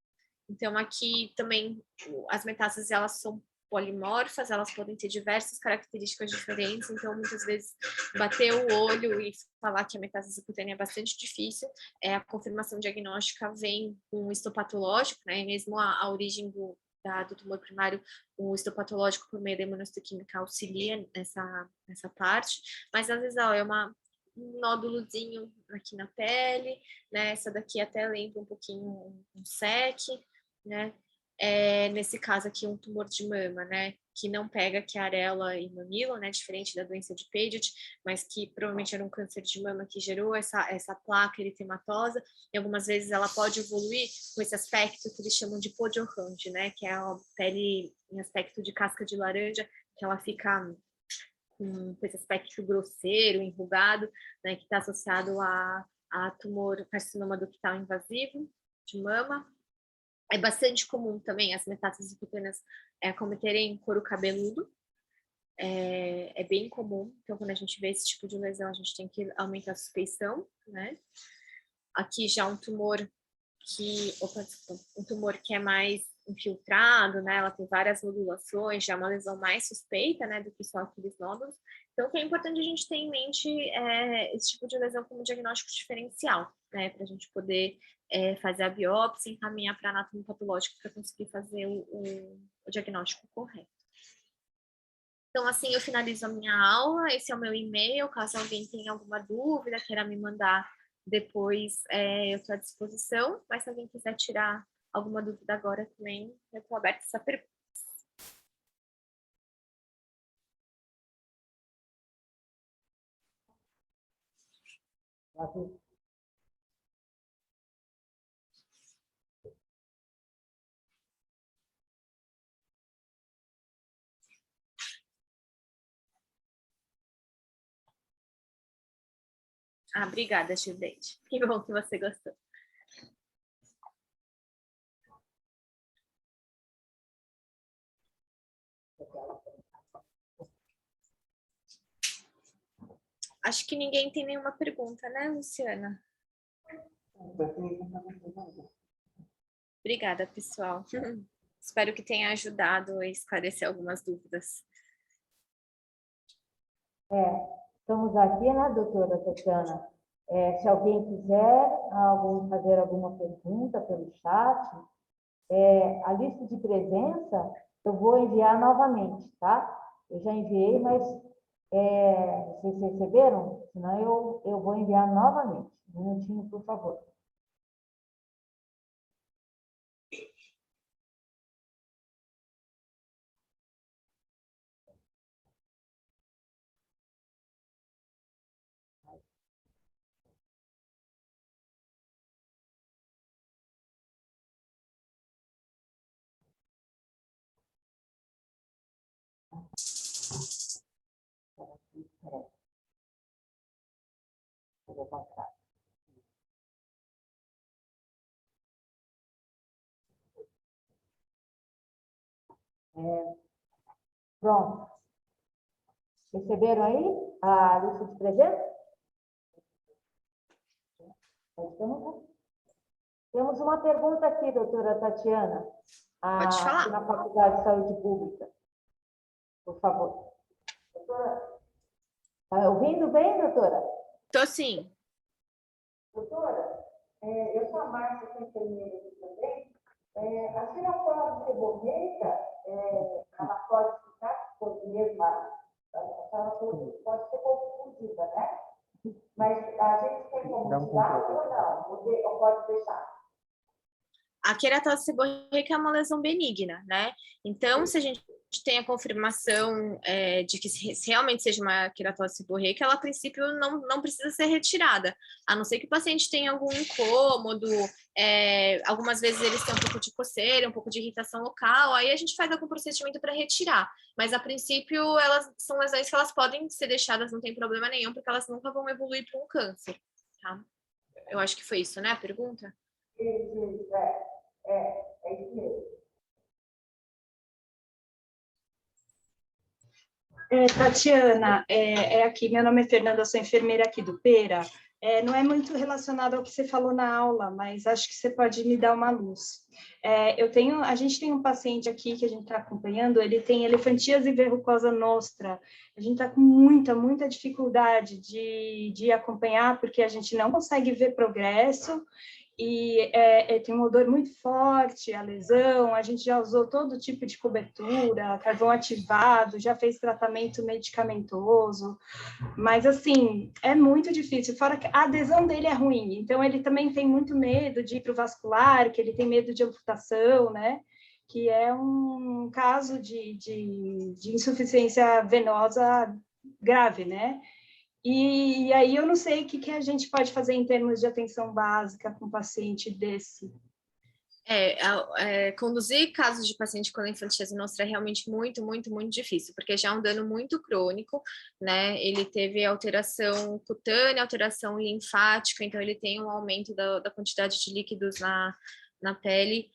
Então, aqui também as metástases, elas são polimorfas, elas podem ter diversas características diferentes, então muitas vezes bater o olho e falar que a metástase cutânea é bastante difícil, a confirmação diagnóstica vem com o histopatológico, né, e mesmo a origem do tumor primário, o histopatológico por meio da imunistoquímica auxilia nessa parte, mas às vezes é um nódulozinho aqui na pele, né, essa daqui até lembra um pouquinho um SEC, né? Nesse caso aqui, um tumor de mama, né? Que não pega que areola e mamilo, né? Diferente da doença de Paget, mas que provavelmente era um câncer de mama que gerou essa placa eritematosa. E algumas vezes ela pode evoluir com esse aspecto que eles chamam de podiorange, né? Que é a pele em aspecto de casca de laranja, que ela fica com esse aspecto grosseiro, enrugado, né? Que está associado a tumor carcinoma ductal invasivo de mama. É bastante comum também as metástases cutâneas acometerem couro cabeludo. É bem comum. Então, quando a gente vê esse tipo de lesão, a gente tem que aumentar a suspeição, né? Aqui já um tumor que é mais infiltrado, né? Ela tem várias nodulações, já é uma lesão mais suspeita, né? Do que só aqueles nódulos. Então, que é importante a gente ter em mente esse tipo de lesão como diagnóstico diferencial, né? Para a gente poder fazer a biópsia e encaminhar para anatomia patológica para conseguir fazer o diagnóstico correto. Então, assim, eu finalizo a minha aula. Esse é o meu e-mail. Caso alguém tenha alguma dúvida, queira me mandar depois, eu estou à disposição. Mas se alguém quiser tirar alguma dúvida agora também, eu estou aberta a essa pergunta. Obrigada, Gildeide. Que bom que você gostou. Acho que ninguém tem nenhuma pergunta, né, Luciana? Obrigada, pessoal. Espero que tenha ajudado a esclarecer algumas dúvidas. Estamos aqui, né, doutora Tatiana? Se alguém quiser fazer alguma pergunta pelo chat, a lista de presença eu vou enviar novamente, tá? Eu já enviei, mas vocês receberam? Senão eu vou enviar novamente. Um minutinho, por favor. Pronto. Receberam aí a lista de presentes? Temos uma pergunta aqui, doutora Tatiana, Pode aqui falar. na Faculdade de Saúde Pública. Por favor. Doutora, está ouvindo bem, doutora? Tô sim. Doutora, eu sou a Márcia, sou enfermeira aqui também. A tireoide seborreica, ela pode ficar por mesma, a senhora pode ser confundida, né? Mas a gente tem como tirar ou não? Ou pode deixar? A queratose seborreica é uma lesão benigna, né? Então, se a gente tem a confirmação de que realmente seja uma queratose seborreica, ela, a princípio, não precisa ser retirada, a não ser que o paciente tenha algum incômodo, algumas vezes eles têm um pouco de coceira, um pouco de irritação local, aí a gente faz algum procedimento para retirar. Mas, a princípio, elas são lesões que elas podem ser deixadas, não tem problema nenhum, porque elas nunca vão evoluir para um câncer, tá? Eu acho que foi isso, né, a pergunta? Isso, é isso mesmo. Tatiana, aqui, meu nome é Fernanda, sou enfermeira aqui do Pera. Não é muito relacionado ao que você falou na aula, mas acho que você pode me dar uma luz. A gente tem um paciente aqui que a gente está acompanhando, ele tem elefantíase verrucosa nostra. A gente está com muita dificuldade de acompanhar, porque a gente não consegue ver progresso, e tem um odor muito forte, a lesão, a gente já usou todo tipo de cobertura, carvão ativado, já fez tratamento medicamentoso, mas, assim, é muito difícil, fora que a adesão dele é ruim, então ele também tem muito medo de ir para o vascular, que ele tem medo de amputação, né, que é um caso de insuficiência venosa grave, né, e aí eu não sei o que a gente pode fazer em termos de atenção básica com um paciente desse. Conduzir casos de paciente com elefantíase nostra é realmente muito difícil, porque já é um dano muito crônico, né? Ele teve alteração cutânea, alteração linfática, então ele tem um aumento da quantidade de líquidos na pele.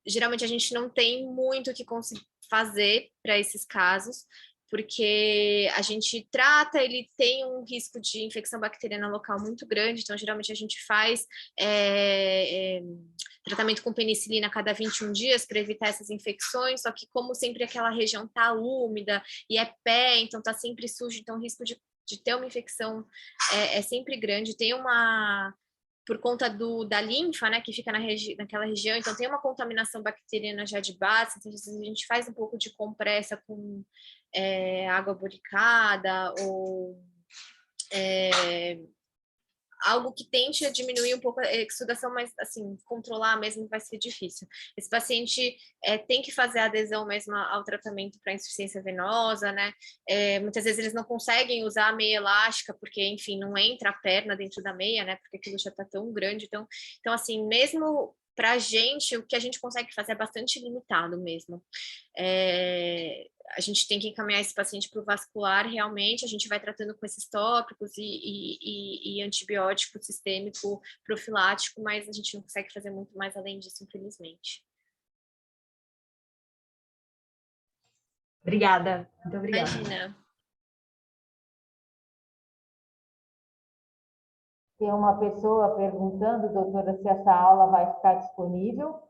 Geralmente a gente não tem muito o que conseguir fazer para esses casos, porque a gente trata, ele tem um risco de infecção bacteriana local muito grande, então geralmente a gente faz tratamento com penicilina a cada 21 dias para evitar essas infecções, só que como sempre aquela região está úmida e é pé, então está sempre sujo, então o risco de ter uma infecção é sempre grande, tem uma... por conta da linfa, né, que fica naquela região, então tem uma contaminação bacteriana já de base, então a gente faz um pouco de compressa com água boricada ou algo que tente a diminuir um pouco a exudação, mas, assim, controlar mesmo vai ser difícil. Esse paciente tem que fazer a adesão mesmo ao tratamento para insuficiência venosa, né? Muitas vezes eles não conseguem usar a meia elástica, porque, enfim, não entra a perna dentro da meia, né? Porque aquilo já está tão grande. Então, assim, mesmo para a gente, o que a gente consegue fazer é bastante limitado mesmo. A gente tem que encaminhar esse paciente para o vascular, realmente, a gente vai tratando com esses tópicos e antibiótico sistêmico profilático, mas a gente não consegue fazer muito mais além disso, infelizmente. Obrigada, muito obrigada. Imagina. Tem uma pessoa perguntando, doutora, se essa aula vai ficar disponível.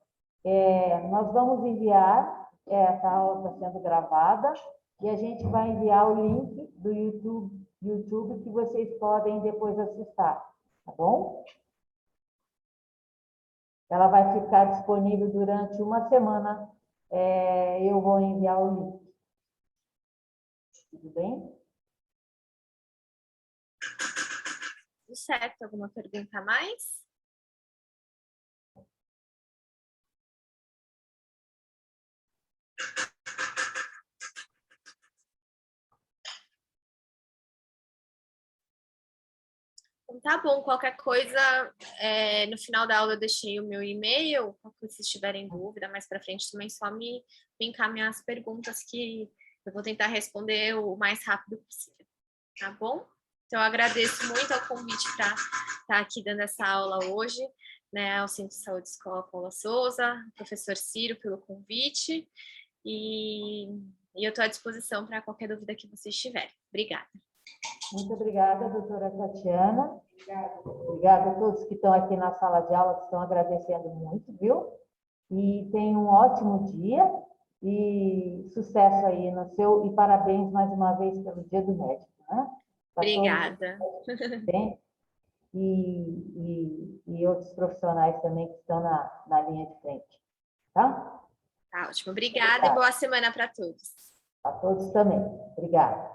Nós vamos enviar, essa aula está sendo gravada, e a gente vai enviar o link do YouTube que vocês podem depois acessar, tá bom? Ela vai ficar disponível durante uma semana. Eu vou enviar o link. Tudo bem? Tudo certo. Alguma pergunta a mais? Então, tá bom, qualquer coisa, no final da aula eu deixei o meu e-mail, se vocês tiverem dúvida mais para frente também, só me encaminhar as perguntas que Eu vou tentar responder o mais rápido possível, tá bom? Então, eu agradeço muito ao convite para estar aqui dando essa aula hoje, né, ao Centro de Saúde Escola Paula Souza, professor Ciro, pelo convite, e eu estou à disposição para qualquer dúvida que vocês tiverem. Obrigada. Muito obrigada, doutora Tatiana. Obrigada a todos que estão aqui na sala de aula, que estão agradecendo muito, viu? E tenham um ótimo dia e sucesso aí no seu... E parabéns mais uma vez pelo Dia do Médico, né? Obrigada. E outros profissionais também que estão na linha de frente, tá? Tá ótimo. Obrigada e boa semana para todos. A todos também. Obrigada.